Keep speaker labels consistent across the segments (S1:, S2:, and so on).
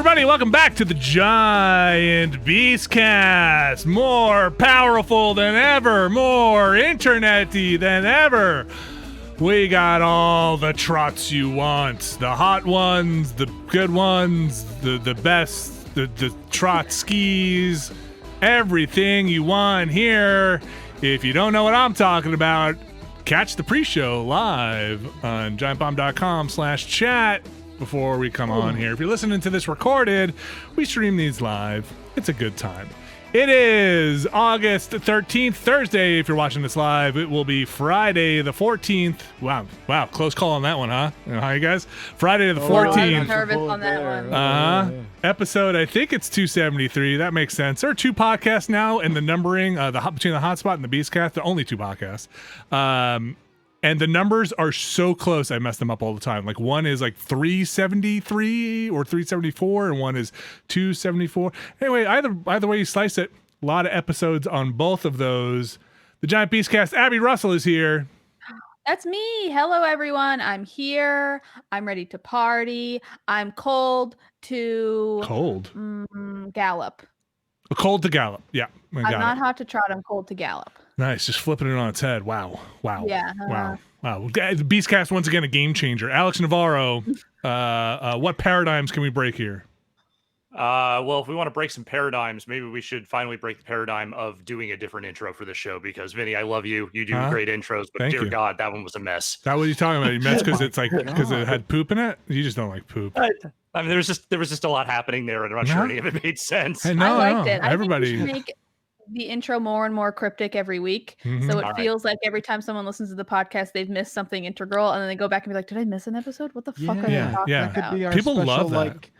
S1: everybody, welcome back to the Giant Beastcast. More powerful than ever, more internety than ever. We got all the trots you want. The hot ones, the good ones, the best, the trot skis, everything you want here. If you don't know what I'm talking about, catch the pre-show live on giantbomb.com/chat. Before we come on here. If you're listening to this recorded, we stream these live. It's a good time. It is August 13th, Thursday. If you're watching this live, it will be Friday the 14th. Wow, close call on that one, huh? How you guys? Friday the 14th.
S2: I'm nervous on that one.
S1: Episode, I think it's 273. That makes sense. There are two podcasts now, and the numbering between the Hotspot and the Beastcast, the only two podcasts. And the numbers are so close, I mess them up all the time. Like one is like 373 or 374, and one is 274. Anyway, either way you slice it, a lot of episodes on both of those. The Giant Beastcast, Abby Russell is here.
S2: That's me. Hello, everyone. I'm here. I'm ready to party. I'm cold to... gallop.
S1: Cold to gallop, yeah.
S2: I'm not hot to trot. I'm cold to gallop.
S1: Nice, just flipping it on its head. Wow.
S2: Yeah.
S1: Wow. The Beastcast, once again, a game changer. Alex Navarro, what paradigms can we break here?
S3: Well, if we want to break some paradigms, maybe we should finally break the paradigm of doing a different intro for the show, because Vinny, I love you. You do great intros, but dear God, that one was a mess.
S1: That what you talking about? You mess because it's like because it had poop in it? You just don't like poop.
S3: I mean, there was just a lot happening there, and I'm not sure any of it made sense.
S2: I liked it. Everybody. I think we should make the intro more and more cryptic every week, so it feels like every time someone listens to the podcast, they've missed something integral, and then they go back and be like, "Did I miss an episode? What the fuck are they talking about?"
S4: That could be our
S1: People
S4: special,
S1: love that.
S4: like,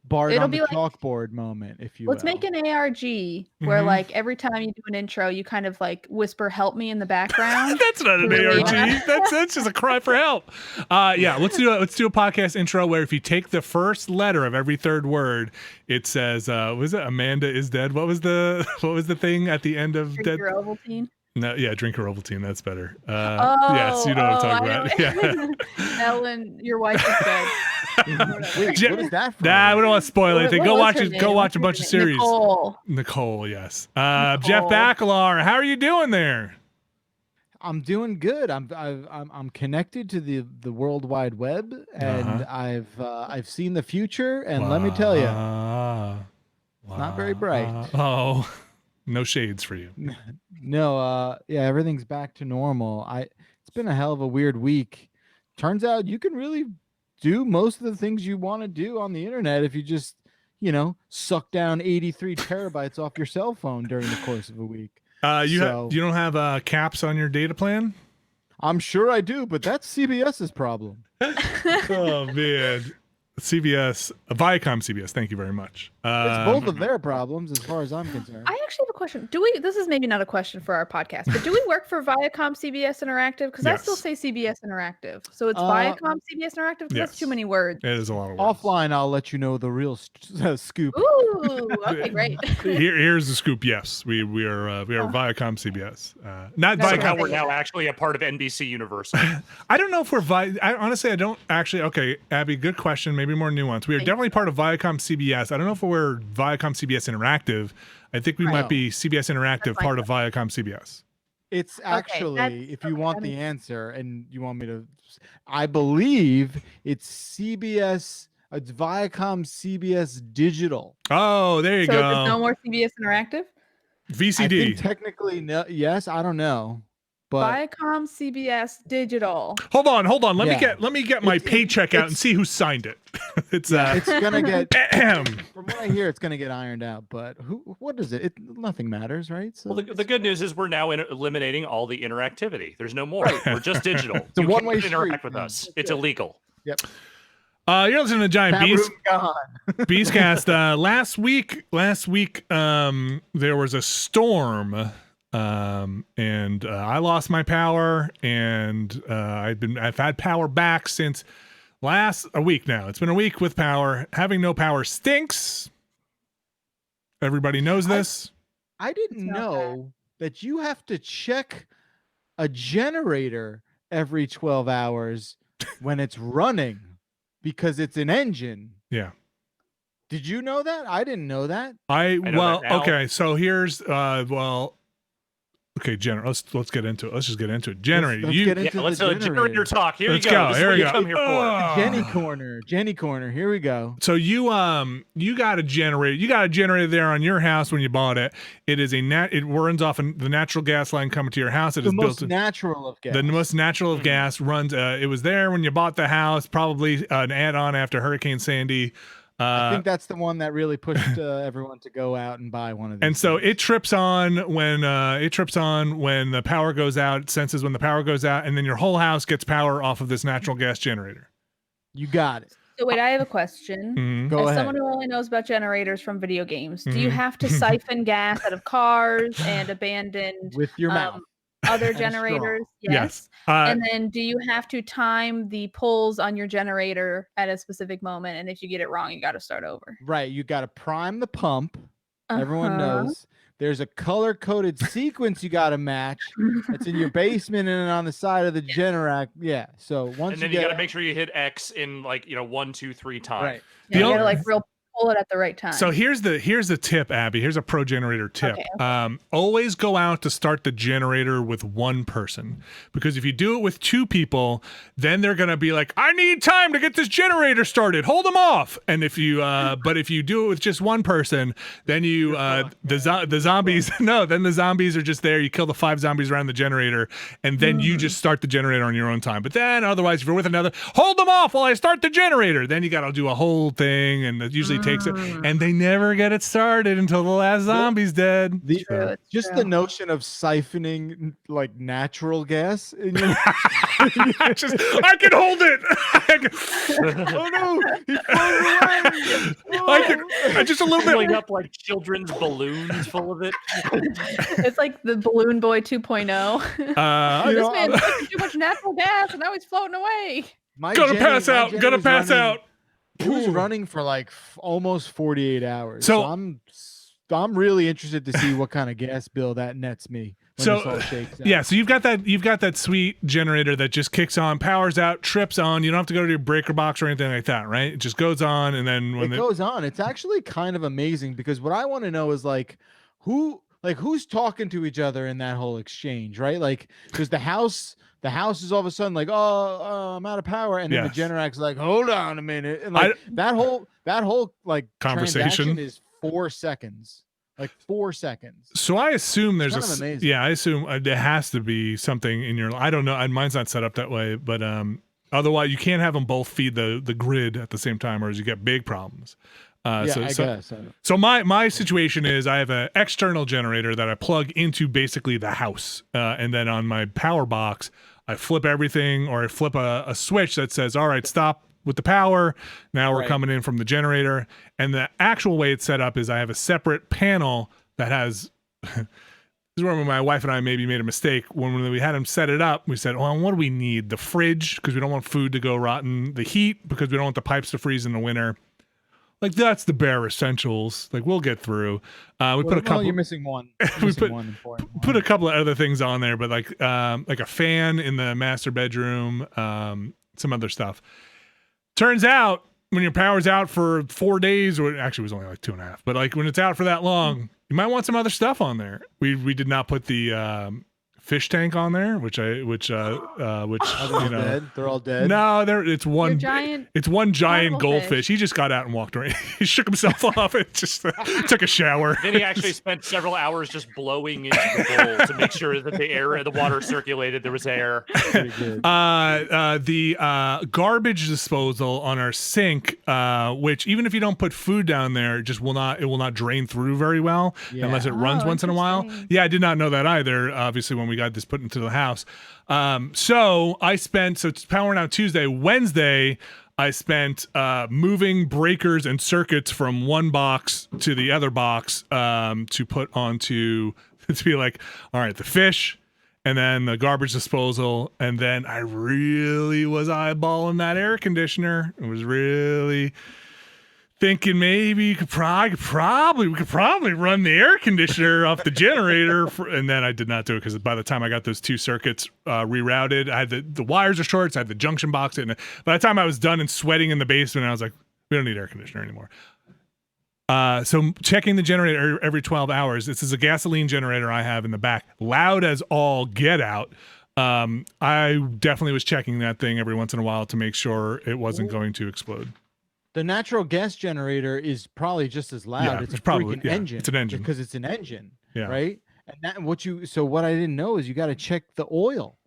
S4: Bard
S2: It'll
S4: on
S2: be
S4: the
S2: like,
S4: chalkboard moment, if you
S2: let's
S4: will.
S2: make an ARG where like every time you do an intro, you kind of like whisper "help me" in the background.
S1: That's not an ARG. That's just a cry for help. Let's do a podcast intro where if you take the first letter of every third word, it says was it Amanda is dead? What was the thing at the end of
S2: Drink
S1: dead?
S2: your Ovaltine.
S1: No, yeah, drink your Ovaltine. That's better. Yes, you know what I'm talking about. Yeah.
S2: Ellen, your wife is dead.
S4: Wait, what is that from?
S1: Nah, we don't want to spoil anything. Go watch
S2: her
S1: Go
S2: name?
S1: watch a bunch of series.
S2: Nicole,
S1: yes. Jeff Bakalar, how are you doing there?
S4: I'm doing good. I'm connected to the World Wide Web, and I've seen the future, and let me tell you, it's not very bright.
S1: No shades for you.
S4: No, everything's back to normal. It's been a hell of a weird week. Turns out you can really do most of the things you want to do on the internet if you just, suck down 83 terabytes off your cell phone during the course of a week.
S1: You don't have caps on your data plan?
S4: I'm sure I do, but that's CBS's problem.
S1: Oh man. CBS, Viacom CBS, thank you very much.
S4: It's both of their problems as far as I'm concerned.
S2: I actually have a question. This is maybe not a question for our podcast, but do we work for Viacom CBS Interactive? Because I still say CBS Interactive. So it's Viacom CBS Interactive? Because that's too many words.
S1: It is a lot of words.
S4: Offline, I'll let you know the real scoop.
S2: Ooh, okay, great.
S1: Here's the scoop. Yes, we are Viacom CBS. Not Viacom.
S3: We're now actually a part of NBC Universal.
S1: I don't know if we're honestly, I don't actually. Okay, Abby, good question. Maybe more nuanced. We are definitely part of Viacom CBS. I don't know if we're Viacom CBS Interactive. I think we might be CBS Interactive, part of Viacom CBS.
S4: It's actually, if you want the answer and you want me to, I believe it's CBS. It's Viacom CBS Digital.
S1: Oh, there you go.
S2: So there's no more CBS Interactive?
S1: VCD.
S4: I think technically, no. Yes, I don't know. But
S2: Viacom CBS Digital.
S1: Hold on. Let me get my paycheck out and see who signed it. It's
S4: gonna get from what I hear, it's gonna get ironed out. But what is it? Nothing matters, right? So
S3: well, the good news is we're now eliminating all the interactivity. There's no more. We're just digital.
S4: It's a one-way street.
S3: Interact with us. It's illegal.
S4: Yep.
S1: You're listening to Giant Beastcast. Last week, there was a storm. And I lost my power, and I've had power back since a week now. It's been a week with power. Having no power stinks. Everybody knows this.
S4: I didn't know that you have to check a generator every 12 hours when it's running because it's an engine.
S1: Yeah.
S4: Did you know that? I didn't know that.
S1: Okay. So here's okay, let's get into it. Let's just get into it. Generator.
S3: Let's generator talk. Here
S1: let's
S3: you go.
S1: This
S3: is
S1: what
S3: you come here
S1: for.
S4: Jenny corner. Here we go.
S1: So you got a generator. You got a generator there on your house when you bought it. It is it runs off the natural gas line coming to your house. It is built
S4: natural of gas.
S1: The most natural of gas runs. It was there when you bought the house. Probably an add-on after Hurricane Sandy.
S4: I think that's the one that really pushed everyone to go out and buy one of these.
S1: And so it trips on when the power goes out. It senses when the power goes out, and then your whole house gets power off of this natural gas generator.
S4: You got it.
S2: So wait, I have a question.
S1: Mm-hmm.
S4: Go ahead.
S2: Someone who only knows about generators from video games, do you have to siphon gas out of cars and abandoned
S4: with your mouth?
S2: Other generators? Yes. And then do you have to time the pulls on your generator at a specific moment? And if you get it wrong, you got to start over.
S4: Right. You got to prime the pump. Everyone knows. There's a color-coded sequence you got to match. It's in your basement and on the side of the generator. Yeah. So once
S3: you got to make sure you hit X in 1, 2, 3 times.
S4: Right.
S2: Yeah, you got to pull it at the right time.
S1: So here's the tip, Abby. Here's a pro generator tip.
S2: Okay.
S1: Always go out to start the generator with one person, because if you do it with two people, then they're gonna be like, I need time to get this generator started. Hold them off. And if you but if you do it with just one person, then you the zombies then the zombies are just there. You kill the 5 zombies around the generator, and then you just start the generator on your own time. But then otherwise, if you're with another, hold them off while I start the generator. Then you got to do a whole thing, and it usually takes it, and they never get it started until the last zombie's dead.
S4: The notion of siphoning natural gas in your
S1: I can hold it.
S4: Oh no, he floated away.
S1: I just a little bit
S3: filling up like children's balloons full of it.
S2: It's like the Balloon Boy 2.0. This man's taking too much natural gas and now he's floating away.
S1: Gonna pass out.
S4: He was running for almost 48 hours. So I'm really interested to see what kind of gas bill that nets me.
S1: So you've got that sweet generator that just kicks on, powers out, trips on. You don't have to go to your breaker box or anything like that, right? It just goes on, and then when it
S4: goes on, it's actually kind of amazing, because what I want to know is who's talking to each other in that whole exchange, right? Because the house is all of a sudden I'm out of power, and then the Generac's like, hold on a minute, and that whole conversation is 4 seconds. 4 seconds.
S1: So I assume there's I assume there has to be something in your. I don't know. Mine's not set up that way, but otherwise you can't have them both feed the grid at the same time, or you get big problems. I guess. So my situation is I have an external generator that I plug into basically the house, and then on my power box I flip everything, or I flip a switch that says, all right, stop with the power. Now we're coming in from the generator. And the actual way it's set up is I have a separate panel that has this is where my wife and I maybe made a mistake. When we had him set it up, we said, well, what do we need? The fridge, because we don't want food to go rotten. The heat, because we don't want the pipes to freeze in the winter. That's the bare essentials. We'll get through. We put a couple.
S4: You're missing one.
S1: Put a couple of other things on there, but like a fan in the master bedroom, some other stuff. Turns out when your power's out for 4 days, or actually it was only 2.5, but when it's out for that long, you might want some other stuff on there. We did not put the fish tank on there, which they're
S4: all dead.
S1: No, it's one giant goldfish. He just got out and walked around. He shook himself off and just took a shower.
S3: Then he actually spent several hours just blowing into the bowl to make sure that the water circulated. There was air.
S1: The garbage disposal on our sink, which even if you don't put food down there, it will not drain through very well unless it runs once in a while. Yeah, I did not know that either. Obviously, when we got this put into the house. So it's powering out Tuesday. Wednesday, I spent moving breakers and circuits from one box to the other box to put onto, to be all right, the fish, and then the garbage disposal. And then I really was eyeballing that air conditioner. It was really thinking maybe we could probably run the air conditioner off the generator, and then I did not do it, because by the time I got those 2 circuits rerouted, I had the wires are short, so I had the junction box in. And by the time I was done and sweating in the basement, I was like, we don't need air conditioner anymore. So checking the generator every 12 hours. This is a gasoline generator I have in the back, loud as all get out. I definitely was checking that thing every once in a while to make sure it wasn't going to explode.
S4: The natural gas generator is probably just as loud.
S1: Yeah,
S4: It's a
S1: probably
S4: freaking engine.
S1: It's an engine
S4: because it's an engine.
S1: Yeah.
S4: Right. And what I didn't know is you got to check the oil.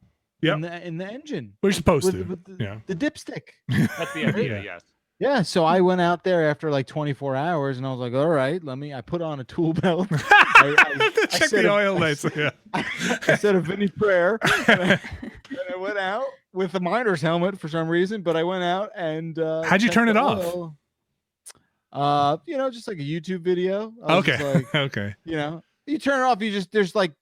S1: Yep.
S4: in the engine.
S1: We're supposed to.
S4: With the dipstick.
S3: That's the idea. Yes.
S4: Yeah, so I went out there after like 24 hours, and I was like, "All right, I put on a tool belt,
S1: check the oil lights." Yeah,
S4: I said a Vinny prayer, and I went out with a miner's helmet for some reason. But I went out and
S1: how'd you turn it off?
S4: Just like a YouTube video.
S1: Okay, okay.
S4: You turn it off. There's like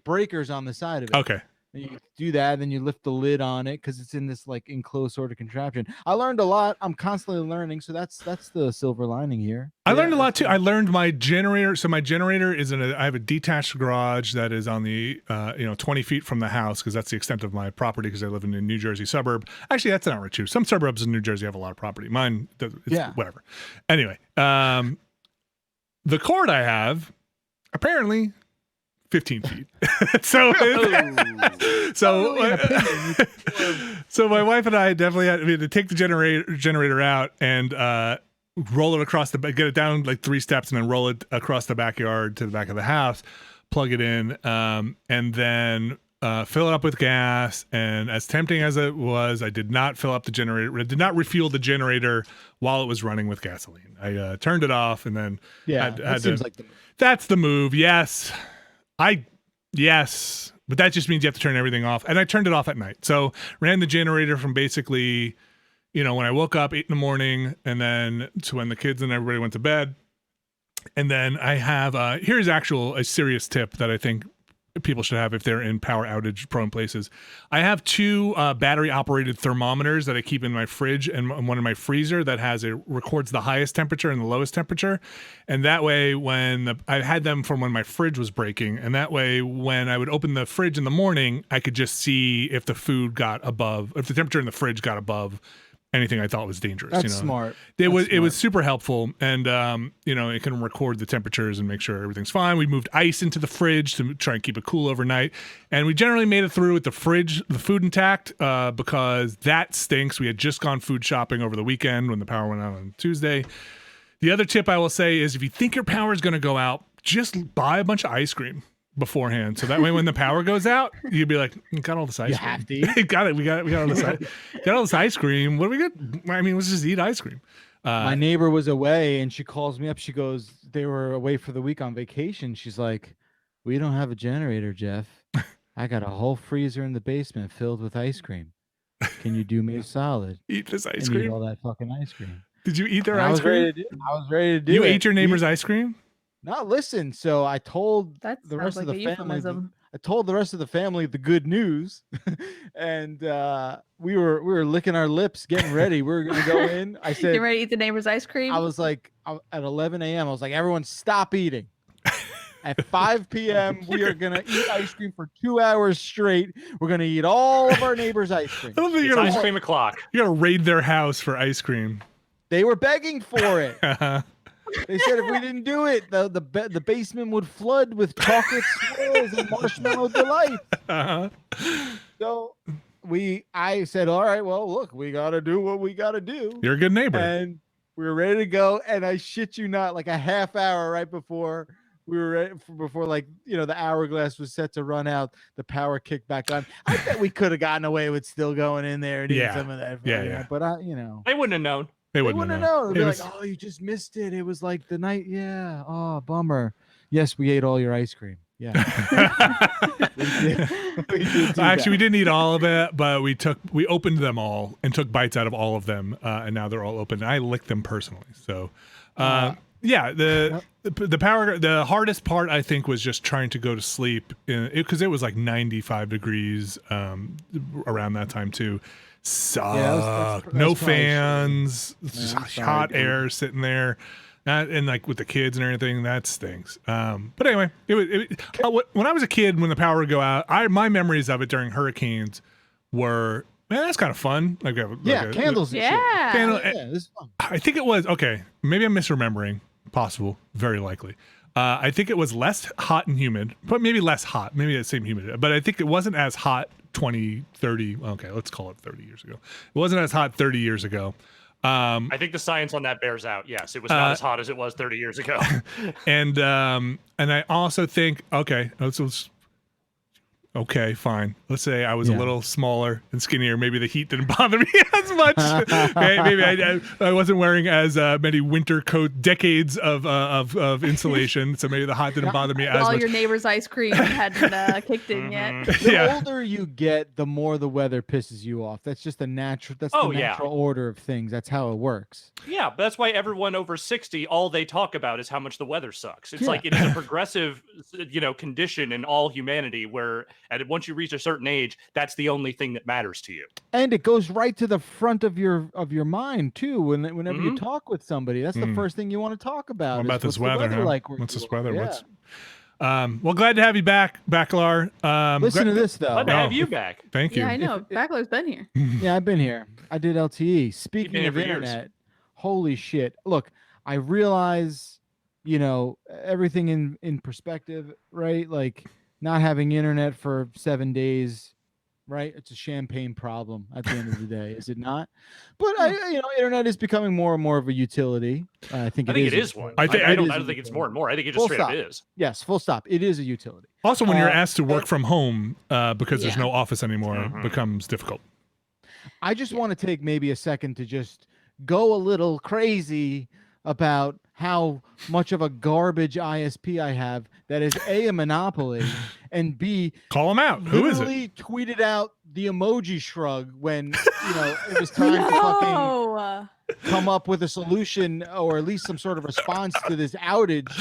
S4: breakers on the side of it.
S1: Okay.
S4: And you do that, then you lift the lid on it because it's in this like enclosed sort of contraption. I learned a lot. I'm constantly learning, so that's the silver lining here.
S1: I learned a lot too. I learned my generator. So my generator is I have a detached garage that is on the 20 feet from the house because that's the extent of my property because I live in a New Jersey suburb. Actually, that's not true. Some suburbs in New Jersey have a lot of property. Mine, whatever. Anyway, the cord I have apparently 15 feet. so my wife and I definitely had to take the generator out and roll it across get it down like 3 steps and then roll it across the backyard to the back of the house, plug it in, and then fill it up with gas. And as tempting as it was, I did not fill up the generator. I did not refuel the generator while it was running with gasoline. I turned it off and then
S4: seems like
S1: that's the move. Yes, but that just means you have to turn everything off. And I turned it off at night. So ran the generator from basically, when I woke up 8 a.m. and then to when the kids and everybody went to bed. And then I have, here's a serious tip that I think people should have if they're in power outage prone places. I have 2 battery operated thermometers that I keep in my fridge and one in my freezer that records the highest temperature and the lowest temperature. And that way I had them from when my fridge was breaking. And that way when I would open the fridge in the morning, I could just see if the temperature in the fridge got above anything I thought was dangerous.
S4: That's smart.
S1: It was super helpful, and it can record the temperatures and make sure everything's fine. We moved ice into the fridge to try and keep it cool overnight, and we generally made it through with the food intact because that stinks. We had just gone food shopping over the weekend when the power went out on Tuesday. The other tip I will say is if you think your power is going to go out, just buy a bunch of ice cream beforehand, so that way when the power goes out, you'd be like, got all this ice cream.
S4: You have to.
S1: got it. We got all this. Got all this ice cream. What do we get? I mean, let's just eat ice cream.
S4: My neighbor was away, and she calls me up. She goes, they were away for the week on vacation. She's like, "We don't have a generator, Jeff. I got a whole freezer in the basement filled with ice cream. Can you do me a solid?
S1: Eat this ice cream.
S4: Eat all that fucking ice cream."
S1: Did you eat their ice cream?
S4: I was ready to do it.
S1: You ate your neighbor's ice cream?
S4: No, listen. So I told the rest of the family. I told the rest of the family the good news, and we were licking our lips, getting ready. We were gonna go in. I said,
S2: "You ready to eat the neighbor's ice cream?"
S4: I was like, at 11 a.m. I was like, "Everyone, stop eating." At 5 p.m., we are gonna eat ice cream for 2 hours straight. We're gonna eat all of our neighbor's ice cream.
S1: I don't think
S3: it's ice cream o'clock.
S1: You gotta raid their house for ice cream.
S4: They were begging for it. They said if we didn't do it, the basement would flood with chocolate swirls and marshmallow delight. So I said, all right, well, look, we got to do what we got to do.
S1: You're a good neighbor.
S4: And we were ready to go. And I shit you not, like a half hour right before we were ready before the hourglass was set to run out, the power kicked back on. I bet we could have gotten away with still going in there and eating some of that.
S1: Yeah.
S4: But
S3: they wouldn't have known.
S1: They wouldn't have known.
S4: They'd be like, "Oh, you just missed it. It was like the night." Yeah. Oh, bummer. Yes, we ate all your ice cream. Yeah.
S1: Actually, we didn't eat all of it, but we opened them all and took bites out of all of them, and now they're all open. And I licked them personally. So, the power. The hardest part, I think, was just trying to go to sleep because it was like 95 degrees around that time too. Sucked. No fans, just hot air sitting there, and like with the kids and everything, that stinks. But anyway, when I was a kid, when the power would go out, my memories of it during hurricanes were, man, that's kind of fun.
S4: Candles.
S2: Yeah.
S1: This is fun. I think it was, okay, maybe I'm misremembering, possible, very likely. I think it was less hot and humid, but maybe less hot, maybe the same humidity. But I think it wasn't as hot 20, 30, okay, let's call it 30 years ago. It wasn't as hot 30 years ago.
S3: I think the science on that bears out. Yes, it was not as hot as it was 30 years ago.
S1: And I also think, okay, okay, fine. Let's say I was a little smaller and skinnier. Maybe the heat didn't bother me as much. Okay, maybe I wasn't wearing as many winter coat decades of insulation, so maybe the hot didn't bother me as much.
S2: All your neighbor's ice cream hadn't kicked in yet.
S4: The older you get, the more the weather pisses you off. That's just the natural. That's the natural order of things. That's how it works.
S3: Yeah, but that's why everyone over 60, all they talk about is how much the weather sucks. It's like it is a progressive, condition in all humanity where. And once you reach a certain age, that's the only thing that matters to you.
S4: And it goes right to the front of your mind too. Whenever you talk with somebody, that's the first thing you want to talk about.
S1: What about this weather? Huh?
S4: Like
S1: what's this weather? Yeah. Well, glad to have you back, Baclar.
S4: Listen to this though.
S3: Glad to have you back.
S1: Thank you.
S2: Yeah, I know. Baclar's been here.
S4: Yeah, I've been here. I did LTE. Speaking of internet, holy shit! Look, I realize, everything in perspective, right? Like. Not having internet for 7 days, right? It's a champagne problem at the end of the day, is it not? But internet is becoming more and more of a utility. I think it is one.
S3: I don't think it's more and more. I think it just straight up is.
S4: Yes, full stop. It is a utility.
S1: Also, when you're asked to work from home because there's no office anymore, becomes difficult.
S4: I just want to take maybe a second to just go a little crazy about how much of a garbage ISP I have that is A monopoly, and B,
S1: call them out. Who is it?
S4: Tweeted out the emoji shrug when it was time to fucking come up with a solution or at least some sort of response to this outage.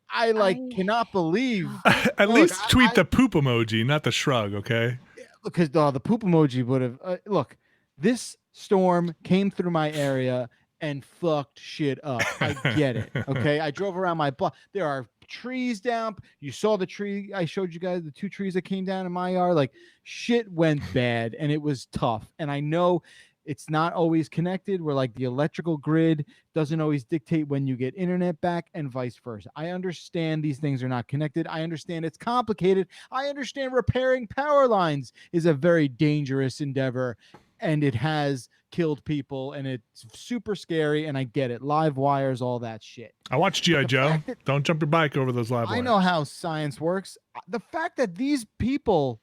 S4: I cannot believe.
S1: At least tweet the poop emoji, not the shrug, okay?
S4: Because the poop emoji would have. Look, this storm came through my area and fucked shit up. I get it. Okay. I drove around my block. There are trees down. You saw the tree. I showed you guys the 2 trees that came down in my yard. Like shit went bad and it was tough. And I know it's not always connected. Where like the electrical grid doesn't always dictate when you get internet back and vice versa. I understand these things are not connected. I understand it's complicated. I understand repairing power lines is a very dangerous endeavor. And it has killed people, and it's super scary, and I get it. Live wires, all that shit.
S1: I watched G.I. Joe. Don't jump your bike over those live wires.
S4: I know how science works. The fact that these people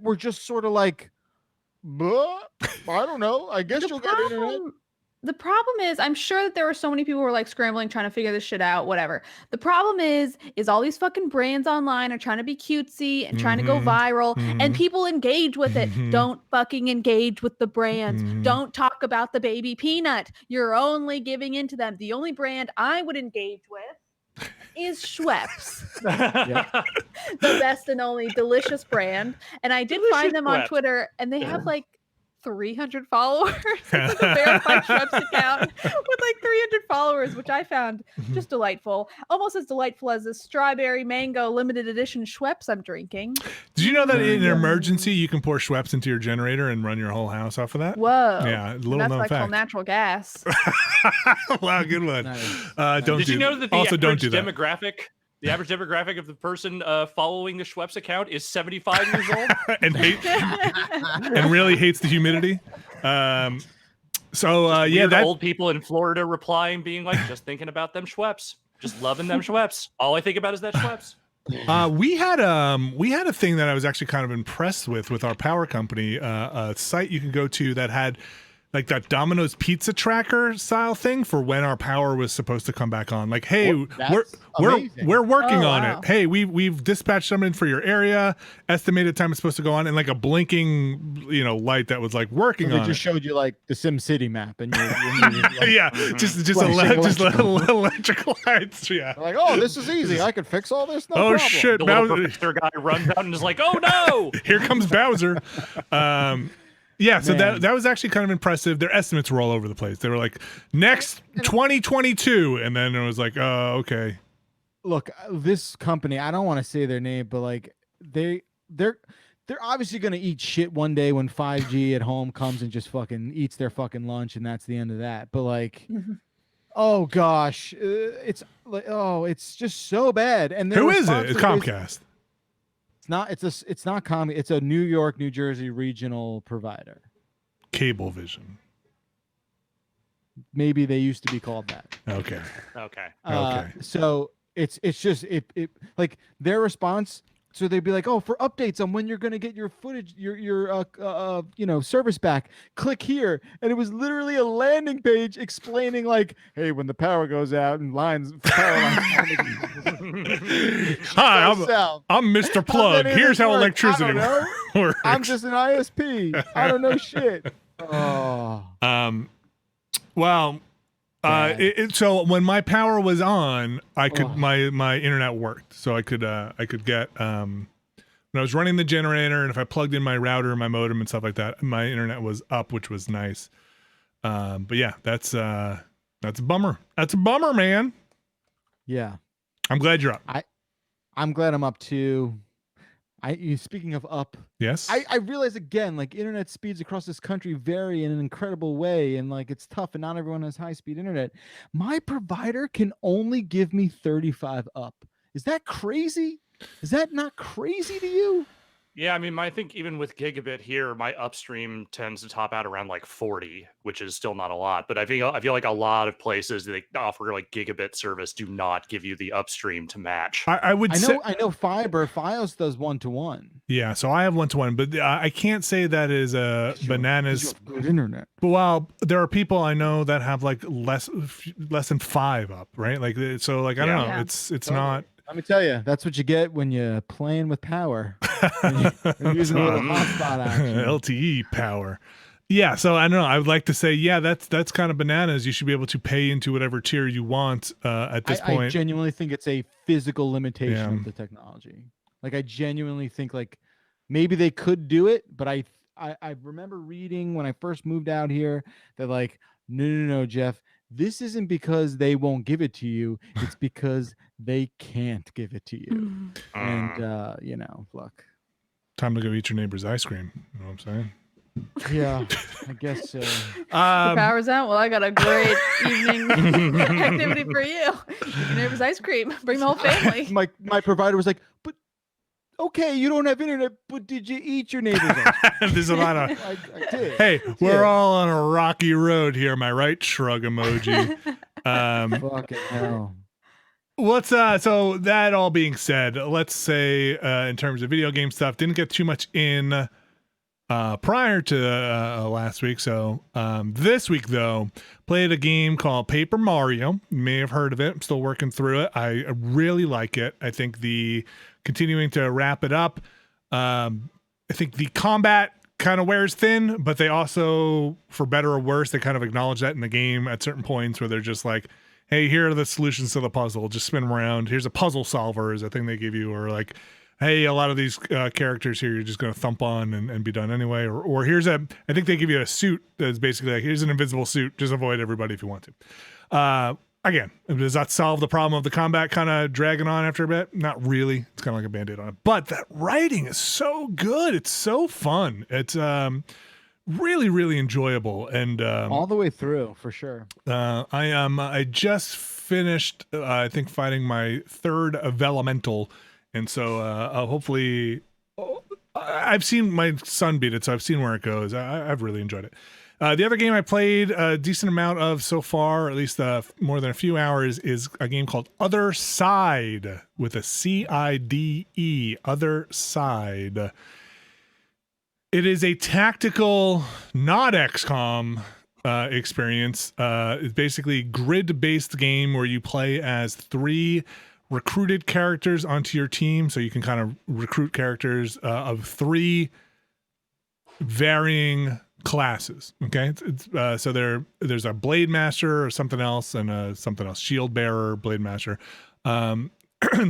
S4: were just sort of like, I don't know. I guess you'll get internet.
S2: The problem is, I'm sure that there were so many people who were like scrambling, trying to figure this shit out, whatever. The problem is all these fucking brands online are trying to be cutesy and trying to go viral, and people engage with it. Don't fucking engage with the brands. Don't talk about the baby peanut. You're only giving into them. The only brand I would engage with is Schweppes. The best and only delicious brand. And I did find them on Twitter, and they have like 300 followers. It's like a verified Schweppes account with like 300 followers, which I found just delightful. Almost as delightful as this strawberry mango limited edition Schweppes I'm drinking.
S1: Did you know that in an emergency you can pour Schweppes into your generator and run your whole house off of that?
S2: Whoa.
S1: Yeah,
S2: little known fact. That's like natural gas.
S1: Wow, good one.
S3: Nice. Did you know that the average demographic of the person following the Schweppes account is 75 years old
S1: and really hates the humidity.
S3: Old people in Florida replying, being like, just thinking about them Schweppes, just loving them Schweppes. All I think about is that Schweppes.
S1: We had a thing that I was actually kind of impressed with our power company, a site you can go to that had like that Domino's pizza tracker style thing for when our power was supposed to come back on. Like, hey, we're working on it. Hey, we've dispatched someone for your area. Estimated time it's supposed to go on, and like a blinking, light that was like working on.
S4: It just showed you like the Sim City map, and
S1: just electrical lights. Yeah,
S4: like, oh, this is easy. I could fix all this. No problem.
S1: Shit,
S3: the Bowser guy runs out and is like, oh no,
S1: here comes Bowser. Yeah, so that was actually kind of impressive. Their estimates were all over the place. They were like, next 2022, and then it was like, oh, okay.
S4: Look, this company, I don't want to say their name, but like they're obviously going to eat shit one day when 5G at home comes and just fucking eats their fucking lunch, and that's the end of that. But like, Oh gosh, it's like, oh, it's just so bad. And
S1: Who is it? It's Comcast.
S4: It's not Comcast. It's a New York, New Jersey regional provider.
S1: Cablevision.
S4: Maybe they used to be called that.
S1: Okay.
S3: Okay.
S4: So it's just it like their response. So they'd be like, "Oh, for updates on when you're gonna get your footage, your service back, click here." And it was literally a landing page explaining like, "Hey, when the power goes out and power lines."
S1: Hi, I'm Mr. Plug. Here's how electricity works.
S4: I'm just an ISP. I don't know shit. Oh.
S1: Well. So when my power was on, I could my internet worked, so I could get when I was running the generator, and if I plugged in my router and my modem and stuff like that, my internet was up, which was nice. But yeah, that's a bummer. That's a bummer, man.
S4: Yeah,
S1: I'm glad you're up.
S4: I'm glad I'm up too. Speaking of up,
S1: yes,
S4: I realize again, like internet speeds across this country vary in an incredible way, and like it's tough, and not everyone has high speed internet. My provider can only give me 35 up. Is that crazy? Is that not crazy to you?
S3: Yeah, I mean, I think even with gigabit here, my upstream tends to top out around like 40, which is still not a lot. But I feel like a lot of places that offer like gigabit service do not give you the upstream to match.
S1: I
S4: know Fios does 1-to-1.
S1: Yeah, so I have 1-to-1, but I can't say that is bananas.
S4: Good internet.
S1: But while there are people I know that have like less than 5 up, right? Like so, like I don't know.
S2: Yeah.
S1: It's not.
S4: Let me tell you, that's what you get when you're playing with power. You're using a little hotspot action.
S1: LTE power. Yeah, so I don't know. I would like to say, yeah, that's kind of bananas. You should be able to pay into whatever tier you want at this point.
S4: I genuinely think it's a physical limitation of the technology. Like I genuinely think like maybe they could do it, but I remember reading when I first moved out here that like, no, Jeff, this isn't because they won't give it to you. It's because they can't give it to you. And, look.
S1: Time to go eat your neighbor's ice cream. You know what I'm saying?
S4: Yeah, I guess so.
S2: The power's out. Well, I got a great evening activity for you. Your neighbor's ice cream. Bring the whole family.
S4: My provider was like, but okay, you don't have internet, but did you eat your neighbor's ice cream?
S1: There's a lot of.
S4: I did.
S1: Hey, we're all on a rocky road here. Am I right? Shrug emoji.
S4: Fucking hell.
S1: So that all being said, let's say in terms of video game stuff, didn't get too much in prior to last week. So this week though, played a game called Paper Mario. You may have heard of it. I'm still working through it. I really like it. I think continuing to wrap it up. I think the combat kind of wears thin, but they also, for better or worse, they kind of acknowledge that in the game at certain points where they're just like, hey, here are the solutions to the puzzle. Just spin them around. Here's a puzzle solver is a thing they give you. Or like, hey, a lot of these characters here, you're just going to thump on and be done anyway. Or I think they give you a suit that's basically like, here's an invisible suit. Just avoid everybody if you want to. Again, does that solve the problem of the combat kind of dragging on after a bit? Not really. It's kind of like a Band-Aid on it. But that writing is so good. It's so fun. It's really, really enjoyable. And
S4: all the way through, for sure.
S1: I just finished, I think, fighting my third Elemental. And so hopefully, I've seen my son beat it, so I've seen where it goes. I've really enjoyed it. The other game I played a decent amount of so far, or at least more than a few hours, is a game called Other Side with a CIDE, Other Side. It is a tactical, not XCOM experience. It's basically grid-based game where you play as 3 recruited characters onto your team, so you can kind of recruit characters of 3 varying classes. Okay, so there's a blade master or something else, and something else, shield bearer, blade master, and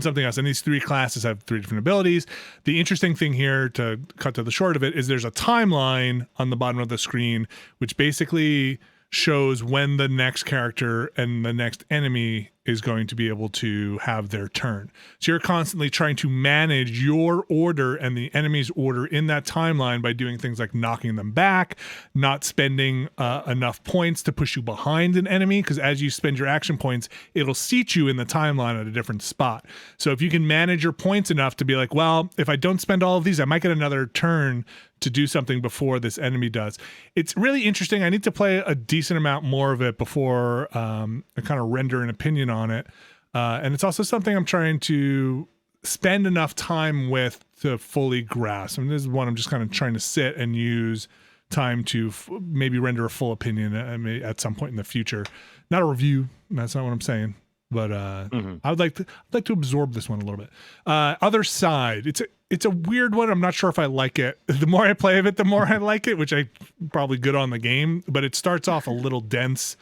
S1: something else. And these 3 classes have 3 different abilities. The interesting thing here, to cut to the short of it, is there's a timeline on the bottom of the screen, which basically shows when the next character and the next enemy is going to be able to have their turn. So you're constantly trying to manage your order and the enemy's order in that timeline by doing things like knocking them back, not spending enough points to push you behind an enemy, because as you spend your action points, it'll seat you in the timeline at a different spot. So if you can manage your points enough to be like, well, if I don't spend all of these, I might get another turn to do something before this enemy does. It's really interesting. I need to play a decent amount more of it before I kind of render an opinion on it. And it's also something I'm trying to spend enough time with to fully grasp. I mean, this is one I'm just kind of trying to sit and use time to maybe render a full opinion at some point in the future. Not a review. That's not what I'm saying. But I would like to absorb this one a little bit. Other Side. It's a weird one. I'm not sure if I like it. The more I play of it, the more I like it, which I probably good on the game. But it starts off a little dense.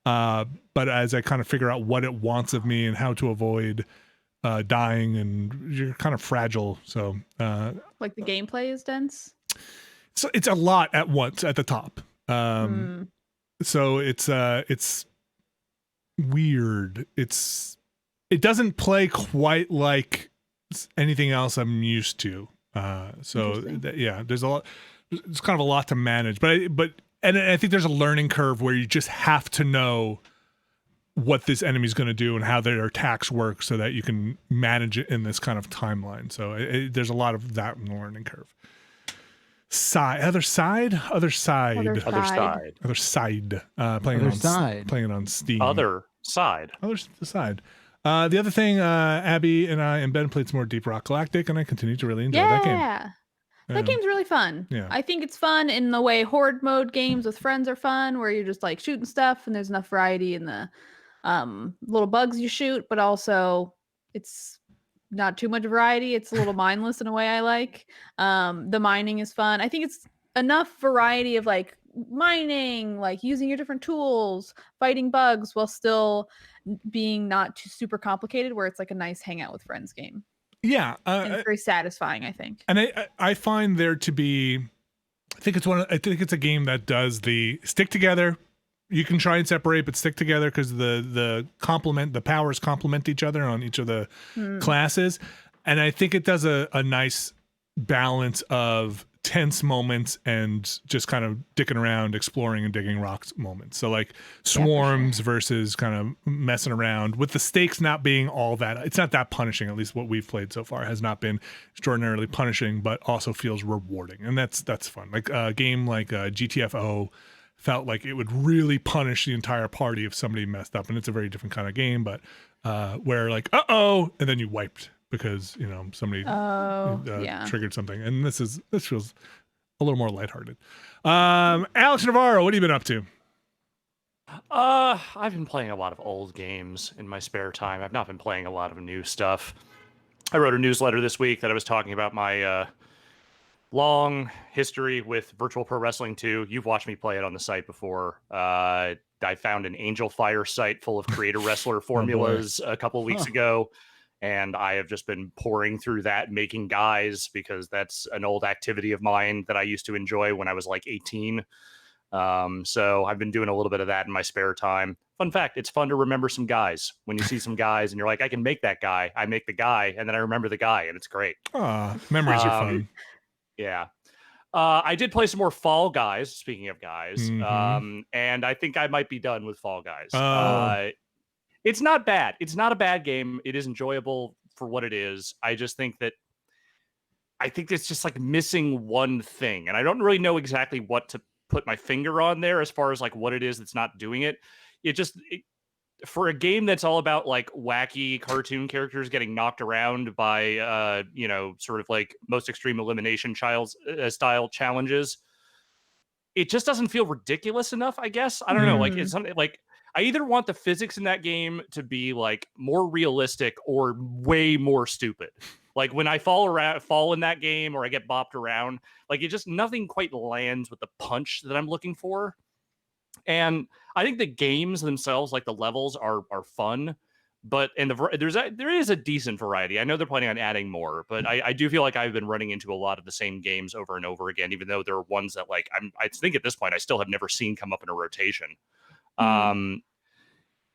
S1: But as I kind of figure out what it wants of me and how to avoid dying, and you're kind of fragile. So
S2: like the gameplay is dense.
S1: So it's a lot at once at the top. So it's weird. It doesn't play quite like anything else I'm used to. So there's a lot. It's kind of a lot to manage, but I think there's a learning curve where you just have to know what this enemy's going to do and how their attacks work so that you can manage it in this kind of timeline. So there's a lot of that in the learning curve. Other side. Playing it on Steam.
S3: Other side.
S1: The other thing, Abby and I and Ben played some more Deep Rock Galactic, and I continue to really enjoy that game.
S2: That game's really fun.
S1: Yeah.
S2: I think it's fun in the way horde mode games with friends are fun, where you're just like shooting stuff and there's enough variety in the little bugs you shoot, but also it's not too much variety. It's a little mindless in a way I like. The mining is fun. I think it's enough variety of like mining, like using your different tools, fighting bugs while still being not too super complicated, where it's like a nice hangout with friends game.
S1: Yeah.
S2: And it's very satisfying, I think.
S1: And I find there to be, I think it's a game that does the stick together. You can try and separate, but stick together because the powers complement each other on each of the classes. And I think it does a nice balance of tense moments and just kind of dicking around, exploring and digging rocks moments. So like swarms versus kind of messing around with the stakes not being all that. It's not that punishing, at least what we've played so far has not been extraordinarily punishing, but also feels rewarding. And that's fun. Like a game like GTFO felt like it would really punish the entire party if somebody messed up. And it's a very different kind of game, but where like, and then you wiped because somebody triggered something. And this feels a little more lighthearted. Alex Navarro, what have you been up to?
S3: I've been playing a lot of old games in my spare time. I've not been playing a lot of new stuff. I wrote a newsletter this week that I was talking about my long history with Virtual Pro Wrestling 2. You've watched me play it on the site before. I found an Angel Fire site full of creator wrestler formulas a couple of weeks ago. And I have just been pouring through that, making guys, because that's an old activity of mine that I used to enjoy when I was like 18. So I've been doing a little bit of that in my spare time. Fun fact, it's fun to remember some guys. When you see some guys and you're like, I can make that guy. I make the guy, and then I remember the guy, and it's great.
S1: Memories are fun.
S3: Yeah. I did play some more Fall Guys, speaking of guys. And I think I might be done with Fall Guys. It's not bad. It's not a bad game. It is enjoyable for what it is. I just think it's just like missing one thing. And I don't really know exactly what to put my finger on there as far as like what it is that's not doing it. For a game that's all about like wacky cartoon characters getting knocked around by, sort of like most extreme elimination style challenges, it just doesn't feel ridiculous enough, I guess. I don't know. Like it's something like, I either want the physics in that game to be like more realistic or way more stupid. Like when I fall in that game or I get bopped around, like nothing quite lands with the punch that I'm looking for. And I think the games themselves, like the levels, are fun, but there is a decent variety. I know they're planning on adding more, but I do feel like I've been running into a lot of the same games over and over again, even though there are ones that like I think at this point I still have never seen come up in a rotation.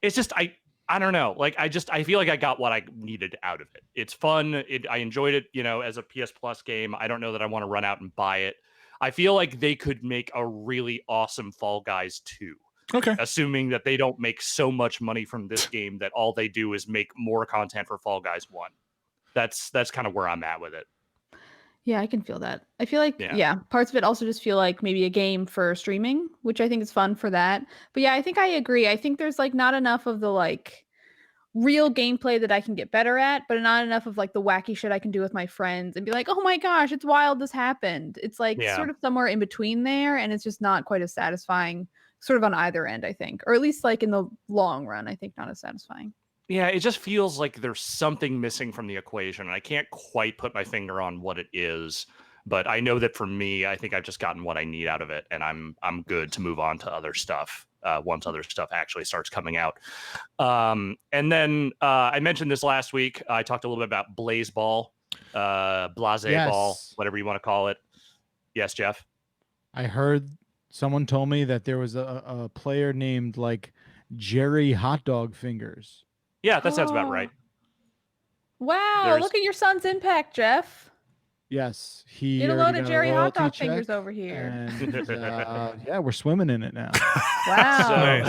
S3: It's just I I don't know. Like, I feel like I got what I needed out of it. It's fun. I enjoyed it, as a PS Plus game. I don't know that I want to run out and buy it. I feel like they could make a really awesome Fall Guys 2.
S1: Okay.
S3: Assuming that they don't make so much money from this game that all they do is make more content for Fall Guys 1. That's kind of where I'm at with it.
S2: Yeah, I can feel that. I feel like, parts of it also just feel like maybe a game for streaming, which I think is fun for that. But yeah, I think I agree. I think there's like not enough of the like real gameplay that I can get better at, but not enough of like the wacky shit I can do with my friends and be like, oh my gosh, it's wild this happened. It's like sort of somewhere in between there, and it's just not quite as satisfying sort of on either end, I think. Or at least like in the long run, I think not as satisfying.
S3: Yeah, it just feels like there's something missing from the equation, and I can't quite put my finger on what it is. But I know that for me, I think I've just gotten what I need out of it, and I'm good to move on to other stuff once other stuff actually starts coming out. And then I mentioned this last week. I talked a little bit about Blaze Ball, Blase Ball, whatever you want to call it. Yes, Jeff?
S4: I heard someone told me that there was a player named like Jerry Hot Dog Fingers.
S3: Yeah, that sounds about right.
S2: Wow, look at your son's impact, Jeff.
S4: Yes, he
S2: get a load of Jerry Hot Dog Fingers over here.
S4: And, yeah, we're swimming in it now.
S2: Wow.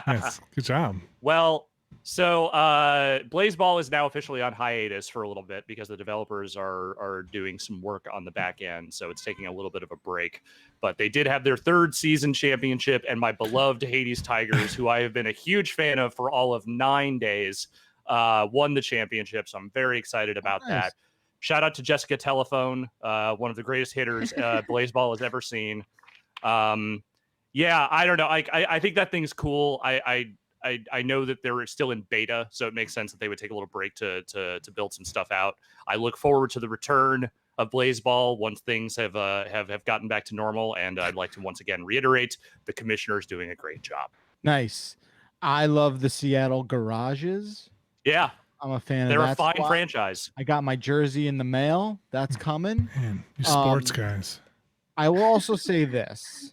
S1: Nice. Good job.
S3: Well, so Blaze Ball is now officially on hiatus for a little bit because the developers are doing some work on the back end, so it's taking a little bit of a break. But they did have their third season championship, and my beloved Hades Tigers, who I have been a huge fan of for all of 9 days, won the championship. So I'm very excited about that. Shout out to Jessica Telephone, one of the greatest hitters Blaze Ball has ever seen. Yeah, I don't know. I think that thing's cool. I know that they're still in beta, so it makes sense that they would take a little break to build some stuff out. I look forward to the return of Blaze Ball once things have gotten back to normal, and I'd like to once again reiterate the commissioner is doing a great job.
S4: Nice. I love the Seattle Garages.
S3: Yeah.
S4: I'm a fan of that.
S3: They're a fine franchise.
S4: I got my jersey in the mail. That's coming.
S1: Man, you sports guys.
S4: I will also say this.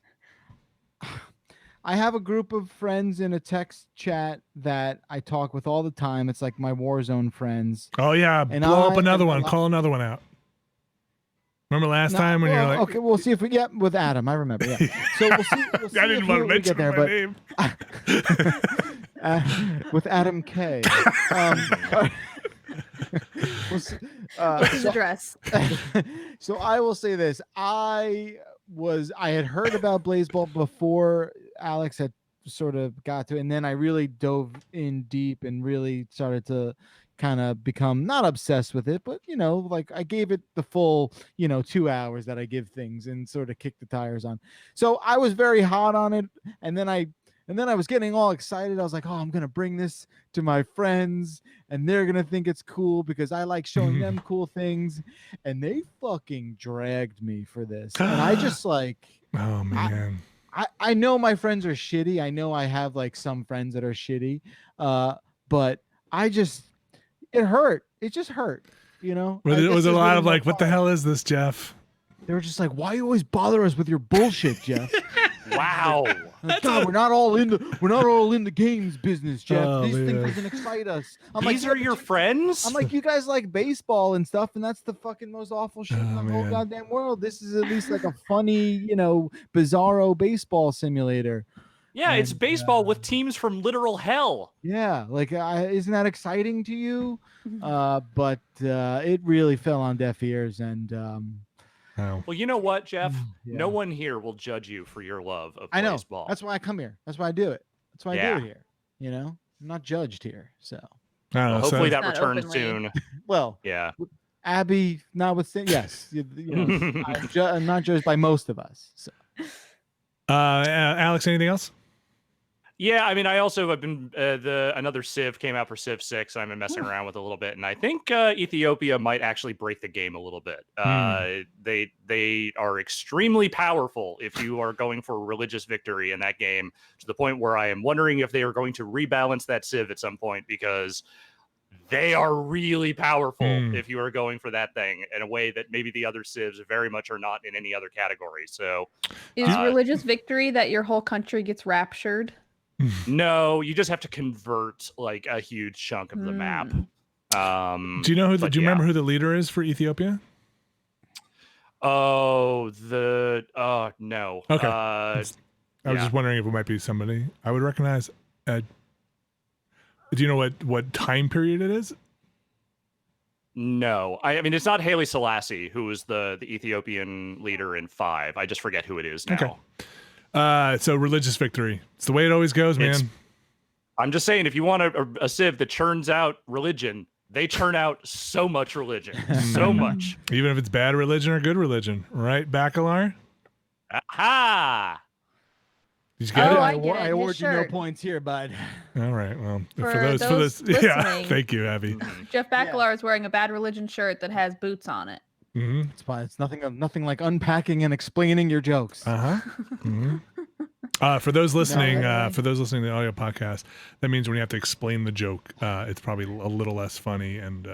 S4: I have a group of friends in a text chat that I talk with all the time. It's like my Warzone friends.
S1: Oh, yeah. And blow up another one. Call another one out. Remember last time when you're like...
S4: Okay, we'll see if we get with Adam. I remember, yeah. So we'll see
S1: I didn't want to mention my name.
S4: With Adam K.
S2: What's his address?
S4: So I will say this. I had heard about Blaze Ball before Alex had sort of got to it, and then I really dove in deep and really started to kind of become not obsessed with it, but like I gave it the full 2 hours that I give things and sort of kicked the tires on. So I was very hot on it, and then I was getting all excited. I was like, oh, I'm gonna bring this to my friends and they're gonna think it's cool because I like showing them cool things, and they fucking dragged me for this. And I just like,
S1: oh man,
S4: I know my friends are shitty. I know I have like some friends that are shitty, but it hurt. It just hurt,
S1: It was a lot of like, what the hell is this, Jeff?
S4: They were just like, why you always bother us with your bullshit, Jeff?
S3: Wow.
S4: Like, God, we're not all in the games business, Jeff.
S1: Oh,
S4: These
S1: man.
S4: things doesn't excite us.
S3: These are your friends?
S4: I'm like, you guys like baseball and stuff, and that's the fucking most awful shit in the whole goddamn world. This is at least like a funny, bizarro baseball simulator.
S3: Yeah, it's baseball with teams from literal hell.
S4: Yeah, like isn't that exciting to you? But it really fell on deaf ears, and
S3: well, you know what, Jeff? No one here will judge you for your love of baseball.
S4: That's why I come here. That's why I do it. That's why I do it here. I'm not judged here. So
S3: hopefully that returns soon.
S4: Well,
S3: yeah.
S4: Abby, notwithstanding, yes, I'm not judged by most of us. So.
S1: Alex, anything else?
S3: Yeah, I mean, I also have been another Civ came out for Civ 6. I've been messing around with a little bit, and I think Ethiopia might actually break the game a little bit. They are extremely powerful if you are going for a religious victory in that game, to the point where I am wondering if they are going to rebalance that Civ at some point, because they are really powerful if you are going for that thing in a way that maybe the other Civs very much are not in any other category. So,
S2: is religious victory that your whole country gets raptured?
S3: No, you just have to convert like a huge chunk of the map.
S1: Do you know who? Do you remember who the leader is for Ethiopia?
S3: Oh, no.
S1: Okay. I was just wondering if it might be somebody I would recognize. Do you know what time period it is?
S3: No, I mean it's not Haile Selassie, who was the Ethiopian leader in 5. I just forget who it is now.
S1: Okay. So religious victory. It's the way it always goes, man.
S3: I'm just saying, if you want a civ that churns out religion, they churn out so much religion, so much.
S1: Even if it's bad religion or good religion, right, Bacalar?
S3: Aha!
S1: Did you get it?
S2: I get it.
S4: I
S2: His
S4: award you no
S2: shirt.
S4: points here, bud.
S1: All right. Well,
S2: For
S1: for
S2: those
S1: yeah.
S2: listening.
S1: Thank you, Abby.
S2: Jeff Bacalar is wearing a Bad Religion shirt that has boots on it.
S1: Mm-hmm.
S4: It's fine. It's nothing like unpacking and explaining your jokes.
S1: Mm-hmm. For those listening, to the audio podcast, that means when you have to explain the joke, it's probably a little less funny and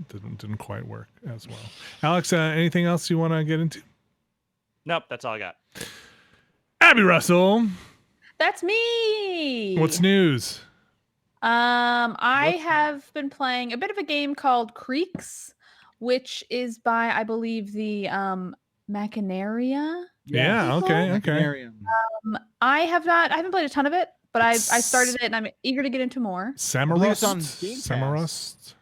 S1: didn't quite work as well. Alex, anything else you want to get into?
S3: Nope, that's all I got.
S1: Abby Russell,
S2: That's me.
S1: what's news?
S2: I have been playing a bit of a game called Creeks, which is by, I believe, the Machinaria.
S1: Yeah. Okay.
S2: I haven't played a ton of it, but I started it and I'm eager to get into more.
S1: Samarust.
S4: on Game Pass.
S1: Samarust.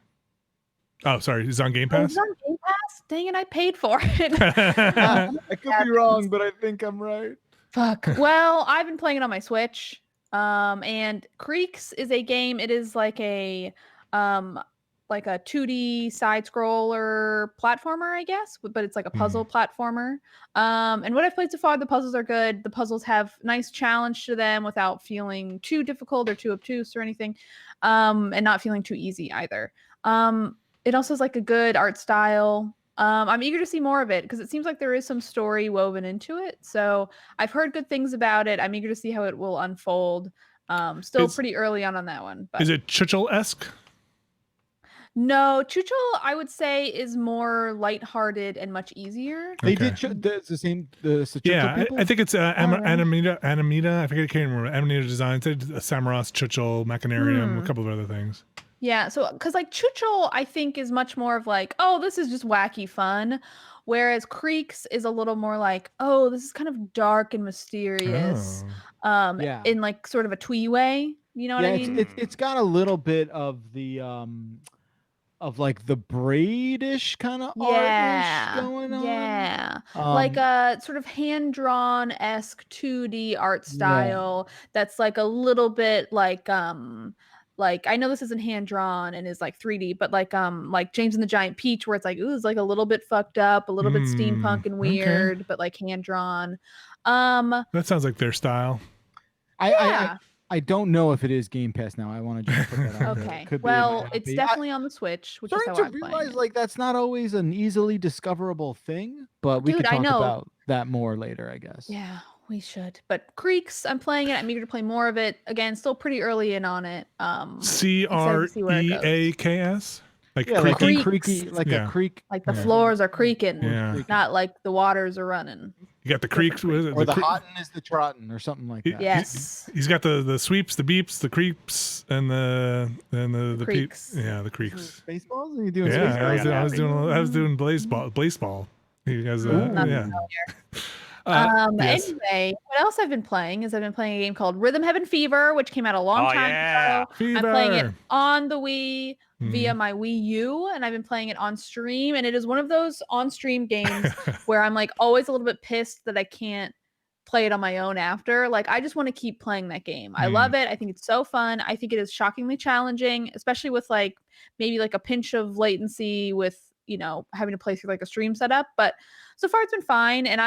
S1: Oh, sorry. Is it on Game
S2: Oh,
S1: Pass?
S2: it's on Game Pass? Dang it, I paid for it.
S4: I could be wrong, but I think I'm right.
S2: Fuck. Well, I've been playing it on my Switch. And Creeks is a game. It is like a 2D side scroller platformer, I guess, but it's like a puzzle platformer. And what I've played so far, the puzzles are good. The puzzles have nice challenge to them without feeling too difficult or too obtuse or anything. And not feeling too easy either. It also has like a good art style. I'm eager to see more of it because it seems like there is some story woven into it. So I've heard good things about it. I'm eager to see how it will unfold. Still pretty early on that one. But
S1: is it Chuchel-esque?
S2: no, Chuchel, I would say, is more lighthearted and much easier.
S4: They
S1: Okay.
S4: did the same. The
S1: Yeah,
S4: people?
S1: I think it's Anamita. I can't remember. Anamita Designs. They did Samaros, Chuchel, Machinarium, a couple of other things.
S2: Yeah, so because like Chuchel, I think is much more of like, oh, this is just wacky fun, whereas Creeks is a little more like, oh, this is kind of dark and mysterious,
S4: Yeah.
S2: in like sort of a twee way. You know what I mean?
S4: It's got a little bit of the of like the braidish kind of art going on.
S2: Yeah. Like a sort of hand-drawn-esque 2D art style that's like a little bit like I know this isn't hand drawn and is like 3D, but like James and the Giant Peach, where it's like, ooh, it's like a little bit fucked up, a little bit steampunk and weird, but like hand drawn.
S1: That sounds like their style.
S4: I don't know if it is Game Pass now. I want to just put that out there.
S2: Okay.
S4: Could be,
S2: Well,
S4: it might
S2: it's
S4: be.
S2: definitely on the Switch, which is how
S4: Starting
S2: I'm
S4: to
S2: playing
S4: realize
S2: it.
S4: like that's not always an easily discoverable thing, but we
S2: Dude,
S4: could
S2: I
S4: talk
S2: know.
S4: about that more later, I guess.
S2: Yeah, we should. But Creeks, I'm playing it. I'm eager to play more of it. Again, still pretty early in on it.
S1: CREAKS? Like
S4: Yeah, like
S1: creaky?
S4: a creaky, like a creek.
S2: Like the floors are creaking,
S1: Yeah.
S2: not like the waters are running.
S1: You got the creaks.
S4: Or the hotten is the trotting or something like that.
S2: Yes.
S1: He's got the sweeps, the beeps, the creeps, and the
S2: creeks.
S1: Yeah, the creeks.
S4: Baseballs? Are you doing
S1: Yeah,
S4: space
S1: I was doing baseball. You guys, yeah.
S2: Anyway, what else I've been playing is I've been playing a game called Rhythm Heaven Fever, which came out a long time ago.
S1: Fever.
S2: I'm playing it on the Wii via my Wii U, and I've been playing it on stream. And it is one of those on-stream games where I'm like always a little bit pissed that I can't play it on my own after. Like, I just want to keep playing that game. I love it. I think it's so fun. I think it is shockingly challenging, especially with like maybe like a pinch of latency with, you know, having to play through like a stream setup. But so far it's been fine. And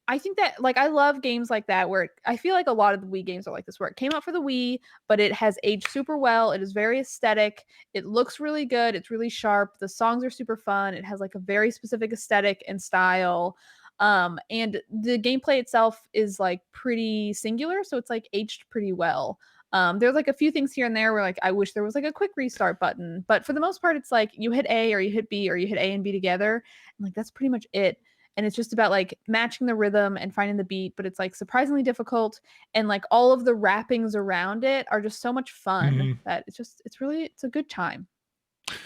S2: I think that like I love games like that where I feel like a lot of the Wii games are like this, where it came out for the Wii, but it has aged super well. It is very aesthetic. It looks really good. It's really sharp. The songs are super fun. It has like a very specific aesthetic and style. And the gameplay itself is like pretty singular, so it's like aged pretty well. There's like a few things here and there where like I wish there was like a quick restart button, but for the most part, it's like you hit A or you hit B or you hit A and B together, and like that's pretty much it. and it's just about like matching the rhythm and finding the beat, but it's like surprisingly difficult, and like all of the wrappings around it are just so much fun that it's a good time.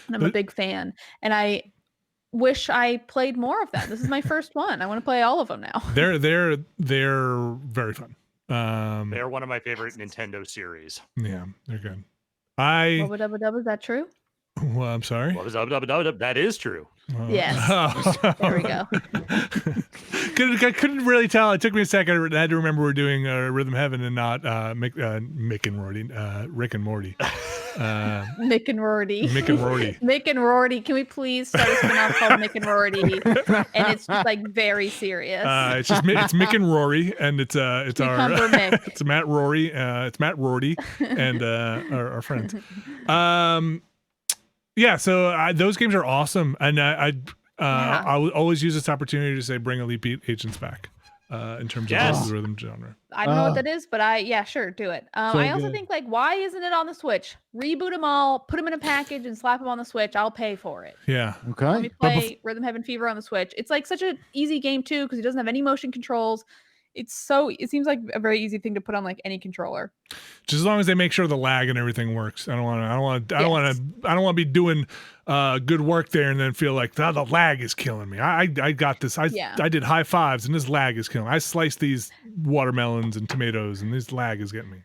S2: And I'm a big fan, and I wish I played more of them. This is my first one. I want to play all of them now.
S1: They're very fun.
S3: They're one of my favorite Nintendo series.
S1: Yeah, they're good.
S2: Is that true?
S1: Well, I'm sorry.
S3: That is true.
S2: Yes. There we go.
S1: I couldn't really tell. It took me a second. I had to remember we're doing Rhythm Heaven and not Mick and Rorty, Rick and Morty.
S2: Mick and Rorty.
S1: Mick and Rorty.
S2: Mick and Rorty. Can we please start a spin-off called Mick and Rorty? And it's just like very serious.
S1: It's Mick and Rory, and it's
S2: Cucumber Mick.
S1: It's Matt Rory. It's Matt Rorty and our friend. Yeah, so those games are awesome, and I will always use this opportunity to say bring Elite Beat Agents back in terms of the rhythm genre.
S2: I don't know what that is, but sure, do it. I also think like, why isn't it on the Switch? Reboot them all, put them in a package, and slap them on the Switch. I'll pay for it.
S1: Yeah.
S4: Okay.
S2: Let me play Rhythm Heaven Fever on the Switch. It's like such an easy game too because it doesn't have any motion controls. It seems like a very easy thing to put on like any controller. Just
S1: as long as they make sure the lag and everything works. I don't want to be doing good work there and then feel like the lag is killing me. I got this. I did high fives and this lag is killing me. I sliced these watermelons and tomatoes and this lag is getting me.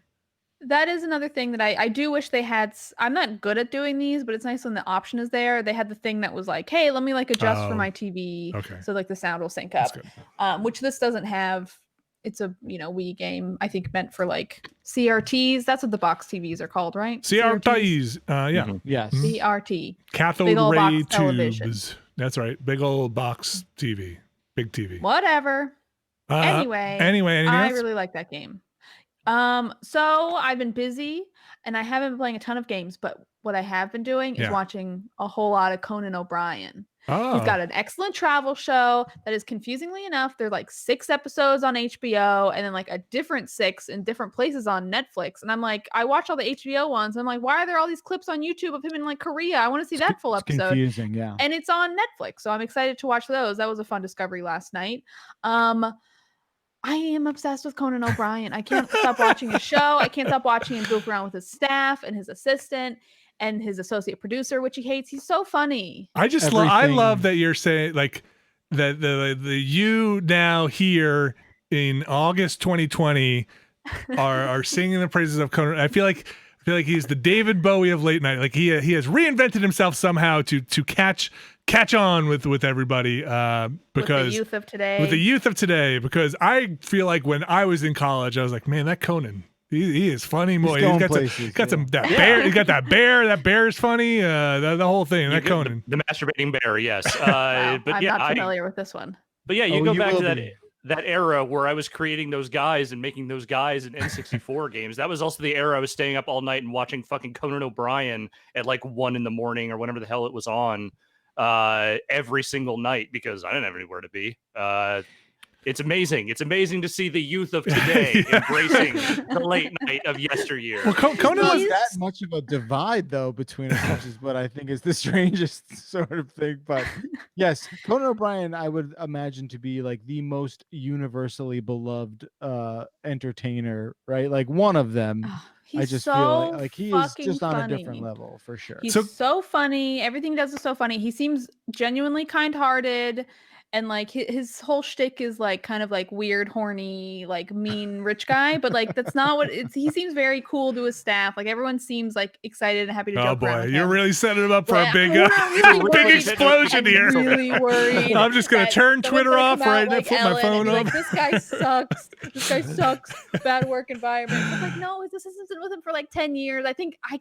S2: That is another thing that I do wish they had. I'm not good at doing these, but it's nice when the option is there. They had the thing that was like, hey, let me like adjust for my TV.
S1: Okay.
S2: So like the sound will sync up, which this doesn't have. It's a Wii game, I think, meant for like CRTs. That's what the box TVs are called, right?
S1: CRTs. Yeah.
S4: Mm-hmm. Yes.
S2: CRT.
S1: Cathode ray tubes. Television. That's right. Big old box TV. Big TV.
S2: Whatever. Anyway,
S1: anything
S2: I
S1: else?
S2: really like that game. So I've been busy and I haven't been playing a ton of games, but what I have been doing is watching a whole lot of Conan O'Brien.
S1: Oh.
S2: He's got an excellent travel show that is, confusingly enough, there's like 6 episodes on HBO and then like a different 6 in different places on Netflix. And I'm like, I watch all the HBO ones. I'm like, why are there all these clips on YouTube of him in like Korea? I want to see that full episode.
S4: Confusing, yeah.
S2: And it's on Netflix, so I'm excited to watch those. That was a fun discovery last night. I am obsessed with Conan O'Brien. I can't stop watching his show. I can't stop watching him goof around with his staff and his assistant and his associate producer, which he hates. He's so funny.
S1: I love that you're saying like that the you now here in August 2020 are singing the praises of Conan. I feel like he's the David Bowie of late night. Like he has reinvented himself somehow to catch on with everybody because
S2: with the
S1: youth of today. Because I feel like when I was in college, I was like, man, that Conan. He is funny, boy. He's got that bear. He got that bear. That bear is funny. The whole thing. That Conan,
S3: the masturbating bear. Yes.
S2: Wow, but I'm not familiar with this one.
S3: But yeah, you go back to that era where I was creating those guys and making those guys in N64 games. That was also the era I was staying up all night and watching fucking Conan O'Brien at like 1 a.m. or whenever the hell it was on every single night because I didn't have anywhere to be. It's amazing. It's amazing to see the youth of today embracing the late night of yesteryear.
S4: Well, Conan was that much of a divide, though, between us, which is what I think is the strangest sort of thing. But yes, Conan O'Brien, I would imagine to be like the most universally beloved entertainer, right? Like one of them. I just feel like he is just on a different level for sure.
S2: He's so funny. Everything he does is so funny. He seems genuinely kind-hearted. And like his whole shtick is like kind of like weird, horny, like mean rich guy, but like that's not what it's. He seems very cool to his staff. Like everyone seems like excited and happy to joke around with him.
S1: You're really setting him up for a big explosion here.
S2: I'm really worried.
S1: I'm just gonna turn Twitter off right now. Put my phone on.
S2: Like, this guy sucks. This guy sucks. Bad work environment. I'm like, no, this hasn't been with him for like 10 years. I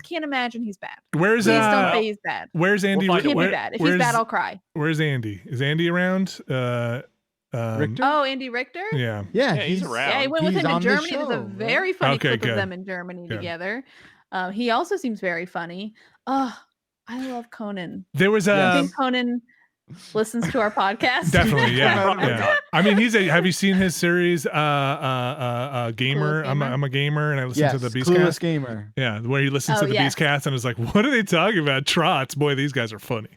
S2: can't imagine he's bad.
S1: Please
S2: don't say he's bad.
S1: Where's Andy?
S2: He can't be bad. If he's bad, I'll cry.
S1: Where's Andy? Is Andy around?
S4: Richter?
S2: Oh, Andy Richter?
S1: Yeah,
S3: he's around.
S2: Yeah, he went with him in Germany. There's a very funny clip of them in Germany together. He also seems very funny. Oh, I love Conan.
S1: There was
S2: I think Conan listens to our podcast.
S1: Definitely, yeah.
S3: Probably
S1: yeah.
S3: not.
S1: I mean, have you seen his series, Gamer?
S2: Clueless Gamer?
S1: I'm a gamer, and I listen
S4: Yes,
S1: to the
S4: Clueless
S1: Beastcast.
S4: Gamer.
S1: Yeah, where he listens to the
S2: yes.
S1: Beastcast and is like, "What are they talking about? Trots? Boy, these guys are funny."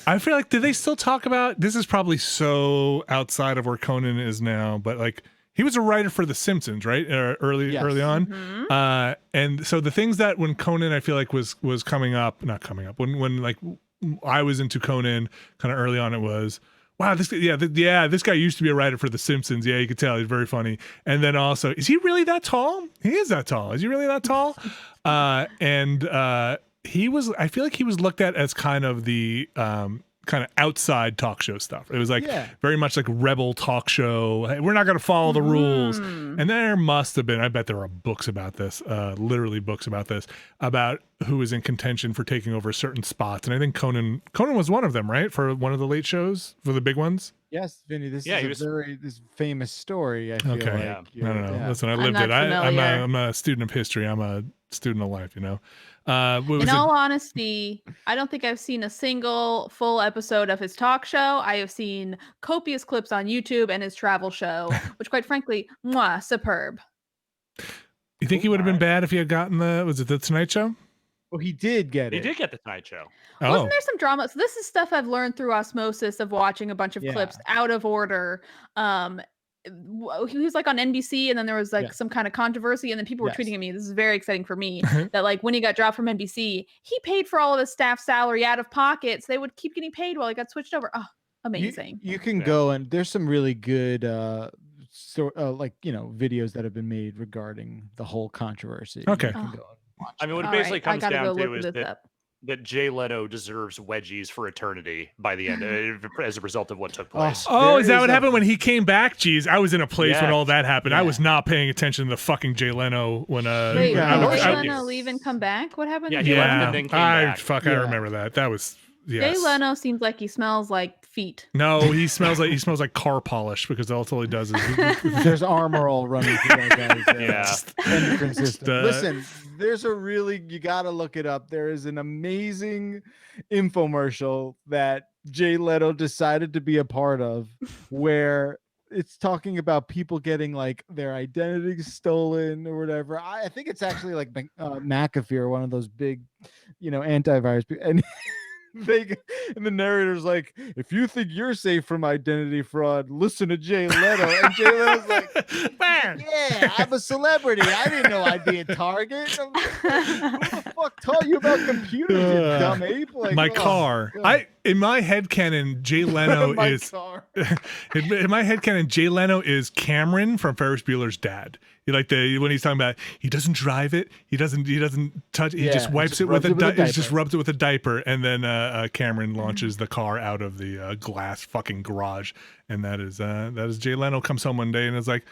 S1: I feel like, do they still talk about? This is probably so outside of where Conan is now, but like he was a writer for The Simpsons, right? Early on,
S2: Mhm.
S1: and so the things that when Conan, I feel like was coming up, not coming up when like I was into Conan kind of early on, it was. Wow, this guy used to be a writer for The Simpsons. Yeah, you could tell he's very funny. And then also, is he really that tall? He is that tall. Is he really that tall? He was. I feel like he was looked at as kind of the kind of outside talk show stuff. It was like very much like rebel talk show. Hey, we're not going to follow the rules. And there must have been. I bet there are books about this. Literally books about this, about who was in contention for taking over certain spots. And I think Conan was one of them, right? For one of the late shows, for the big ones.
S4: Yes, Vinny, this
S3: Yeah,
S4: is this famous story, I feel like.
S1: Okay.
S3: Yeah.
S1: I don't know.
S4: Yeah.
S1: Listen, I
S2: I'm
S1: lived
S2: not
S1: it. I'm
S2: familiar.
S1: a student of history. I'm a student of life, you know.
S2: In all honesty, I don't think I've seen a single full episode of his talk show. I have seen copious clips on YouTube and his travel show, which quite frankly, superb.
S1: You think he would have been bad if he had gotten was it the Tonight Show?
S4: Well, he did get
S3: He
S4: it.
S3: did get the Tonight Show.
S1: Oh,
S2: Wasn't there some drama? So this is stuff I've learned through osmosis of watching a bunch of
S4: Yeah.
S2: clips out of order. He was like on NBC, and then there was like some kind of controversy, and then people were
S4: Yes.
S2: tweeting at me. This is very exciting for me that like when he got dropped from NBC, he paid for all of his staff salary out of pocket, so they would keep getting paid while he got switched over. Oh, amazing!
S4: You can
S3: Yeah.
S4: go and there's some really good like videos that have been made regarding the whole controversy.
S1: Okay.
S4: You can go and watch
S3: I mean, what
S2: All
S3: it basically
S2: right, I
S3: comes
S2: gotta
S3: down
S2: go
S3: to
S2: look
S3: is
S2: this up.
S3: that Jay Leno deserves wedgies for eternity by the end as a result of what took
S4: Oh,
S3: place.
S1: Oh,
S4: There
S1: is that
S4: is
S1: what
S4: a-
S1: happened when he came back? Jeez, I was in a place when
S3: Yes.
S1: all that happened. I
S4: Yeah.
S1: was not paying attention to the fucking Jay Leno when
S2: Wait,
S4: Yeah.
S2: did
S3: I
S2: Jay
S3: was-
S2: Leno leave and come back? What happened?
S3: Yeah,
S2: to
S3: he
S2: Jay
S3: left
S2: Leno?
S3: and then came back.
S1: I
S4: Yeah.
S1: remember that. That was yes.
S2: Jay Leno seems like he smells like feet.
S1: No, he smells like car polish because that's all he does is
S4: There's armor all running through that guy's
S3: Yeah.
S4: entrance system.
S1: Just,
S4: Listen, there's a really, you got to look it up. There is an amazing infomercial that Jay Leno decided to be a part of where it's talking about people getting like their identities stolen or whatever. I think it's actually like McAfee or one of those big, antivirus. And and the narrator's like, if you think you're safe from identity fraud, listen to Jay Leno. And Jay Leno's like,
S1: Man.
S4: yeah, I'm a celebrity. I didn't know I'd be a target. Who the fuck taught you about computers, you dumb ape? Like,
S1: my
S4: oh,
S1: car.
S4: God.
S1: In my headcanon, Jay Leno
S4: My
S1: is
S4: car.
S1: in my headcanon, Jay Leno is Cameron from Ferris Bueller's Dad. When he's talking about he doesn't drive it, he doesn't touch it, he just wipes it with a diaper. He just rubs it with a diaper, and then Cameron launches the car out of the glass fucking garage, and that is Jay Leno comes home one day and is like,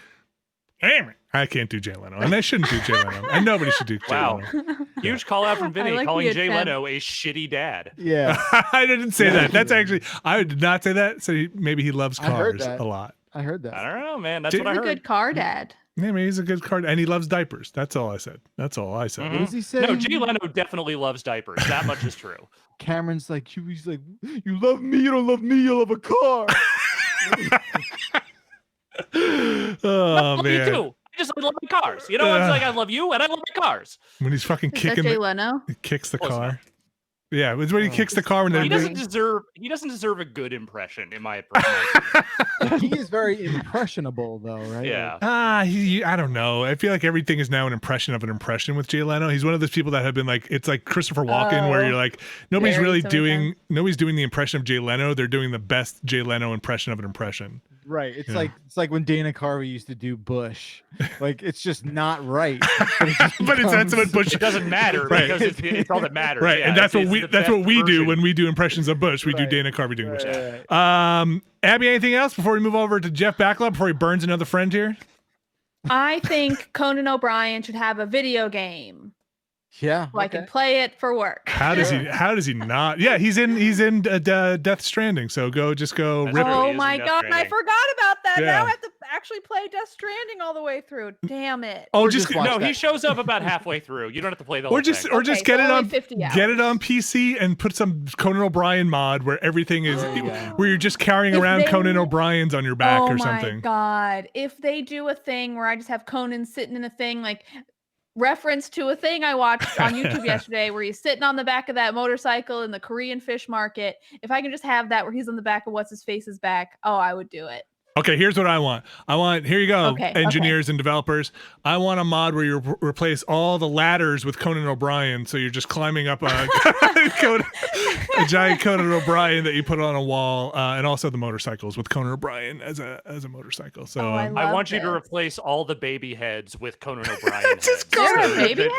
S1: "Damn it, I can't do Jay Leno, and I shouldn't do Jay Leno, and nobody should do Jay
S3: Wow.
S1: Leno."
S3: Huge call out from Vinny
S2: like the
S3: calling Jay
S2: attempt.
S3: Leno a shitty dad.
S4: Yeah,
S1: I didn't say that. That's actually I did not say that. So maybe he loves
S4: I heard
S1: cars
S4: that.
S1: a lot.
S4: I heard
S3: I
S4: that.
S3: don't know, man. That's
S1: Jay-
S3: what I
S2: He's a
S3: heard.
S2: good car dad.
S1: Yeah, I mean, he's a good card, and he loves diapers. That's all I said. That's all I said.
S3: Mhm.
S4: What does he say?
S3: No, Jay Leno definitely loves diapers. That much is true.
S4: Cameron's like, he's like, you love me, you don't love me, you love a car.
S1: Oh
S3: You
S1: man,
S3: too. I just love my cars. You know, it's like I love you and I love my cars.
S1: when he's fucking
S2: Is that
S1: kicking
S2: Jay Leno?
S1: he kicks the
S3: Close
S1: car.
S3: enough.
S1: Yeah, it's when he
S4: Oh.
S1: kicks the car when
S3: He
S1: they
S3: doesn't deserve a good impression, in my opinion.
S4: He is very impressionable, though, right?
S3: Yeah.
S1: I don't know. I feel like everything is now an impression of an impression with Jay Leno. He's one of those people that have been like, it's like Christopher Walken, where
S2: Oh.
S1: you're like, nobody's
S2: Very
S1: really
S2: so
S1: doing the impression of Jay Leno. They're doing the best Jay Leno impression of an impression.
S4: Right. It's
S1: Yeah.
S4: like when Dana Carvey used to do Bush. Like it's just not right.
S1: But that's what Bush.
S3: It doesn't matter
S1: Right.
S3: because it's all that matters.
S1: Right,
S3: Yeah,
S1: and that's
S3: it's
S1: what
S3: the best
S1: we do
S3: version.
S1: when we do impressions of Bush. We do
S4: Right.
S1: Dana Carvey doing Bush.
S4: Right.
S1: Abby, anything else before we move over to Jeff Backlund before he burns another friend here?
S2: I think Conan O'Brien should have a video game.
S4: Yeah.
S2: so I can play it for work.
S1: How does he not? Yeah, he's in Death Stranding. So go
S3: That's
S1: rip
S3: true.
S1: it.
S3: He
S2: Oh
S3: is
S2: my
S3: in Death
S2: god, I
S3: Stranding.
S2: forgot about that.
S1: Yeah.
S2: Now I have to actually play Death Stranding all the way through. Damn it.
S1: Oh,
S4: Or
S1: just
S4: just watch
S3: No,
S4: that.
S3: he shows up about halfway through. You don't have to play the whole
S1: or just
S3: thing.
S1: or just
S2: Okay,
S1: get
S2: so
S1: it
S2: only
S1: on
S2: 50
S1: get it
S2: hours.
S1: on PC and put some Conan O'Brien mod where everything is
S4: There you go.
S1: where you're just carrying
S2: If
S1: around
S2: they-
S1: Conan O'Brien's on your back
S2: oh
S1: or
S2: my
S1: something.
S2: god. If they do a thing where I just have Conan sitting in a thing, like reference to a thing I watched on YouTube yesterday where he's sitting on the back of that motorcycle in the Korean fish market. If I can just have that where he's on the back of what's his face's back, oh, I would do it.
S1: Okay, here's what I want. Here you go,
S2: Okay,
S1: engineers and developers. I want a mod where you replace all the ladders with Conan O'Brien, so you're just climbing up a giant Conan O'Brien that you put on a wall, and also the motorcycles with Conan O'Brien as a motorcycle. So
S2: Oh, I
S3: I
S2: love
S3: want you to
S2: this.
S3: replace all the baby heads with Conan O'Brien heads.
S1: Just
S2: There
S1: Conan.
S2: are baby heads?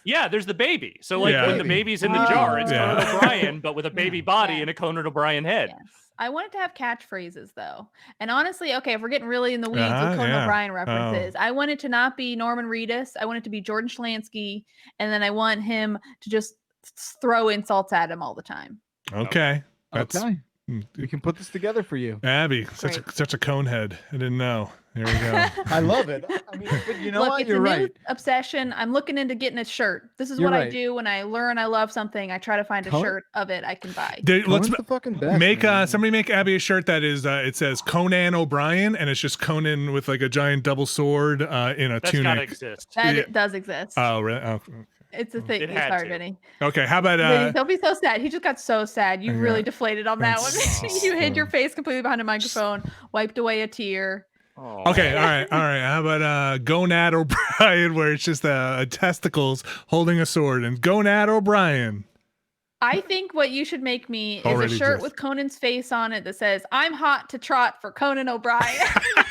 S3: Yeah, there's the baby. So like
S1: Yeah.
S3: when the baby's in the jar, it's
S1: Yeah.
S3: Conan O'Brien, but with a baby body
S2: Yeah.
S3: and a Conan O'Brien head.
S2: Yes. I wanted to have catchphrases though. And honestly, okay, if we're getting really in the weeds
S1: Uh-huh,
S2: with Conan
S1: yeah.
S2: O'Brien references, I want it to not be Norman Reedus. I want it to be Jordan Schlansky. And then I want him to just throw insults at him all the time.
S1: Okay, that's
S4: Okay. We can put this together for you.
S1: Abby,
S2: Great.
S1: such a cone head. I didn't know. There we go.
S4: I love it. I mean, but you know
S2: Look,
S4: what?
S2: it's
S4: You're
S2: a
S4: right.
S2: new obsession. I'm looking into getting a shirt. This is
S4: You're
S2: what I
S4: right.
S2: do when I learn I love something. I try to find a
S4: Conan-
S2: shirt of it I can buy.
S1: Dude, let's
S4: Conan's the fucking best,
S1: make
S4: man.
S1: somebody make Abby a shirt that is it says Conan O'Brien and it's just Conan with like a giant double sword in a
S3: That's gotta
S1: tunic.
S3: exist.
S2: That
S1: Yeah.
S2: does exist.
S1: Oh, really? Oh,
S2: It's a thing.
S3: It had
S2: Sorry,
S3: to.
S2: Vinny.
S1: okay. How about
S2: Vinny, don't be so sad. He just got so sad. You
S1: Yeah.
S2: really deflated on that one.
S1: That's
S2: You hid your
S1: so-
S2: face completely behind a microphone, wiped away a tear.
S3: Oh.
S1: Okay, all right. How about Gonad O'Brien, where it's just testicles holding a sword, and Gonad O'Brien.
S2: I think what you should make me is
S1: Already
S2: a shirt
S1: exists.
S2: with Conan's face on it that says, "I'm hot to trot for Conan O'Brien."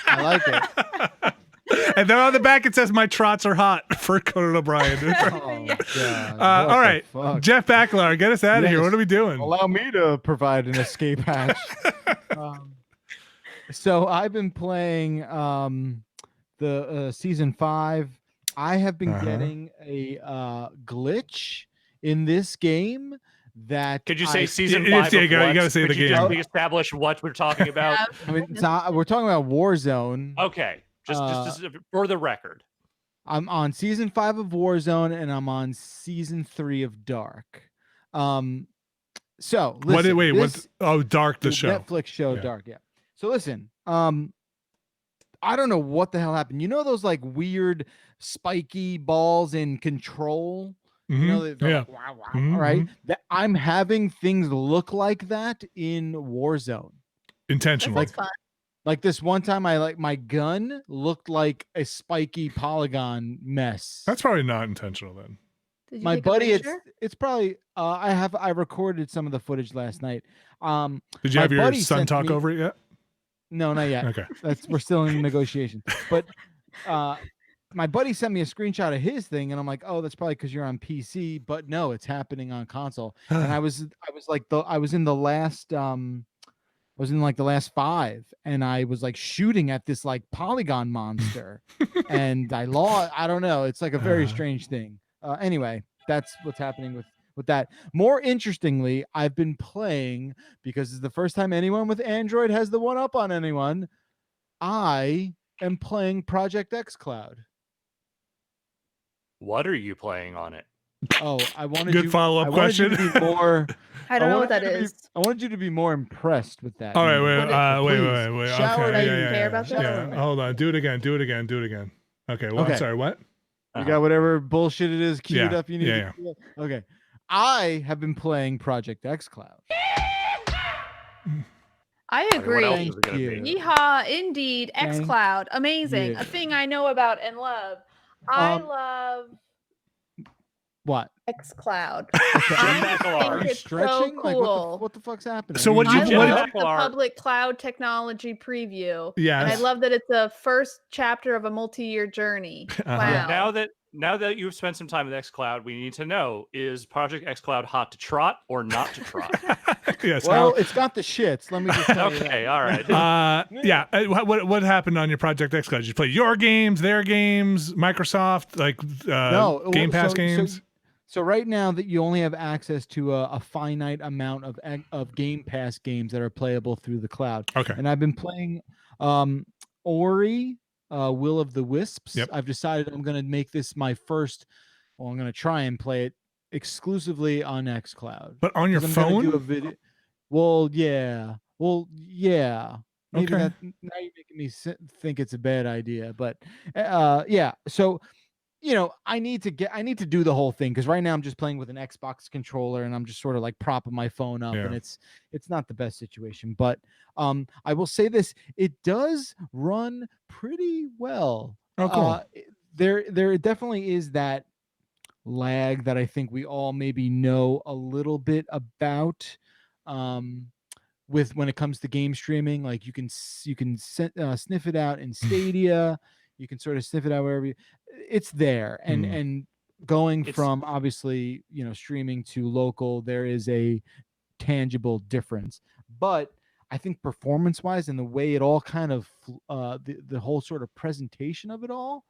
S4: I like it.
S1: And then on the back it says, "My trots are hot" for Conan O'Brien.
S4: Oh, God.
S1: All right,
S4: Fuck?
S1: Jeff Backlar, get us out of here.
S4: Yes.
S1: What are we doing?
S4: Allow me to provide an escape hatch. So I've been playing the season 5. I have been
S1: Uh-huh.
S4: getting a glitch in this game that
S3: Could you say
S4: I-
S3: season
S1: Yeah,
S3: 5
S1: yeah,
S3: of
S1: you
S3: what?
S1: gotta say
S3: Could
S1: the
S3: you
S1: game.
S3: just establish what we're talking about?
S4: I mean, we're talking about Warzone.
S3: Okay, just for the record.
S4: I'm on season 5 of Warzone and I'm on season 3 of Dark. So listen,
S1: Wait,
S4: this-
S1: what's Dark the show?
S4: Netflix show
S1: Yeah.
S4: Dark, yeah. So listen, I don't know what the hell happened. You know those like weird spiky balls in Control? You know, they're
S1: Yeah.
S4: like, wow, wow.
S1: Mhm,
S4: All right. That I'm having things look like that in Warzone.
S2: That
S1: Intentionally.
S2: sounds fun.
S4: Like this one time my gun looked like a spiky polygon mess.
S1: That's probably not intentional then.
S2: Did you
S4: My
S2: take a
S4: buddy,
S2: picture?
S4: it's probably I recorded some of the footage last night.
S1: Did you
S4: My
S1: have your
S4: buddy
S1: son
S4: sent
S1: talk
S4: me-
S1: over it yet?
S4: No, not yet.
S1: Okay.
S4: We're still in negotiation. But my buddy sent me a screenshot of his thing, and I'm like, oh, that's probably because you're on PC. But no, it's happening on console. And I was in the last like the last 5, and I was like shooting at this like polygon monster, and I lost. I don't know. It's like a very strange thing. Anyway, that's what's happening with that. More interestingly, I've been playing, because it's the first time anyone with Android has the one up on anyone. I am playing Project X Cloud.
S3: What are you playing on it?
S4: Oh, I wanted
S1: Good
S4: you-
S1: follow-up
S4: I wanted you to
S1: question.
S4: be more.
S2: I don't know what
S4: wanted
S2: that
S4: you to be-
S2: is.
S4: I wanted you to be more impressed with that.
S1: All right,
S4: man.
S1: wait.
S4: Please, shower
S1: Okay,
S4: me.
S1: yeah,
S2: care about that?
S1: yeah. Hold on. Do it again. Okay. Well, I'm
S4: Okay.
S1: sorry. What?
S4: You got whatever bullshit it is queued
S1: Yeah,
S4: up you need.
S1: yeah,
S4: to
S1: yeah.
S4: queue up? Okay. I have been playing Project X Cloud.
S2: I
S3: Like, what else
S2: agree.
S3: is it gonna
S4: Thank
S3: be?
S4: you.
S2: Yeehaw, indeed.
S4: Thank
S2: xCloud, amazing.
S4: you.
S2: A thing I know about and love. I
S4: Um,
S2: love
S4: What?
S2: xCloud.
S4: Okay.
S2: I
S3: Are
S2: think
S3: you
S2: it's
S4: Stretching?
S2: so
S4: Like
S2: cool.
S4: what the fuck's happening?
S1: So what did
S2: I
S1: you-
S2: love
S1: what
S2: that it's a
S3: Are-
S2: public cloud technology preview.
S1: Yes.
S2: And I love that it's a first chapter of a multi-year journey.
S1: Uh-huh.
S2: Wow.
S3: Now that you've spent some time with xCloud, we need to know, is Project xCloud hot to trot or not to trot?
S1: Yes.
S4: Well, it's got the shits. Let me just tell you that.
S3: Okay, all right.
S1: Yeah. What happened on your Project X Cloud? Did you play your games, their games, Microsoft, like
S4: No,
S1: Game Pass
S4: so-
S1: games?
S4: So right now that you only have access to a finite amount of Game Pass games that are playable through the cloud.
S1: Okay.
S4: And I've been playing Ori, Will of the Wisps.
S1: Yep.
S4: I've decided I'm going to make this my first. Well, I'm going to try and play it exclusively on xCloud.
S1: But on your
S4: 'Cause I'm gonna do a
S1: phone?
S4: video. Well, yeah. Maybe
S1: Okay.
S4: that now you're making me think it's a bad idea, but yeah. So I need to do the whole thing because right now I'm just playing with an Xbox controller and I'm just sort of like propping my phone up,
S1: Yeah.
S4: and it's not the best situation. But I will say this: it does run pretty well.
S1: Oh, cool.
S4: There definitely is that lag that I think we all maybe know a little bit about. With when it comes to game streaming, like you can sniff it out in Stadia, you can sort of sniff it out wherever it's there, and going from obviously streaming to local, there is a tangible difference. But I think performance wise and the way it all kind of the whole sort of presentation of it all,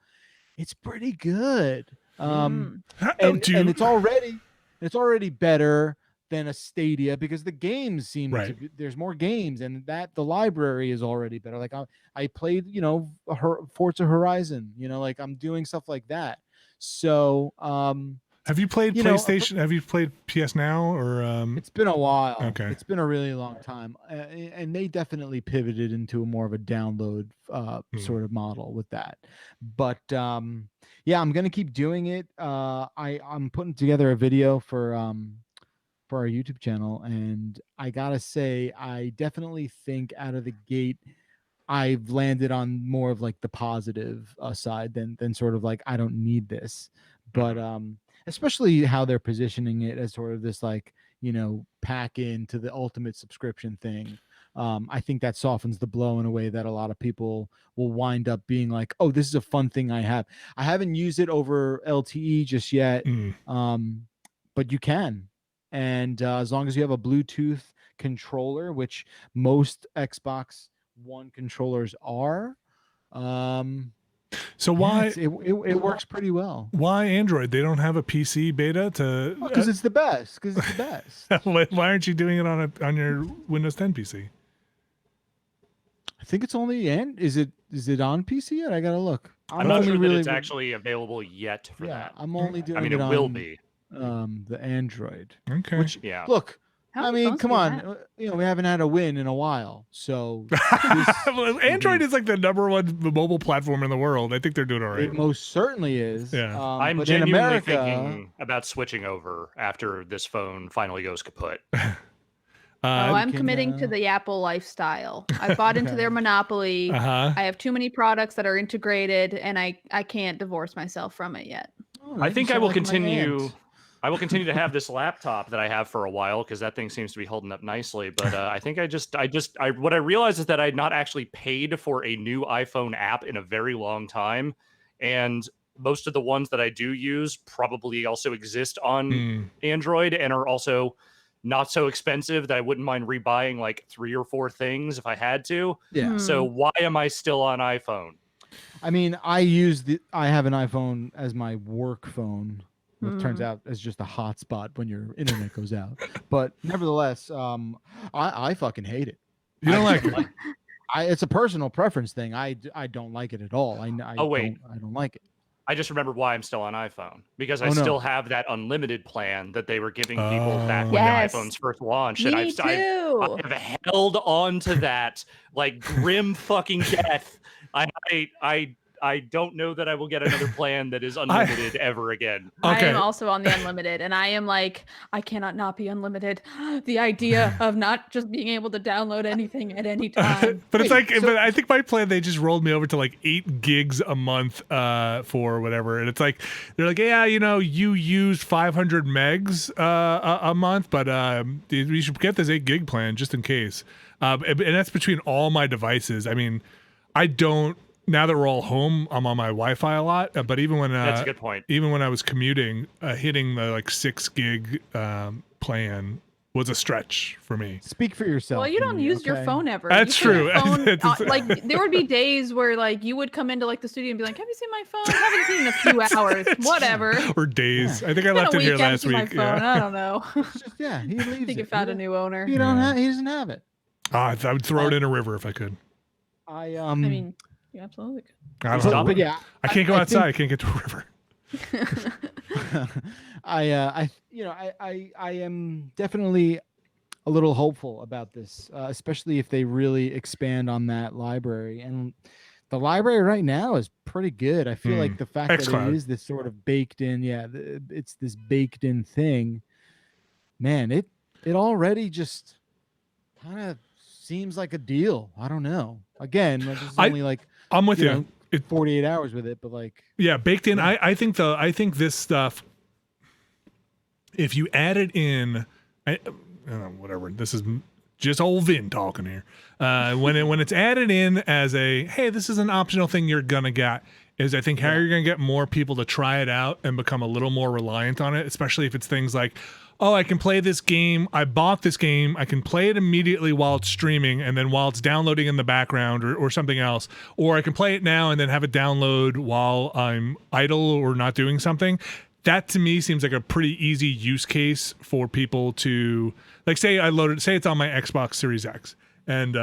S4: it's pretty good. And it's already better than a Stadia because the games seem to be, there's more games, and that the library is already better. Like I played, Forza Horizon, like I'm doing stuff like that. So,
S1: have you played PlayStation? Have you played PS Now or?
S4: It's been a while.
S1: Okay.
S4: It's been a really long time, and they definitely pivoted into a more of a download sort of model with that. But yeah, I'm gonna keep doing it. I'm putting together a video for our YouTube channel, and I gotta say, I definitely think out of the gate, I've landed on more of like the positive side than sort of like I don't need this, but especially how they're positioning it as sort of this like pack into the ultimate subscription thing. I think that softens the blow in a way that a lot of people will wind up being like, oh, this is a fun thing I have. I haven't used it over LTE just yet, but you can. And as long as you have a Bluetooth controller, which most Xbox One controllers are,
S1: so why
S4: it works pretty well.
S1: Why Android? They don't have a PC beta to?
S4: Because it's the best. Because it's the best.
S1: Why aren't you doing it on your Windows 10 PC?
S4: I think it's only is it on PC yet? I gotta look.
S3: I'm not sure that it's actually available yet for that.
S4: I'm only doing.
S3: I mean, it will be.
S4: The Android.
S1: Okay.
S4: Which, look, I mean, come on. We haven't had a win in a while, so
S1: Android is like the #1 mobile platform in the world. I think they're doing all right.
S4: It most certainly is.
S1: Yeah.
S3: I'm genuinely thinking about switching over after this phone finally goes kaput.
S2: I'm committing to the Apple lifestyle. I bought into their monopoly. I have too many products that are integrated, and I can't divorce myself from it yet.
S3: I think I will continue. I will continue to have this laptop that I have for a while because that thing seems to be holding up nicely. But I think what I realized is that I'd not actually paid for a new iPhone app in a very long time. And most of the ones that I do use probably also exist on Android and are also not so expensive that I wouldn't mind rebuying like 3 or 4 things if I had to.
S4: Yeah.
S3: So why am I still on iPhone?
S4: I mean, I have an iPhone as my work phone. It turns out it's just a hotspot when your internet goes out. But nevertheless, I fucking hate it.
S1: You don't like it?
S4: It's a personal preference thing. I don't like it at all. I don't like it.
S3: I just remember why I'm still on iPhone because I still have that unlimited plan that they were giving people back when the iPhones first launched.
S2: Me
S3: and
S2: too.
S3: I have held on to that like grim fucking death. I don't know that I will get another plan that is unlimited ever again.
S2: Okay. I am also on the unlimited, and I am like, I cannot not be unlimited. The idea of not just being able to download anything at any time.
S1: But it's like, but I think my plan, they just rolled me over to like 8 gigs a month for whatever. And it's like, they're like, yeah, you use 500 megs a month, but you should get this 8 gig plan just in case. And that's between all my devices. I mean, I don't. Now that we're all home, I'm on my Wi-Fi a lot. But even when
S3: that's a good point.
S1: Even when I was commuting, hitting the like 6 gig plan was a stretch for me.
S4: Speak for yourself.
S2: Well, you don't
S4: Vinny,
S2: use your
S4: okay?
S2: phone ever.
S1: That's
S2: You put
S1: true.
S2: your phone,
S1: It's-
S2: like there would be days where like you would come into like the studio and be like, "Have you seen my phone? I haven't seen it in a few hours. Whatever."
S1: Or days.
S4: Yeah.
S1: I think I
S2: It's been
S1: left
S2: a
S1: it here
S2: week, I haven't
S1: last
S2: seen my
S1: week.
S2: phone.
S1: Yeah.
S2: I don't know.
S4: It's just, yeah, he leaves
S2: I think
S4: it.
S2: it found a
S4: He
S2: new owner.
S4: don't- You don't
S1: Yeah.
S4: have. He doesn't have it.
S1: I would throw it in a river if I could.
S4: I
S2: I mean, you absolutely could.
S1: I don't
S3: Stop
S1: know.
S4: but yeah,
S1: I can't go
S4: I
S1: outside.
S4: think-
S1: I can't get to a river.
S4: I am definitely a little hopeful about this, especially if they really expand on that library. And the library right now is pretty good. I feel like the fact that
S1: xCloud.
S4: it is this sort of baked in, it's this baked in thing. Man, it already just kind of seems like a deal. I don't know. Again, like, this is only like
S1: I'm with you.
S4: know, 48 hours with it, but like
S1: Yeah, baked in.
S4: Yeah.
S1: I think this stuff, if you add it in, whatever. This is just old Vin talking here. When it's added in as a, hey, this is an optional thing you're gonna get, is I think how you're gonna get more people to try it out and become a little more reliant on it, especially if it's things like, oh, I can play this game. I bought this game. I can play it immediately while it's streaming, and then while it's downloading in the background or something else. Or I can play it now and then have it download while I'm idle or not doing something. That to me seems like a pretty easy use case for people to, like, say it's on my Xbox Series X, and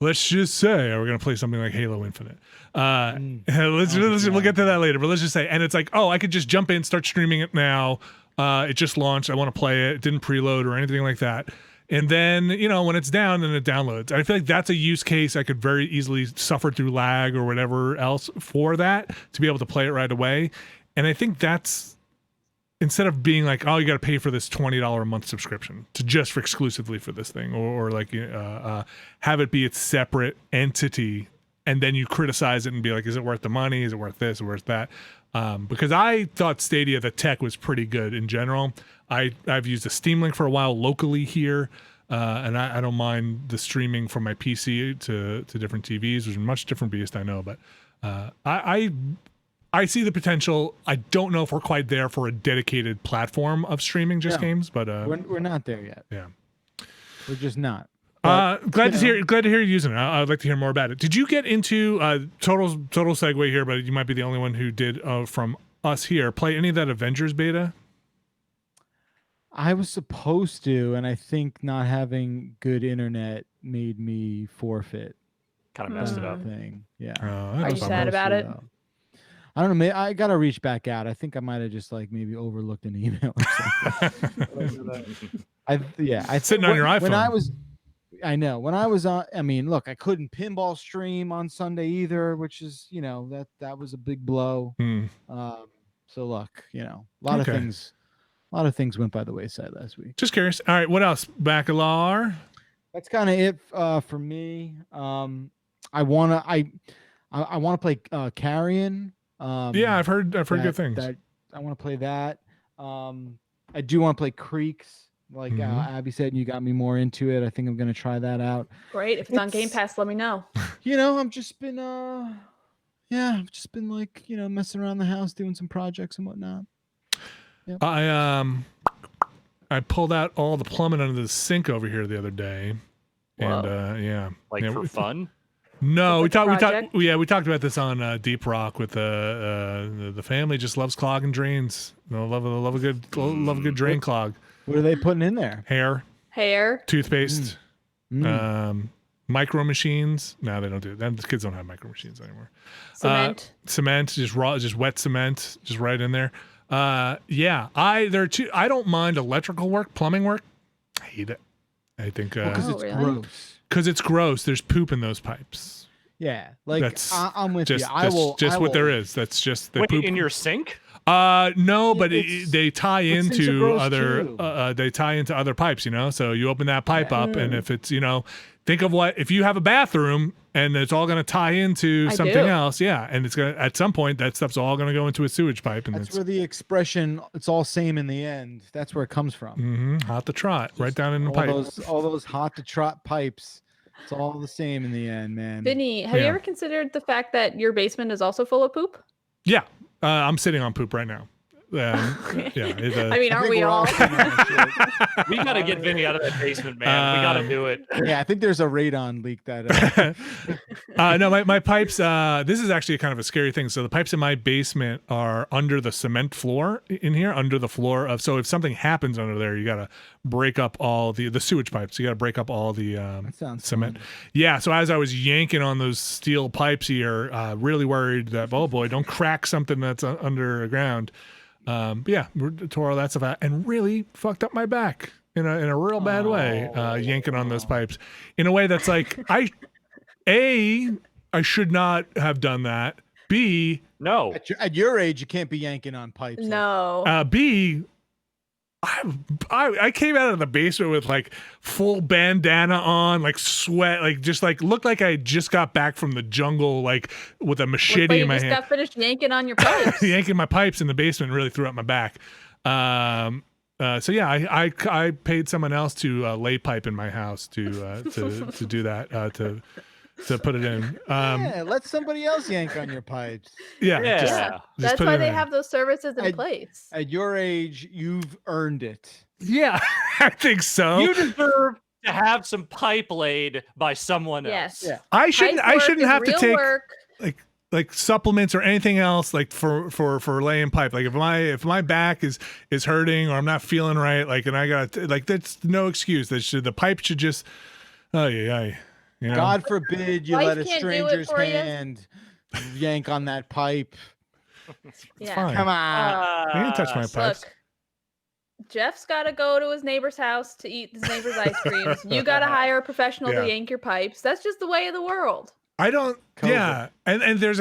S1: let's just say we're gonna play something like Halo Infinite. We'll get to that later, but let's just say, and it's like, oh, I could just jump in, start streaming it now. It just launched. I want to play it. It didn't preload or anything like that. And then, when it's down, then it downloads. I feel like that's a use case I could very easily suffer through lag or whatever else for that, to be able to play it right away. And I think that's, instead of being like, oh, you got to pay for this $20 a month subscription for exclusively for this thing, or like have it be its separate entity, and then you criticize it and be like, is it worth the money? Is it worth this? Is it worth that? Because I thought Stadia, the tech was pretty good in general. I've used a Steam Link for a while locally here, and I don't mind the streaming from my PC to different TVs, which is a much different beast, I know, but I see the potential. I don't know if we're quite there for a dedicated platform of streaming just games, but
S4: we're not there yet.
S1: Yeah,
S4: we're just not.
S1: Glad to hear you using it. I'd like to hear more about it. Did you get into total segue here? But you might be the only one who did from us here. Play any of that Avengers beta?
S4: I was supposed to, and I think not having good internet made me forfeit.
S3: Kind of messed it up.
S4: Thing. Yeah.
S2: Are you sad about it?
S4: I don't know. I gotta reach back out. I think I might have just like maybe overlooked an email or something. I
S1: Sitting on your iPhone.
S4: When I was on, I mean, look, I couldn't pinball stream on Sunday either, which is, that was a big blow. So look, a lot of things went by the wayside last week.
S1: Just curious. All right, what else? Bacalar.
S4: That's kind of it for me. I wanna play Carrion.
S1: Yeah, I've heard good things.
S4: I want to play that. I do want to play Creeks. Like Abby said, you got me more into it. I think I'm going to try that out.
S2: Great. If it's on Game Pass, let me know.
S4: I've just been like, messing around the house, doing some projects and whatnot. Yep.
S1: I pulled out all the plumbing under the sink over here the other day.
S2: Whoa.
S1: And
S3: For fun?
S1: No, we talked
S2: project?
S1: we talked about this on Deep Rock with the family just loves clogging drains. They'll love a good drain clog.
S4: What are they putting in there?
S2: Hair.
S1: Toothpaste. Micro machines. No, they don't do that. The kids don't have micro machines anymore. Cement, just wet cement, just right in there. I don't mind electrical work, plumbing work. I hate it. I think
S4: because it's
S2: really?
S4: gross.
S1: Because it's gross. There's poop in those pipes.
S4: Yeah, like I'm with
S1: just,
S4: you. I will.
S1: What there is. That's just the poop
S3: in your sink.
S1: No, but they tie into
S4: other.
S1: they tie into other pipes. So you open that pipe up, and if it's think of if you have a bathroom and it's all going to tie into something else, and it's going to at some point that stuff's all going to go into a sewage pipe, and
S4: that's where the expression "it's all same in the end." That's where it comes from.
S1: Hot to trot, right down in the pipe.
S4: All those hot to trot pipes. It's all the same in the end, man.
S2: Vinny, have you ever considered the fact that your basement is also full of poop?
S1: Yeah, I'm sitting on poop right now.
S2: I mean, aren't we all?
S3: We gotta get Vinny out of that basement, man. We gotta do it.
S4: Yeah, I think there's a radon leak that.
S1: No, my pipes. This is actually kind of a scary thing. So the pipes in my basement are under the cement floor in here, under the floor of. So if something happens under there, you gotta break up all the sewage pipes. You gotta break up all the cement.
S4: Fun.
S1: Yeah. So as I was yanking on those steel pipes here, really worried that oh boy, don't crack something that's underground. But yeah, tore all that stuff out and really fucked up my back in a real bad way, yanking on those pipes in a way that's like I should not have done that. B,
S3: no.
S4: At your age, you can't be yanking on pipes.
S2: No.
S1: B, I came out of the basement with like full bandana on, like sweat, like just like looked like I just got back from the jungle, like with a machete in my hand.
S2: You just got finished yanking on your pipes.
S1: Yanking my pipes in the basement really threw up my back. So yeah, I paid someone else to lay pipe in my house to do that to put it in.
S4: Yeah, let somebody else yank on your pipes.
S1: Yeah.
S3: Yeah.
S2: That's why they have those services in place.
S4: At your age, you've earned it.
S1: Yeah, I think so.
S3: You deserve to have some pipe laid by someone else.
S2: Yes.
S4: Yeah.
S1: I shouldn't have to take
S2: work.
S1: like supplements or anything else like for laying pipe. Like if my back is hurting or I'm not feeling right, like and I got like that's no excuse. The pipe should just you know?
S4: God forbid you
S2: Life
S4: let a
S2: can't do it
S4: stranger's
S2: for you.
S4: hand yank on that pipe.
S1: It's
S2: Yeah.
S1: fine.
S4: Come on.
S1: You can touch my pipes.
S2: Look, Jeff's got to go to his neighbor's house to eat his neighbor's ice creams. You got to hire a professional
S1: Yeah.
S2: to yank your pipes. That's just the way of the world.
S1: I don't.
S4: COVID.
S1: Yeah, and there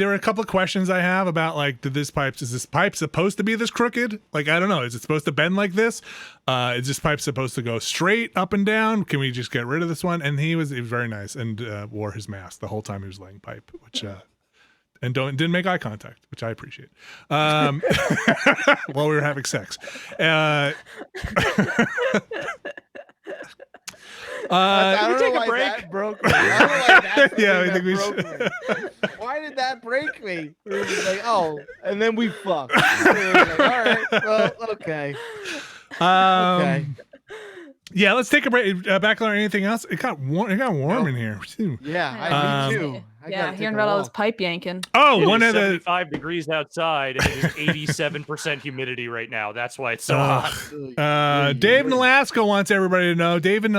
S1: were a couple of questions I have about like, is this pipe supposed to be this crooked? Like, I don't know. Is it supposed to bend like this? Is this pipe supposed to go straight up and down? Can we just get rid of this one? And he was very nice and wore his mask the whole time he was laying pipe, which and didn't make eye contact, which I appreciate. While we were having sex.
S4: I don't
S3: take
S4: know
S3: a
S4: why
S3: break?
S4: that broke me. I don't know why that's the
S1: Yeah,
S4: thing
S1: I think we
S4: that broke me. Why did that break me? We were just like, oh, and then we fucked. We were like, all right, well, okay. Okay.
S1: Yeah, let's take a break. Backler, anything else? It got warm in here too.
S4: Yeah, me too. I
S2: Yeah,
S4: gotta take
S2: hearing
S4: a
S2: about all this
S4: walk.
S2: pipe yanking.
S1: Oh,
S3: It
S1: one
S3: is
S1: of the
S3: 75 degrees outside and it is 87% humidity right now. That's why it's so
S1: Ugh.
S3: hot.
S1: Dave in Alaska wants everybody to know. Dave in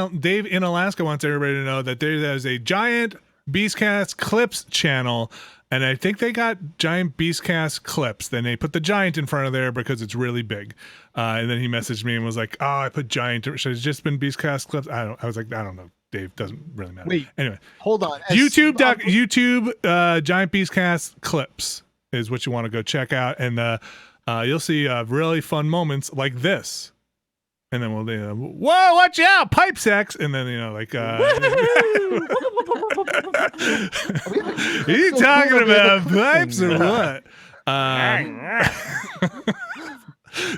S1: Alaska wants everybody to know that there's a giant Beastcast clips channel, and I think they got giant Beastcast clips. Then they put the giant in front of there because it's really big. And then he messaged me and was like, "Oh, I put giant. Should have just been Beastcast clips." I was like, "I don't know, Dave. Doesn't really matter."
S4: Wait,
S1: Anyway,
S4: hold on.
S1: YouTube giant Beastcast clips is what you want to go check out, and you'll see really fun moments like this. And then we'll whoa, watch out, pipe sex, and then like are you talking about pipes or what?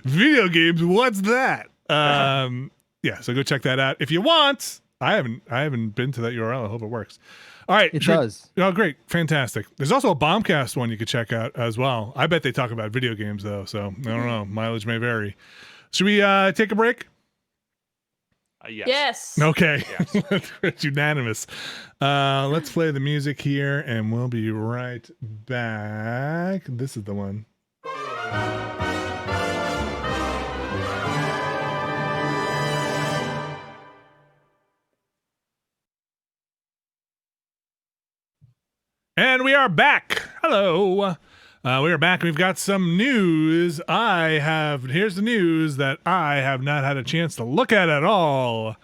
S1: Video games, what's that? Yeah, so go check that out if you want. I haven't been to that URL. I hope it works. All right,
S4: It does.
S1: Oh, great, fantastic. There's also a Bombcast one you could check out as well. I bet they talk about video games though, so I don't know. Mileage may vary. Should we take a break?
S3: Yes.
S2: Yes.
S1: Okay. It's unanimous. Let's play the music here and we'll be right back. This is the one. And we are back. Hello. We are back. We've got some news. Here's the news that I have not had a chance to look at all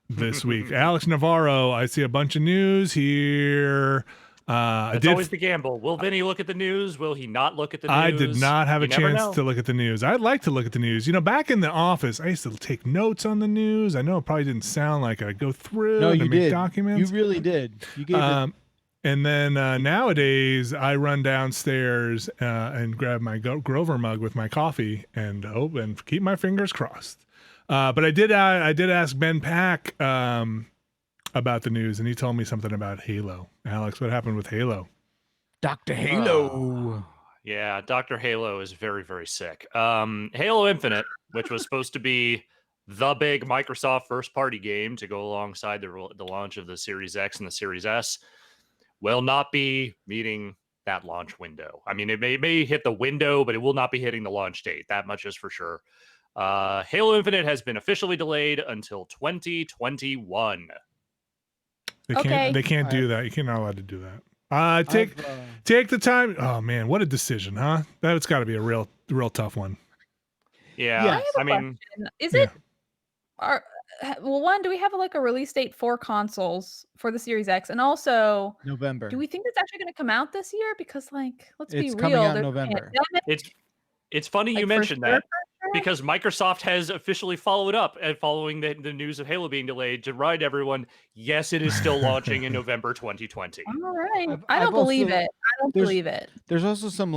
S1: this week. Alex Navarro, I see a bunch of news here.
S3: That's always the gamble. Will Vinny look at the news? Will he not look at the news?
S1: I did not have a
S3: You never
S1: chance
S3: know.
S1: to look at the news. I'd like to look at the news. You know, back in the office, I used to take notes on the news. I know it probably didn't sound like I'd go through
S4: No,
S1: and
S4: you
S1: make
S4: did.
S1: documents.
S4: You really did. You gave it.
S1: And then nowadays, I run downstairs and grab my Grover mug with my coffee and hope and keep my fingers crossed. But I did ask Ben Pack about the news, and he told me something about Halo. Alex, what happened with Halo?
S4: Dr. Halo.
S3: Yeah, Dr. Halo is very, very sick. Halo Infinite, which was supposed to be the big Microsoft first-party game to go alongside the launch of the Series X and the Series S, will not be meeting that launch window. I mean, it may hit the window, but it will not be hitting the launch date. That much is for sure. Halo Infinite has been officially delayed until 2021.
S1: They can't do that. You're not allowed to do that. Take the time. Oh man, what a decision, huh? That's got to be a real tough one.
S3: Yeah,
S2: I mean, is it? Well, one, do we have a release date for consoles for the Series X, and also
S4: November?
S2: Do we think it's actually going to come out this year? Because let's be real,
S4: coming out in November.
S3: It's funny you mentioned that. Because Microsoft has officially followed up and following the news of Halo being delayed to remind everyone, yes, it is still launching in November 2020.
S2: All right. I don't believe it.
S4: There's also some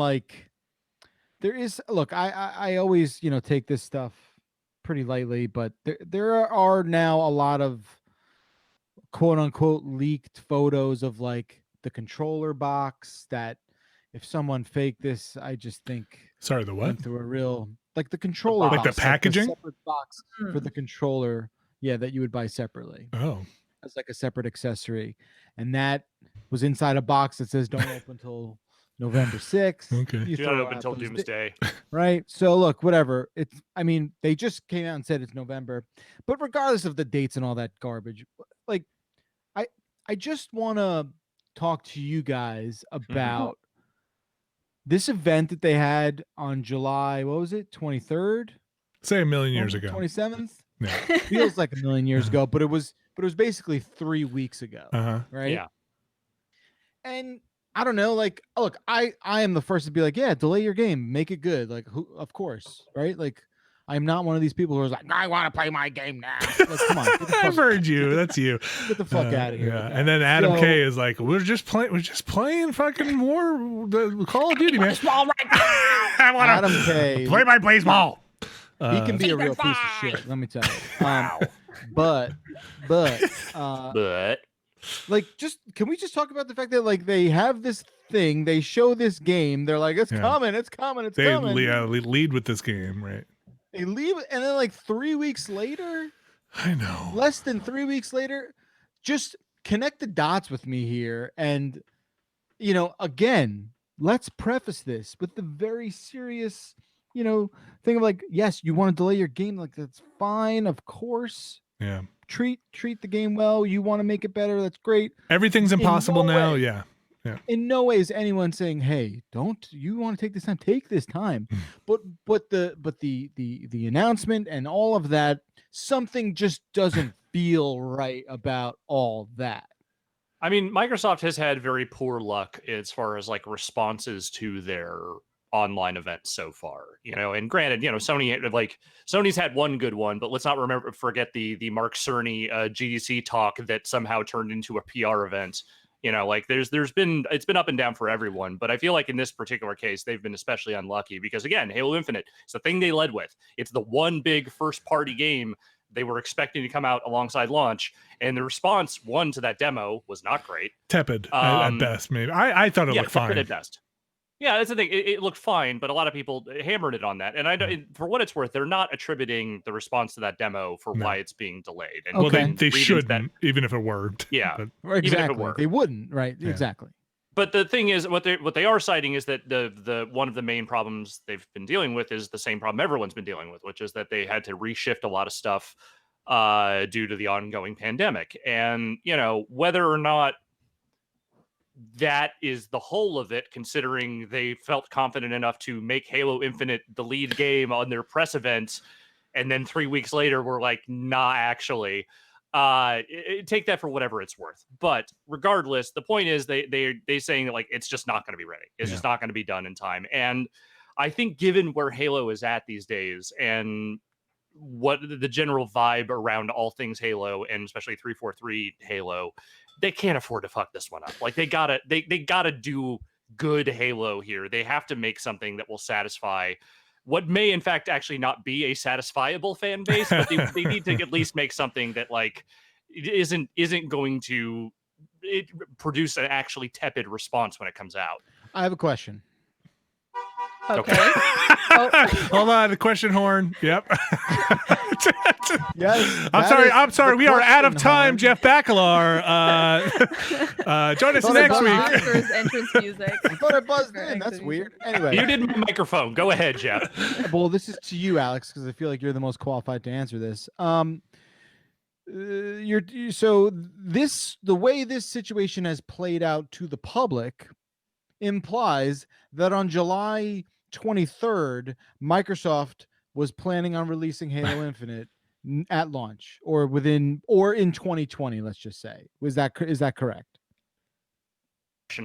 S4: there is, look, I always, take this stuff pretty lightly, but there are now a lot of quote unquote leaked photos of the controller box that if someone faked this, I just think
S1: sorry, the what?
S4: Went through a real the controller
S1: box,
S4: box,
S1: the packaging,
S4: the separate box for the controller, that you would buy separately.
S1: Oh,
S4: as a separate accessory, and that was inside a box that says don't open until November 6th.
S1: Okay,
S3: you don't open until Doomsday.
S4: Right. So look, whatever. They just came out and said it's November, but regardless of the dates and all that garbage, I just want to talk to you guys about this event that they had on July, what was it, 23rd?
S1: Say a million years ago.
S4: 27th?
S1: Yeah.
S4: Feels like a million years ago, but it was basically 3 weeks ago. Right?
S3: Yeah.
S4: And I don't know, look, I am the first to be yeah, delay your game, make it good. Of course, right? I'm not one of these people who's I want to play my game now. Come on.
S1: I've heard you. That's you.
S4: Get the fuck out of here.
S1: Yeah. And then Adam K is we're just playing fucking more the Call of Duty, man. I want
S4: Adam K
S1: play my baseball.
S4: He can be a real piece of shit, let me tell you. But just can we just talk about the fact that they have this thing, they show this game, they're it's coming, it's coming.
S1: They lead with this game, right?
S4: They leave, and then 3 weeks later,
S1: I know,
S4: less than 3 weeks later, just connect the dots with me here. And, again, let's preface this with the very serious, thing of yes, you want to delay your game. That's fine. Of course.
S1: Yeah.
S4: Treat the game well. You want to make it better. That's great.
S1: Everything's impossible now. Yeah. Yeah.
S4: In no way is anyone saying, "Hey, don't you want to take this time? Take this time." but the announcement and all of that, something just doesn't feel right about all that.
S3: I mean, Microsoft has had very poor luck as far as responses to their online events so far. And granted, Sony's had one good one, but let's not forget the Mark Cerny GDC talk that somehow turned into a PR event. It's been up and down for everyone, but I feel in this particular case, they've been especially unlucky because again, Halo Infinite is the thing they led with. It's the one big first party game they were expecting to come out alongside launch, and the response to that demo was not great.
S1: Tepid at best, maybe. I thought it looked fine.
S3: Tepid at best. Yeah, that's the thing. It looked fine, but a lot of people hammered it on that. And for what it's worth, they're not attributing the response to that demo for why it's being delayed. And
S1: well, they shouldn't, even if it worked.
S3: Yeah,
S4: exactly. Even if it worked. They wouldn't, right? Yeah. Exactly.
S3: But the thing is, what they are citing is that the one of the main problems they've been dealing with is the same problem everyone's been dealing with, which is that they had to reshift a lot of stuff due to the ongoing pandemic. And whether or not that is the whole of it, considering they felt confident enough to make Halo Infinite the lead game on their press event, and then 3 weeks later we're nah, actually. Take that for whatever it's worth. But regardless, the point is they saying that it's just not going to be ready. It's just not going to be done in time. And I think given where Halo is at these days and what the general vibe around all things Halo, and especially 343 Halo, they can't afford to fuck this one up. They gotta do good Halo here. They have to make something that will satisfy what may in fact actually not be a satisfiable fan base, but they need to at least make something that isn't going to produce an actually tepid response when it comes out.
S4: I have a question.
S2: Okay. Oh.
S1: Hold on, the question horn. Yep.
S4: Yes.
S1: I'm sorry. We are out of time,
S4: Horn.
S1: Jeff Bakalar. Join us
S4: Thought
S1: next
S4: I
S1: week.
S4: buzzed
S2: Oscars entrance music.
S4: I thought I buzzed
S2: For
S4: in. That's
S2: exit
S4: weird.
S2: music.
S4: Anyway,
S3: You did my microphone. Go ahead, Jeff.
S4: well, this is to you, Alex, because I feel like you're the most qualified to answer this. The way this situation has played out to the public implies that on July 23rd, Microsoft was planning on releasing Halo Infinite at launch or in 2020. Let's just say, is that correct?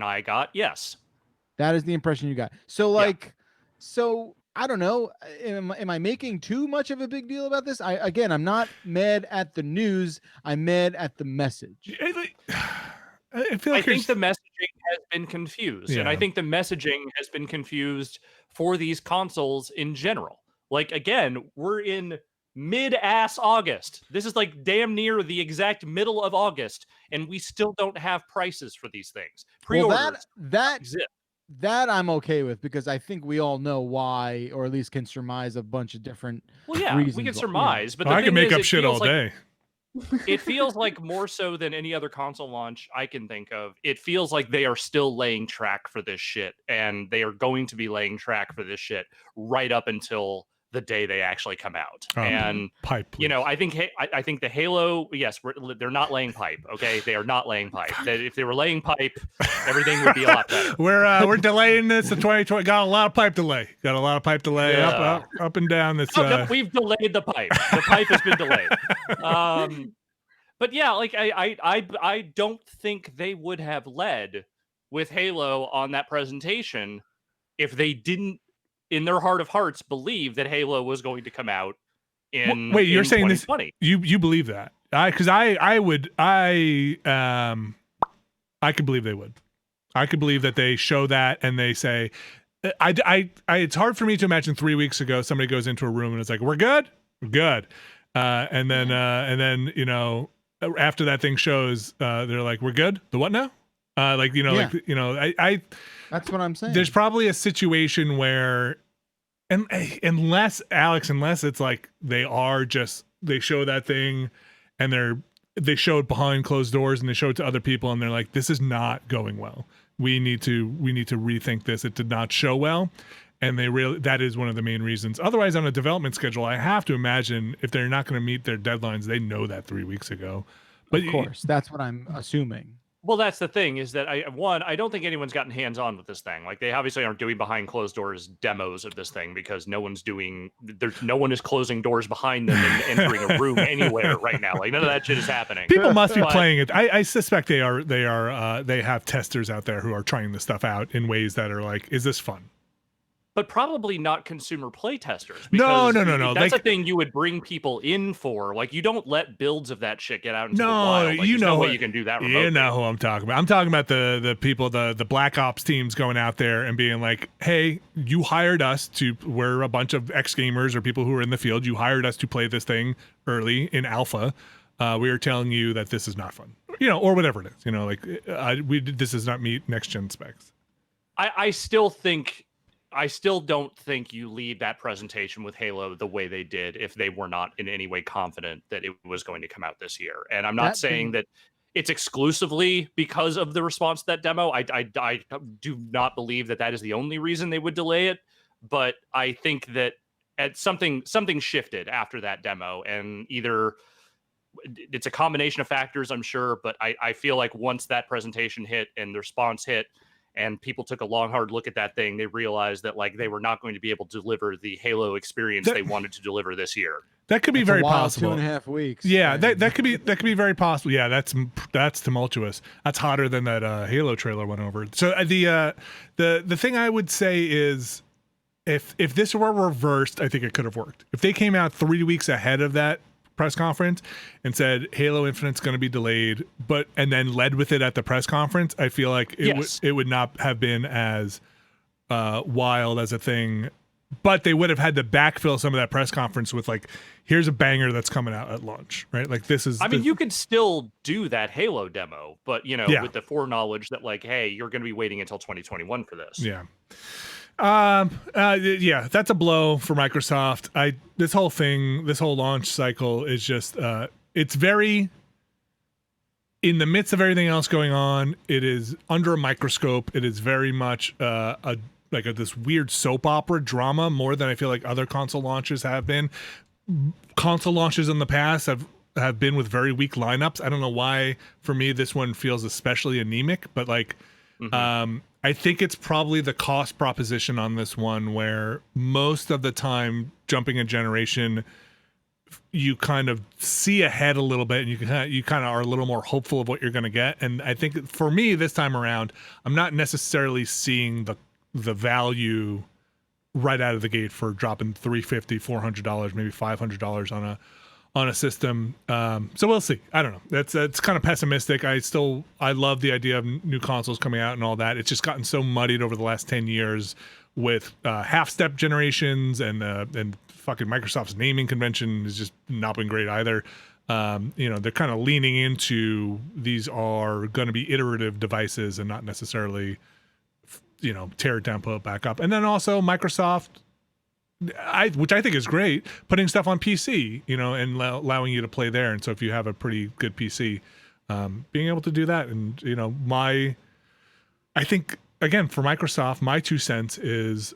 S3: I got yes.
S4: That is the impression you got. So so I don't know. Am I making too much of a big deal about this? I'm not mad at the news. I'm mad at the message.
S1: I feel like
S3: I think the messaging has been confused, and I think the messaging has been confused for these consoles in general. Like, again, we're in mid-ass August. This is like damn near the exact middle of August, and we still don't have prices for these things. Pre-orders
S4: that
S3: exist.
S4: That I'm okay with, because I think we all know why, or at least can surmise a bunch of different reasons.
S3: We can surmise, but
S1: I can make up
S3: it
S1: shit all
S3: feels like-
S1: day.
S3: It feels like more so than any other console launch I can think of. It feels like they are still laying track for this shit, and they are going to be laying track for this shit right up until the day they actually come out. And
S1: pipe, please.
S3: you know, I think the Halo, yes, they're not laying pipe. Okay, they are not laying pipe. If they were laying pipe, everything would be a lot better.
S1: We're delaying this to 2020. Got a lot of pipe delay.
S3: Yeah.
S1: Up and down. This
S3: No, we've delayed the pipe. The pipe has been delayed. But yeah, like I don't think they would have led with Halo on that presentation if they didn't, in their heart of hearts, believe that Halo was going to come out in.
S1: Wait, you're saying
S3: 2020.
S1: this? You believe that? I could believe they would. I could believe that they show that and they say, it's hard for me to imagine 3 weeks ago somebody goes into a room and it's like, we're good, and then you know, after that thing shows, they're like, we're good. The what now?
S4: That's what I'm saying.
S1: There's probably a situation where, unless it's like they show that thing and they show it behind closed doors and they show it to other people and they're like, this is not going well. We need to rethink this. It did not show well. And that is one of the main reasons. Otherwise, on a development schedule, I have to imagine if they're not going to meet their deadlines, they know that 3 weeks ago. But
S4: of course, that's what I'm assuming.
S3: Well, that's the thing, is that I don't think anyone's gotten hands-on with this thing. Like, they obviously aren't doing behind closed doors demos of this thing because no one is closing doors behind them and entering a room anywhere right now. Like, none of that shit is happening.
S1: People must be playing it. I suspect they have testers out there who are trying this stuff out in ways that are like, is this fun?
S3: But probably not consumer play testers.
S1: No.
S3: That's a thing you would bring people in for. Like, you don't let builds of that shit get out into the wild. Like, no way you can do that remotely.
S1: You know who I'm talking about. I'm talking about the people, the Black Ops teams going out there and being like, hey, you hired us we're a bunch of ex-gamers or people who are in the field. You hired us to play this thing early in alpha. We are telling you that this is not fun. You know, or whatever it is. You know, like, this does not meet next-gen specs. I still don't think you lead that presentation with Halo the way they did if they were not in any way confident that it was going to come out this year. And I'm not saying that it's exclusively because of the response to that demo. I do not believe that is the only reason they would delay it. But I think that something shifted after that demo, and either it's a combination of factors, I'm sure. But I feel like once that presentation hit and the response hit, and people took a long, hard look at that thing, they realized that like they were not going to be able to deliver the Halo experience they wanted to deliver this year. That could be very possible.
S4: 2.5 weeks.
S1: Yeah, that could be very possible. Yeah, that's tumultuous. That's hotter than that Halo trailer went over. So the thing I would say is, if this were reversed, I think it could have worked. If they came out 3 weeks ahead of that press conference and said Halo Infinite's going to be delayed, and then led with it at the press conference, I feel like it would not have been as wild as a thing. But they would have had to backfill some of that press conference with like, here's a banger that's coming out at launch, right? Like this is.
S3: I mean, you could still do that Halo demo, but with the foreknowledge that like, hey, you're going to be waiting until 2021 for this.
S1: Yeah. Yeah, that's a blow for Microsoft. This whole launch cycle is just it's very in the midst of everything else going on. It is under a microscope. It is very much this weird soap opera drama more than I feel like other console launches have been. Console launches in the past have been with very weak lineups. I don't know why for me this one feels especially anemic, but like I think it's probably the cost proposition on this one where most of the time jumping a generation you kind of see ahead a little bit and you kind of are a little more hopeful of what you're going to get. And I think for me this time around, I'm not necessarily seeing the value right out of the gate for dropping $350, $400, maybe $500 on a system. So we'll see. I don't know. That's kind of pessimistic. I love the idea of new consoles coming out and all that. It's just gotten so muddied over the last 10 years with half-step generations and fucking Microsoft's naming convention has just not been great either. They're kind of leaning into these are going to be iterative devices and not necessarily, tear it down, put it back up. And then also Microsoft, which I think is great, putting stuff on PC, and allowing you to play there. And so if you have a pretty good PC, being able to do that, and I think again for Microsoft, my 2 cents is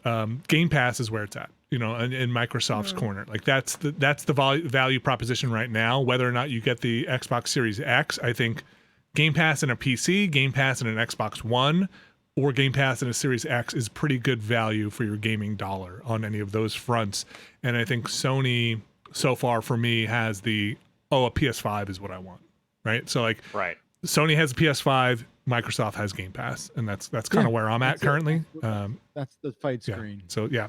S1: Game Pass is where it's at, in Microsoft's corner. Like that's the value proposition right now. Whether or not you get the Xbox Series X, I think Game Pass in a PC, Game Pass in an Xbox One, or Game Pass in a Series X is pretty good value for your gaming dollar on any of those fronts. And I think Sony so far for me has a PS5 is what I want, right? So like Sony has a PS5, Microsoft has Game Pass, and that's kind of where I'm at currently.
S4: That's the fight screen.
S1: So yeah,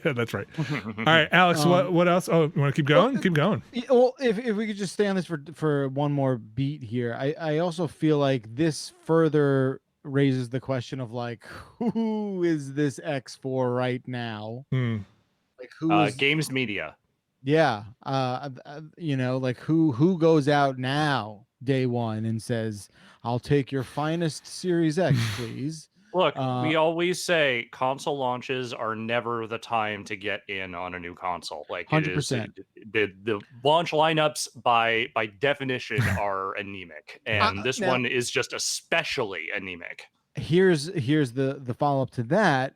S1: that's right. All right, Alex, what else? Oh, you want to keep going? Keep going.
S4: Well, if we could just stay on this for one more beat here, I also feel like this further raises the question of like, who is this X for right now? Like who is
S3: Games Media?
S4: Yeah. Like who goes out now day one and says, I'll take your finest Series X, please.
S3: Look, we always say console launches are never the time to get in on a new console. Like
S4: 100%.
S3: The launch lineups by definition are anemic, and this one is just especially anemic.
S4: Here's the follow-up to that.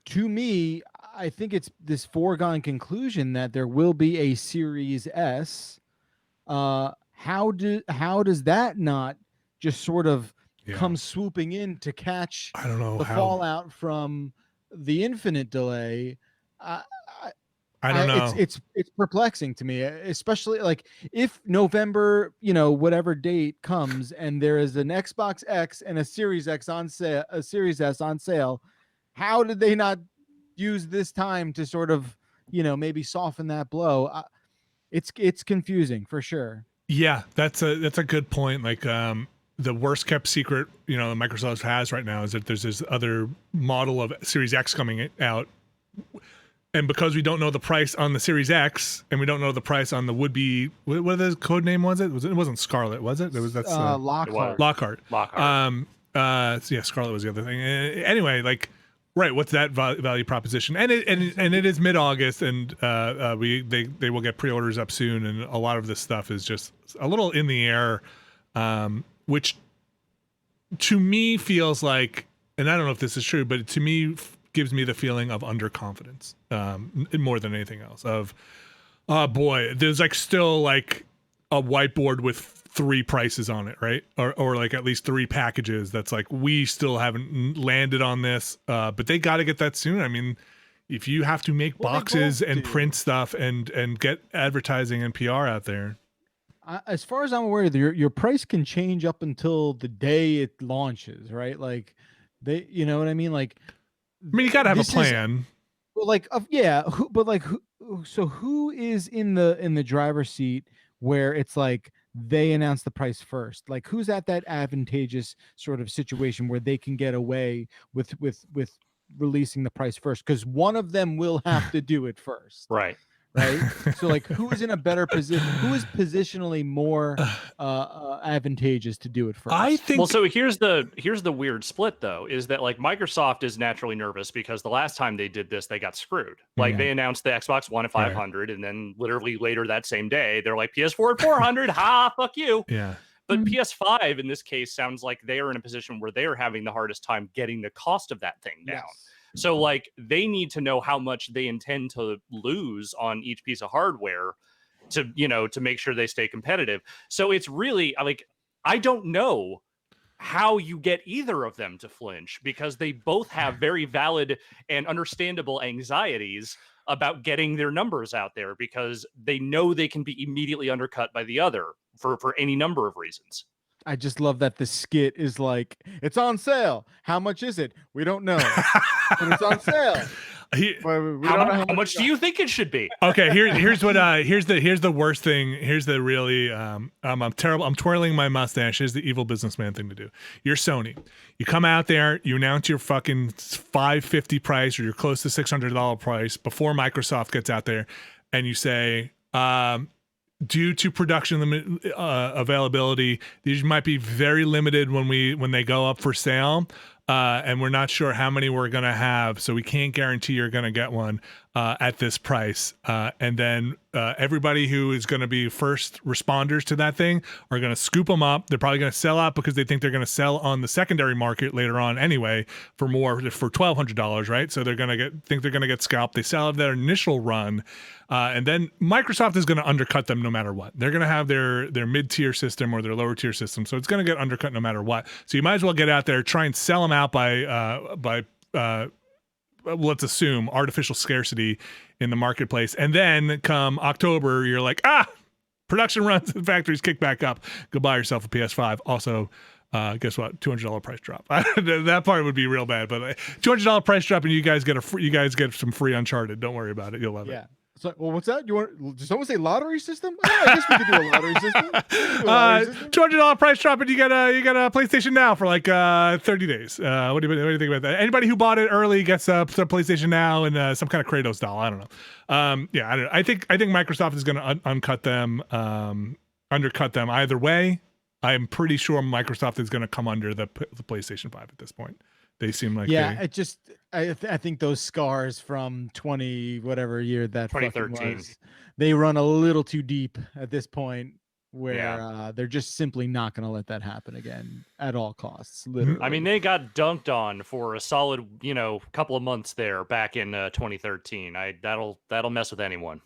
S4: To me, I think it's this foregone conclusion that there will be a Series S. How does that not just sort of come swooping in to catch the fallout from the Infinite delay? I don't know. It's perplexing to me, especially like if November, whatever date comes and there is an Xbox X and a Series X on sale, a Series S on sale. How did they not use this time to sort of, maybe soften that blow? It's confusing for sure.
S1: Yeah, that's a good point. Like the worst kept secret, Microsoft has right now is that there's this other model of Series X coming out. And because we don't know the price on the Series X, and we don't know the price on the would-be, what the code name was it? It wasn't Scarlet, was it?
S4: Lockhart.
S1: Lockhart. Yeah, Scarlet was the other thing. Anyway, like, right, what's that value proposition? And it is mid-August, and they will get pre-orders up soon, and a lot of this stuff is just a little in the air, which to me feels like, and I don't know if this is true, but to me gives me the feeling of underconfidence more than anything else. Of, oh boy, there's like still like a whiteboard with 3 prices on it, right? Or like at least 3 packages. That's like we still haven't landed on this, but they got to get that soon. I mean, if you have to make boxes and print stuff and get advertising and PR out there.
S4: As far as I'm aware, your price can change up until the day it launches, right? Like they, you know what I mean? Like,
S1: I mean, you got to have a plan.
S4: So who is in the driver's seat where it's like they announce the price first? Like who's at that advantageous sort of situation where they can get away with releasing the price first? Because one of them will have to do it first.
S3: Right.
S4: right? So like, who is in a better position? Who is positionally more advantageous to do it first?
S1: I think.
S3: Well, so here's the weird split though, is that like Microsoft is naturally nervous because the last time they did this, they got screwed. Like they announced the Xbox One at 500, and then literally later that same day, they're like PS4 at 400. Ha, fuck you.
S1: Yeah.
S3: But PS5 in this case sounds like they are in a position where they are having the hardest time getting the cost of that thing down.
S4: Yes.
S3: So like they need to know how much they intend to lose on each piece of hardware to make sure they stay competitive. So it's really like I don't know how you get either of them to flinch because they both have very valid and understandable anxieties about getting their numbers out there because they know they can be immediately undercut by the other for any number of reasons.
S4: I just love that the skit is like, it's on sale. How much is it? We don't know. But it's on sale.
S3: How much do you think it should be?
S1: Okay, here's the worst thing. Here's the really I'm terrible. I'm twirling my mustache. Here's the evil businessman thing to do. You're Sony. You come out there, you announce your fucking $550 price or you're close to $600 price before Microsoft gets out there, and you say, due to production availability, these might be very limited when they go up for sale. And we're not sure how many we're going to have, so we can't guarantee you're going to get one at this price. And then everybody who is going to be first responders to that thing are going to scoop them up. They're probably going to sell out because they think they're going to sell on the secondary market later on anyway for $1,200, right? So they're going to think they're going to get scalped. They sell out their initial run, and then Microsoft is going to undercut them no matter what. They're going to have their mid-tier system or their lower tier system, so it's going to get undercut no matter what. So you might as well get out there, try and sell them out by let's assume artificial scarcity in the marketplace, and then come October you're like, production runs and factories kick back up, go buy yourself a PS5. Also, guess what, $200 price drop. That part would be real bad, but $200 price drop and you guys get some free Uncharted. Don't worry about it, you'll love it.
S4: So, well, what's that? Did someone say lottery system? Oh, I guess we could do a lottery system.
S1: $200 price drop, and you get a PlayStation Now for like 30 days. What do you think about that? Anybody who bought it early gets a PlayStation Now and some kind of Kratos doll. I don't know. I don't know. I think Microsoft is going to undercut them either way. I'm pretty sure Microsoft is going to come under the PlayStation 5 at this point. They seem like
S4: I think those scars from 20 whatever year that
S3: 2013
S4: was, they run a little too deep at this point where they're just simply not going to let that happen again at all costs. Literally.
S3: I mean, they got dunked on for a solid couple of months there back in 2013. That'll mess with anyone.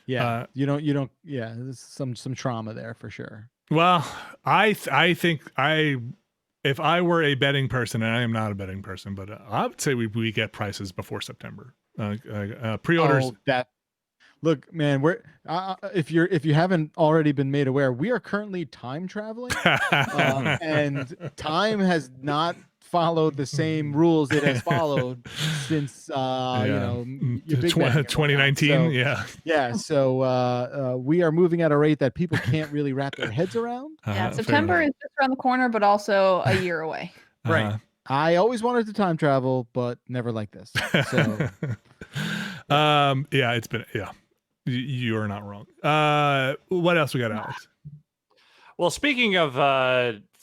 S4: Yeah, you don't. Yeah, there's some trauma there for sure.
S1: Well, I think if I were a betting person, and I am not a betting person, but I would say we get prices before September. Pre-orders.
S4: Look, man, we're if you haven't already been made aware, we are currently time traveling, and time has not followed the same rules it has followed since
S1: 2019.
S4: So we are moving at a rate that people can't really wrap their heads around.
S2: September is just around the corner, but also a year away.
S4: Right. I always wanted to time travel, but never like this. So
S1: it's been you are not wrong. What else we got, Alex?
S3: Well, speaking of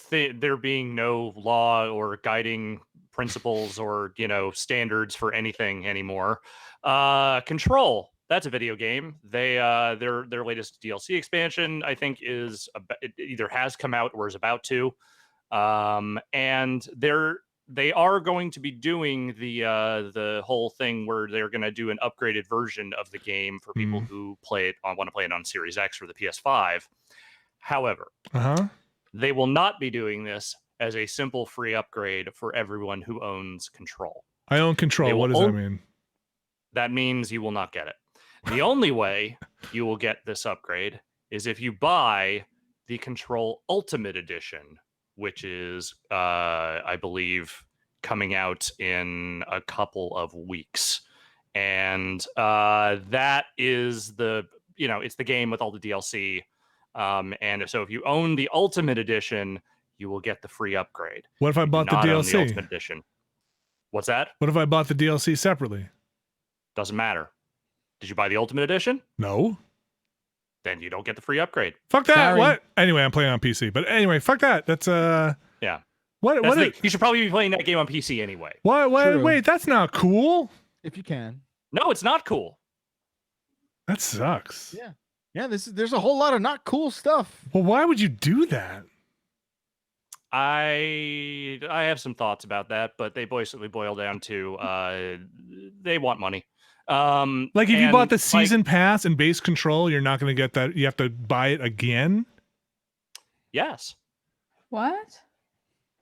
S3: there being no law or guiding principles or standards for anything anymore, Control, that's a video game. They their latest DLC expansion, I think, it either has come out or is about to, and they are going to be doing the whole thing where they're going to do an upgraded version of the game for people who want to play it on Series X or the PS5. However, they will not be doing this as a simple free upgrade for everyone who owns Control.
S1: I own Control. What does that mean?
S3: That means you will not get it. The only way you will get this upgrade is if you buy the Control Ultimate Edition, which is, I believe, coming out in a couple of weeks. And that is it's the game with all the DLC. And so if you own the Ultimate Edition, you will get the free upgrade.
S1: What if I bought the DLC?
S3: The Ultimate Edition. What's that?
S1: What if I bought the DLC separately?
S3: Doesn't matter. Did you buy the Ultimate Edition?
S1: No.
S3: Then you don't get the free upgrade.
S1: Fuck that.
S4: Sorry.
S1: What? Anyway, I'm playing on PC. But anyway, fuck that. That's
S3: Yeah.
S1: What?
S3: That's you should probably be playing that game on PC anyway.
S1: What?
S4: True.
S1: Wait, that's not cool.
S4: If you can.
S3: No, it's not cool.
S1: That sucks.
S4: Yeah. Yeah, there's a whole lot of not cool stuff.
S1: Well, why would you do that?
S3: I have some thoughts about that, but they basically boil down to they want money.
S1: Like if you bought the season pass and base control, you're not going to get that. You have to buy it again.
S3: Yes.
S2: What?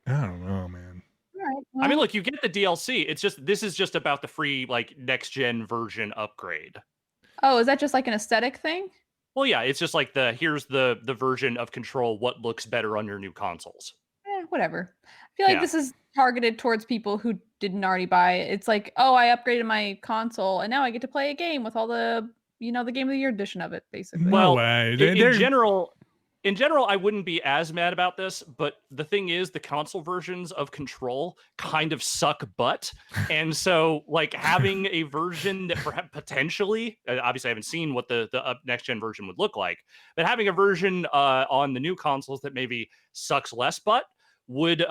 S1: I don't know, man.
S2: All right,
S3: I mean,
S2: well,
S3: look, you get the DLC. This is just about the free like next gen version upgrade.
S2: oh, is that just like an aesthetic thing?
S3: Well, yeah, it's just like here's the version of Control. What looks better on your new consoles?
S2: Whatever. I feel like
S3: Yeah.
S2: this is targeted towards people who didn't already buy it. It's like, oh, I upgraded my console and now I get to play a game with all the, the Game of the Year edition of it, basically.
S1: No
S3: Well,
S1: way.
S3: In general, I wouldn't be as mad about this, but the thing is, the console versions of Control kind of suck butt, and so like having a version that perhaps potentially, obviously, I haven't seen what the next gen version would look like, but having a version on the new consoles that maybe sucks less butt would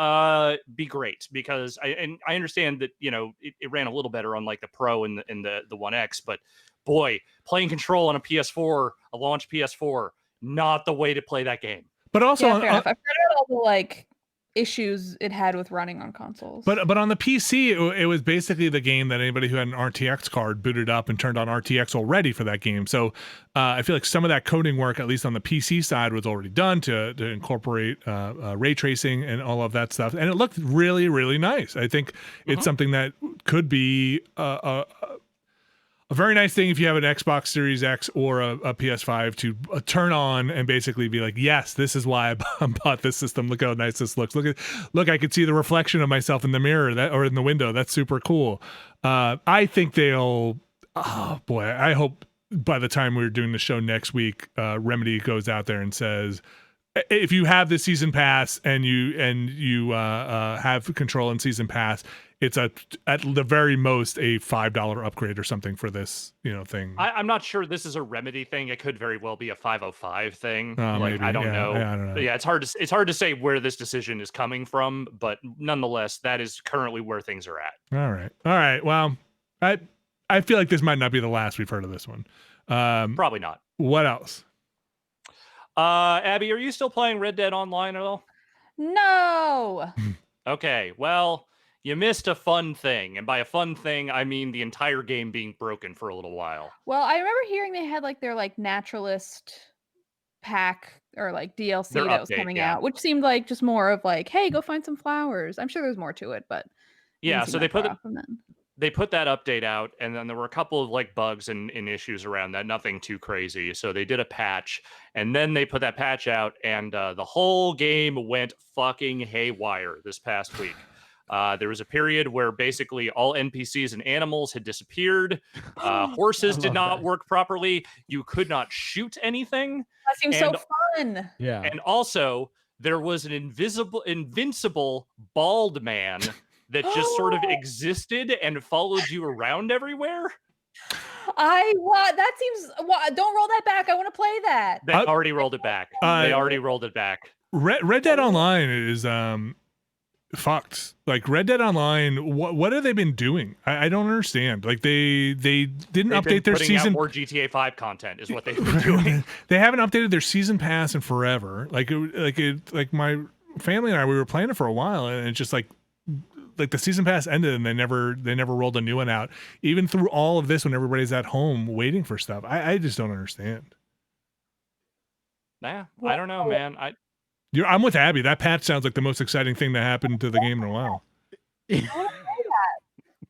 S3: be great, because I understand that it ran a little better on like the Pro and the One X, but boy, playing Control on a PS4, a launch PS4. Not the way to play that game.
S1: But also,
S2: yeah, fair enough. I've heard about all the like issues it had with running on consoles.
S1: but on the PC, it was basically the game that anybody who had an RTX card booted up and turned on RTX already for that game. So I feel like some of that coding work, at least on the PC side, was already done to incorporate ray tracing and all of that stuff, and it looked really, really nice. I think it's something that could be a very nice thing if you have an Xbox Series X or a PS5 to turn on and basically be like, yes, this is why I bought this system. Look how nice this looks. Look, I could see the reflection of myself in the mirror or in the window. That's super cool. I think oh boy, I hope by the time we're doing the show next week, Remedy goes out there and says, if you have the season pass and you have Control and season pass, it's at the very most a $5 upgrade or something for this thing.
S3: I'm not sure this is a Remedy thing. It could very well be a 505 thing.
S1: Maybe.
S3: I don't know.
S1: Yeah, I don't know.
S3: But yeah, it's hard to say where this decision is coming from, but nonetheless, that is currently where things are at.
S1: All right. Well, I feel like this might not be the last we've heard of this one.
S3: Probably not.
S1: What else?
S3: Abby, are you still playing Red Dead Online at all?
S2: No.
S3: Okay, well, you missed a fun thing. And by a fun thing, I mean the entire game being broken for a little while.
S2: Well, I remember hearing they had like their like naturalist pack or like DLC
S3: Their
S2: that was
S3: update,
S2: coming
S3: yeah.
S2: out, which seemed like just more of like, hey, go find some flowers. I'm sure there's more to it, but
S3: Yeah,
S2: didn't seem
S3: so
S2: that far off from then.
S3: they put that update out, and then there were a couple of like bugs and issues around that, nothing too crazy. So they did a patch, and then they put that patch out, and the whole game went fucking haywire this past week. There was a period where basically all NPCs and animals had disappeared. Horses did not work properly. You could not shoot anything.
S2: That seems so fun.
S4: Yeah.
S3: And also, there was an invincible bald man that just sort of existed and followed you around everywhere.
S2: That seems. Don't roll that back. I want to play that.
S3: They already rolled it back. They already rolled it back.
S1: Red Dead Online is fucked. Like Red Dead Online, what have they been doing? I don't understand. Like they didn't
S3: They've
S1: update
S3: been
S1: their
S3: putting
S1: season.
S3: out more GTA 5 content is what they've been doing.
S1: They haven't updated their season pass in forever. Like my family and I, we were playing it for a while, and it's just like the season pass ended and they never rolled a new one out, even through all of this when everybody's at home waiting for stuff. I just don't understand.
S3: Nah, I don't know, man.
S1: I'm with Abby. That patch sounds like the most exciting thing that happened to the game in a while.
S2: I want to play that.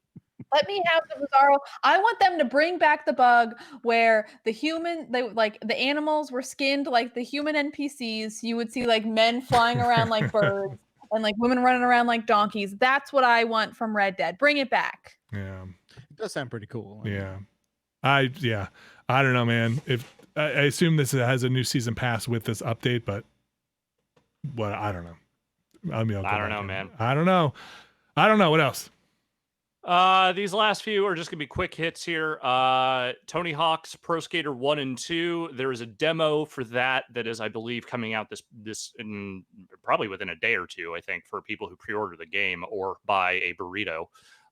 S2: Let me have the Bizarro. I want them to bring back the bug where the animals were skinned like the human NPCs. You would see like men flying around like birds and like women running around like donkeys. That's what I want from Red Dead. Bring it back.
S1: Yeah.
S4: It does sound pretty cool.
S1: Yeah. I don't know, man. If I assume this has a new season pass with this update, but I don't know. I don't know,
S3: man.
S1: I don't know. What else?
S3: These last few are just gonna be quick hits here. Tony Hawk's Pro Skater 1 and 2. There is a demo for that is, I believe, coming out this in probably within a day or two, I think, for people who pre-order the game or buy a burrito.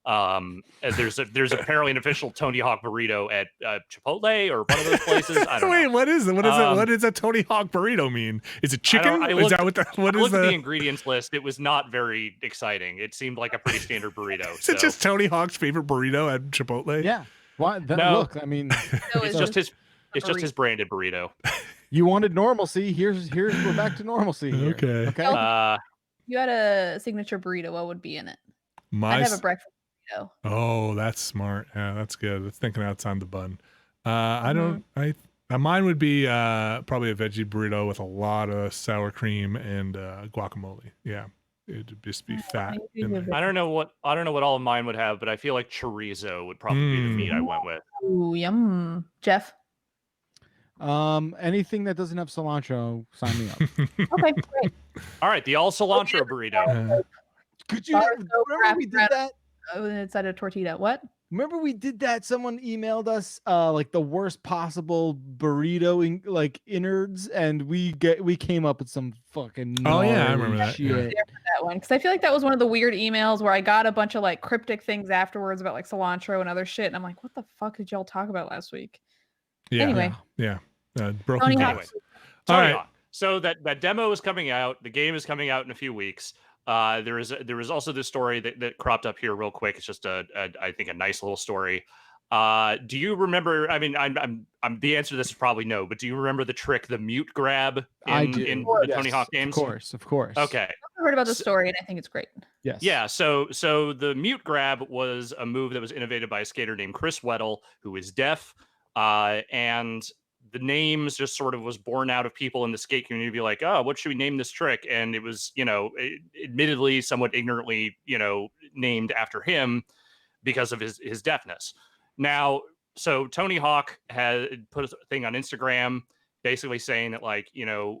S3: There's apparently an official Tony Hawk burrito at Chipotle or one of those places. I don't
S1: Wait,
S3: know.
S1: what is it? What does a Tony Hawk burrito mean? Is it chicken? Is that what
S3: I looked at the ingredients list. It was not very exciting. It seemed like a pretty standard burrito.
S1: Is it just Tony Hawk's favorite burrito at Chipotle?
S4: Yeah. Why?
S3: No.
S4: Look, I mean,
S3: It's just his branded burrito.
S4: you wanted normalcy. Here's we're back to normalcy. Here.
S1: Okay.
S4: Okay.
S2: You had a signature burrito. What would be in it?
S1: My
S2: I'd have a breakfast burrito.
S1: Oh, that's smart. Yeah, that's good. That's thinking outside the bun. Mine would be probably a veggie burrito with a lot of sour cream and guacamole. Yeah, it'd just be fat.
S3: I don't know what all of mine would have, but I feel like chorizo would probably be the meat I went with.
S2: Ooh, yum. Jeff?
S4: Anything that doesn't have cilantro, sign me up.
S2: Okay, great.
S3: All right, the all cilantro burrito.
S4: Could you remember we did that?
S2: Inside a tortilla. What?
S4: Remember we did that? Someone emailed us like the worst possible burrito innards, and we came up with some fucking
S1: I remember that.
S4: shit.
S2: That one, because I feel like that was one of the weird emails where I got a bunch of like cryptic things afterwards about like cilantro and other shit, and I'm like, what the fuck did y'all talk about last week?
S1: Yeah.
S2: Anyway.
S1: Yeah. Broken
S2: Tony
S1: glass.
S2: Hawk.
S3: Anyway,
S1: All right.
S3: Hawk. So that demo is coming out. The game is coming out in a few weeks. There was also this story that cropped up here real quick. It's just I think a nice little story. Do you remember? I mean, I'm the answer to this is probably no, but do you remember the trick, the mute grab in the Tony Hawk games?
S4: Of course.
S3: Okay.
S2: I've heard about the story and I think it's great.
S4: Yes.
S3: Yeah. So the mute grab was a move that was innovated by a skater named Chris Weddle, who is deaf, and the names just sort of was born out of people in the skate community be like, oh, what should we name this trick? And it was, admittedly somewhat ignorantly, named after him because of his deafness. Now, so Tony Hawk had put a thing on Instagram basically saying that, like,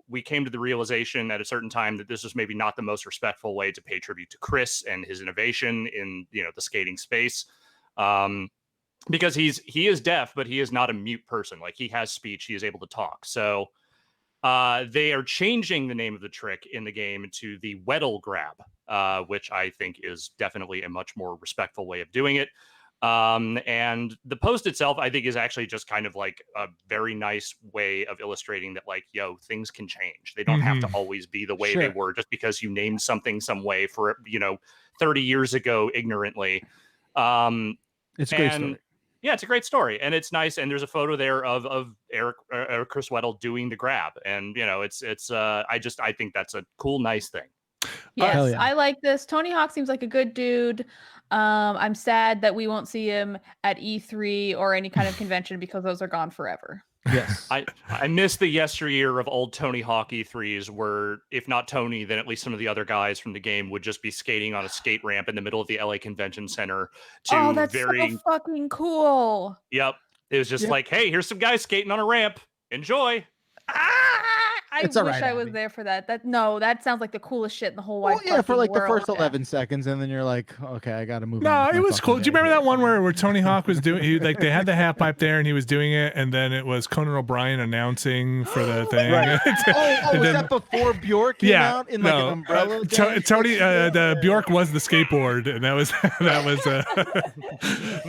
S3: we came to the realization at a certain time that this was maybe not the most respectful way to pay tribute to Chris and his innovation in, the skating space. Because he is deaf, but he is not a mute person. Like, he has speech, he is able to talk. So they are changing the name of the trick in the game to the Weddle grab, which I think is definitely a much more respectful way of doing it. And the post itself, I think, is actually just kind of like a very nice way of illustrating that, like, things can change. They don't have to always be the way they were just because you named something some way for 30 years ago ignorantly.
S4: It's a great story.
S3: Yeah, it's a great story, and it's nice. And there's a photo there of Chris Weddle doing the grab, and I think that's a cool, nice thing.
S2: Yes,
S4: yeah.
S2: I like this. Tony Hawk seems like a good dude. I'm sad that we won't see him at E3 or any kind of convention because those are gone forever.
S4: Yes.
S3: I miss the yesteryear of old Tony Hawk E3s where, if not Tony, then at least some of the other guys from the game would just be skating on a skate ramp in the middle of the LA Convention Center.
S2: That's so fucking cool.
S3: Yep. It was just like, hey, here's some guys skating on a ramp. Enjoy.
S2: I wish I was there for that. That sounds like the coolest shit in the whole wide world.
S4: Yeah, for like the first 11 seconds, and then you're like, okay, I gotta move on.
S1: No, it was cool. Do you remember that one where Tony Hawk was doing? They had the half pipe there, and he was doing it, and then it was Conan O'Brien announcing for the thing.
S4: Right. Was that before Bjork came out in like an umbrella?
S1: Tony, the Bjork was the skateboard, and that was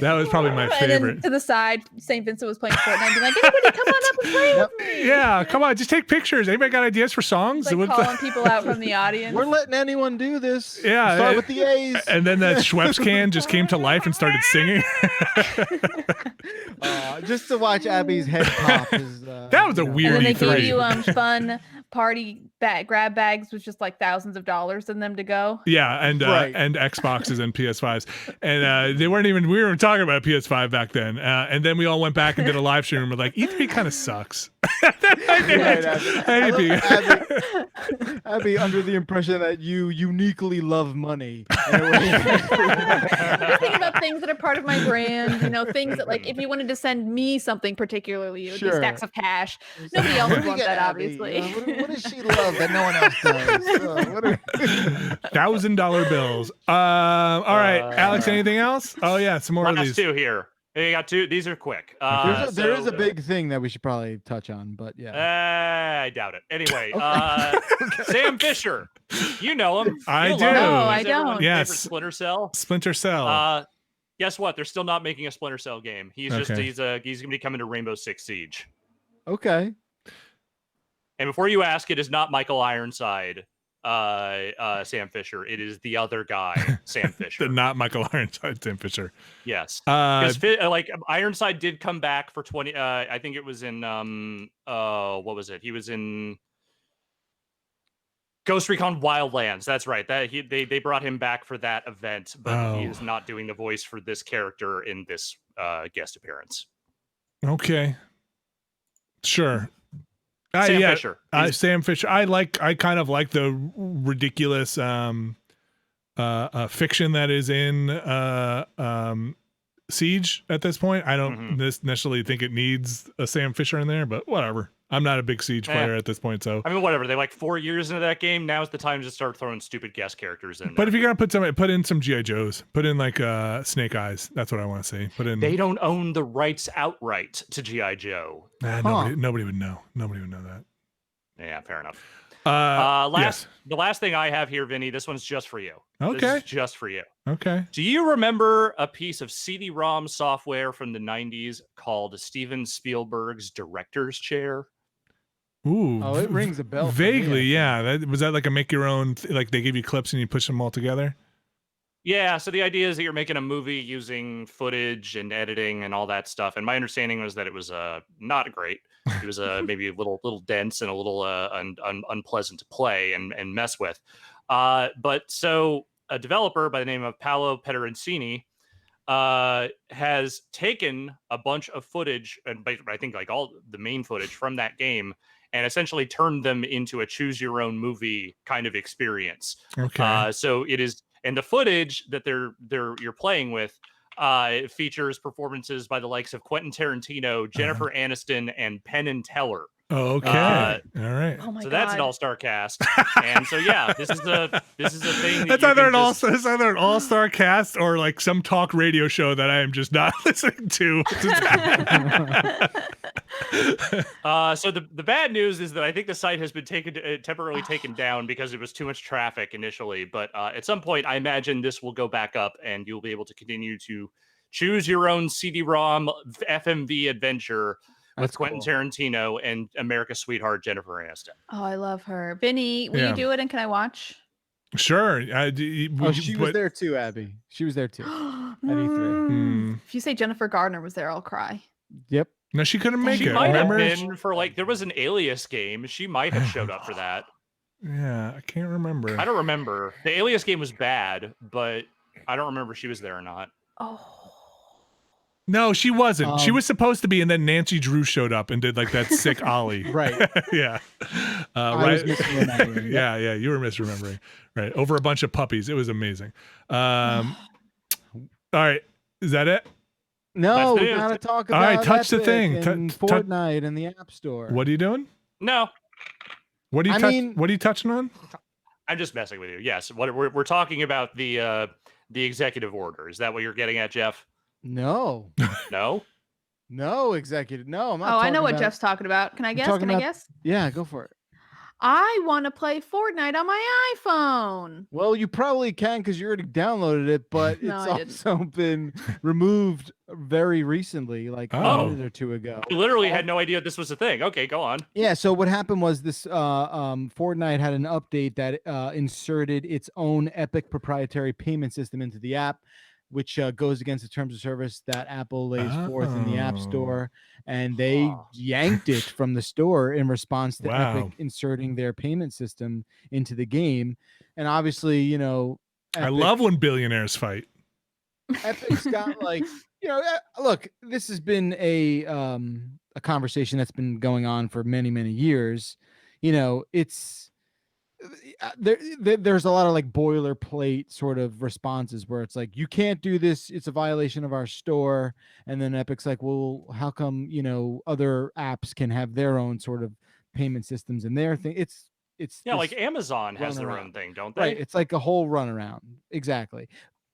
S1: that was probably my favorite.
S2: And then to the side, St. Vincent was playing Fortnite, and be like, everybody, come on up and play with me.
S1: Yeah, come on, just take pictures. Anybody got ideas for songs?
S2: Like calling people out from the audience.
S4: We're letting anyone do this.
S1: Yeah,
S4: start with the A's.
S1: And then that Schweppes can just came to life and started singing.
S4: Just to watch Abby's head pop is.
S1: That was a weird.
S2: And then they gave you fun party grab bags with just like thousands of dollars in them to go.
S1: Yeah, and Xboxes and PS5s, and we weren't talking about PS5 back then. And then we all went back and did a live stream and we're like, E3 kind of sucks.
S4: Right, Abby.
S1: Abby.
S4: Abby, under the impression that you uniquely love money.
S2: I'm just thinking about things that are part of my brand, things that like if you wanted to send me something particularly, it would be
S4: Sure.
S2: stacks of cash. Nobody else
S4: What
S2: would
S4: do we
S2: want
S4: get,
S2: that,
S4: Abby?
S2: obviously.
S4: What does she love that no one else does?
S1: $1,000 bills. All right, Alex. Anything else? Oh yeah, some more of
S3: Last
S1: these.
S3: two here. You got two. These are quick.
S4: There is a big thing that we should probably touch on, but yeah.
S3: I doubt it. Anyway,
S4: Okay.
S3: Sam Fisher. You know him.
S1: I
S3: You'll
S1: do.
S3: love him.
S2: No,
S3: He's
S2: I
S3: everyone's
S2: don't.
S1: Yes.
S3: favorite Splinter Cell.
S1: Splinter Cell.
S3: Guess what? They're still not making a Splinter Cell game. He's
S1: Okay.
S3: he's gonna be coming to Rainbow Six Siege.
S4: Okay.
S3: And before you ask, it is not Michael Ironside, Sam Fisher. It is the other guy, Sam Fisher.
S1: Not Michael Ironside, Sam Fisher.
S3: Yes.
S1: Uh,
S3: Like Ironside did come back for 20. I think it was in what was it? He was in Ghost Recon Wildlands. That's right. They brought him back for that event, but he is not doing the voice for this character in this guest appearance.
S1: Okay. Sure.
S3: Sam Fisher.
S1: Sam Fisher. I kind of like the ridiculous fiction that is in Siege at this point. I don't necessarily think it needs a Sam Fisher in there, but whatever. I'm not a big Siege player at this point, so
S3: I mean, whatever. They like 4 years into that game. Now's the time to start throwing stupid guest characters in.
S1: But if you're gonna put in some GI Joes, put in like Snake Eyes. That's what I want to see. Put in.
S3: They don't own the rights outright to GI Joe.
S1: Nobody would know. Nobody would know that.
S3: Yeah, fair enough.
S1: Yes.
S3: The last thing I have here, Vinny. This one's just for you.
S1: Okay.
S3: This is just for you.
S1: Okay.
S3: Do you remember a piece of CD-ROM software from the 90s called Steven Spielberg's Director's Chair?
S1: Ooh.
S4: Oh, it rings a bell.
S1: Vaguely, yeah. Was that like a make your own? Like they give you clips and you push them all together?
S3: Yeah, so the idea is that you're making a movie using footage and editing and all that stuff. And my understanding was that it was not great. It was maybe a little dense and a little unpleasant to play and mess with. But so a developer by the name of Paolo Pedericini has taken a bunch of footage, and I think like all the main footage from that game, and essentially turned them into a choose your own movie kind of experience.
S1: Okay.
S3: So it is. And the footage that you're playing with features performances by the likes of Quentin Tarantino, Jennifer Aniston, and Penn and Teller.
S1: Oh, okay. All right.
S2: Oh my
S3: So
S2: God.
S3: that's an all-star cast. And so yeah, this is a thing.
S1: That's either an all-star cast or like some talk radio show that I am just not listening to.
S3: So the bad news is that I think the site has been temporarily taken down because it was too much traffic initially. But at some point, I imagine this will go back up, and you'll be able to continue to choose your own CD-ROM FMV adventure with Quentin Tarantino and America's sweetheart Jennifer Aniston.
S2: Oh, I love her. Vinny, will you do it and can I watch?
S1: Sure.
S4: She was there too, Abby. She was there too at E3.
S2: If you say Jennifer Gardner was there, I'll cry.
S4: Yep.
S1: No, she couldn't make
S3: She
S1: it.
S3: might
S1: Remember?
S3: have been for like there was an Alias game. She might have showed up for that.
S1: Yeah, I can't remember.
S3: I don't remember. The Alias game was bad, but I don't remember she was there or not.
S2: Oh.
S1: No, she wasn't. She was supposed to be, and then Nancy Drew showed up and did like that sick ollie.
S4: Right.
S1: Yeah.
S4: I was misremembering.
S1: Yeah, you were misremembering. Right. Over a bunch of puppies. It was amazing. All right. Is that it?
S4: No, we gotta talk about.
S1: All right, touch the
S4: Epic
S1: thing.
S4: and Fortnite and the App Store.
S1: What are you doing?
S3: No.
S1: What are you touching on?
S3: I'm just messing with you. Yes. What we're talking about the executive order. Is that what you're getting at, Jeff?
S4: No.
S3: No?
S4: No, executive. No, I'm not.
S2: Oh, I know what Jeff's talking about. Can I guess? Can I guess?
S4: Yeah, go for it.
S2: I want to play Fortnite on my iPhone.
S4: Well, you probably can because you already downloaded it, but it's also been removed very recently, like a minute or two ago.
S3: I literally had no idea this was a thing. Okay, go on.
S4: Yeah, so what happened was this Fortnite had an update that inserted its own Epic proprietary payment system into the app, which goes against the terms of service that Apple lays forth in the App Store. And they yanked it from the store in response to Epic inserting their payment system into the game. And obviously, you know,
S1: I love when billionaires fight.
S4: Epic's got like, you know, look, this has been a a conversation that's been going on for many, many years. You know, it's there's a lot of like boilerplate sort of responses where it's like, you can't do this, it's a violation of our store. And then Epic's like, well, how come, you know, other apps can have their own sort of payment systems and their thing? It's
S3: Yeah,
S4: this
S3: like Amazon has their
S4: runaround.
S3: own thing, don't they?
S4: Right. It's like a whole runaround. Exactly.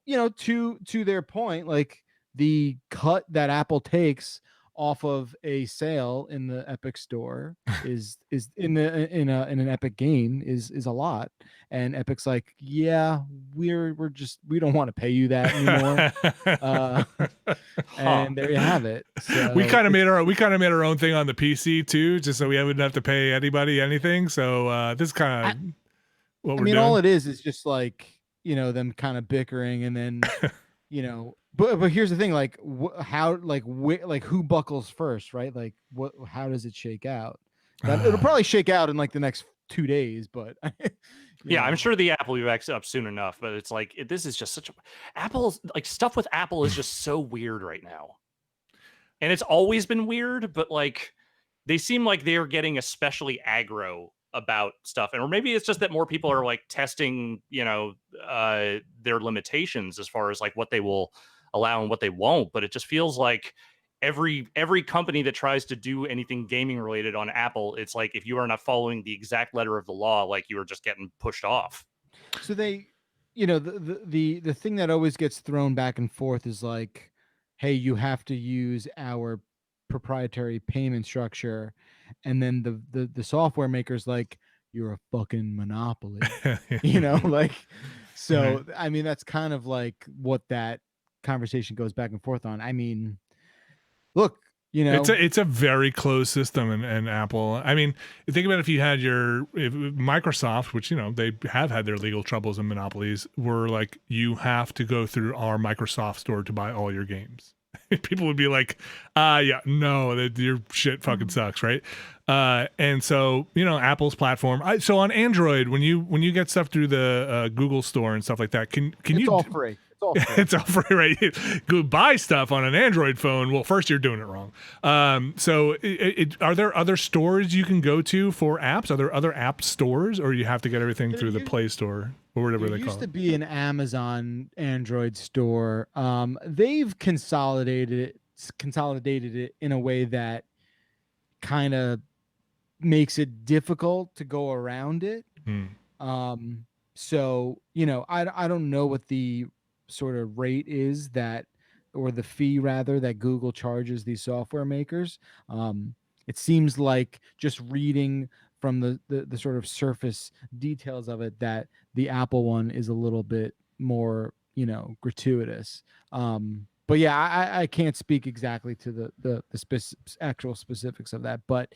S4: You know, to their point, like the cut that Apple takes off of a sale in the Epic store is in an Epic game is a lot. And Epic's like, yeah, we don't want to pay you that anymore. And there you have it. So
S1: we kind of made our own thing on the PC too, just so we wouldn't have to pay anybody anything. So this is kind of what we're doing.
S4: All it is just like, you know, them kind of bickering, and then you know, but here's the thing, like who buckles first, right? Like how does it shake out? It'll probably shake out in like the next 2 days, but
S3: yeah, I'm sure the app will be back up soon enough. But it's like this is just such a Apple's like stuff with Apple is just so weird right now, and it's always been weird. But like they seem like they're getting especially aggro about stuff, or maybe it's just that more people are like testing, you know, their limitations as far as like what they will allow and what they won't. But it just feels like every company that tries to do anything gaming related on Apple, it's like if you are not following the exact letter of the law, like you are just getting pushed off.
S4: So they, you know, the thing that always gets thrown back and forth is like, hey, you have to use our proprietary payment structure, and then the software makers like, you're a fucking monopoly. You know, like, so I mean that's kind of like what that conversation goes back and forth on. I mean, look, you know,
S1: it's a very closed system, and Apple, I mean, think about if Microsoft, which, you know, they have had their legal troubles and monopolies, were like, you have to go through our Microsoft store to buy all your games. People would be like, yeah, no, your shit fucking sucks, right? And so, you know, Apple's platform. So on Android, when you get stuff through the Google store and stuff like that, can
S4: it's
S1: you?
S4: All free. It's all free.
S1: It's all free, right? Go buy stuff on an Android phone. Well, first you're doing it wrong. So are there other stores you can go to for apps? Are there other app stores, or you have to get everything through the Play Store or whatever they call it?
S4: There used to be an Amazon Android store. They've consolidated it in a way that kind of makes it difficult to go around it. So, you know, I don't know what the sort of rate is that, or the fee rather, that Google charges these software makers. It seems like, just reading from the sort of surface details of it, that the Apple one is a little bit more, you know, gratuitous. But yeah, I can't speak exactly to the actual specifics of that, but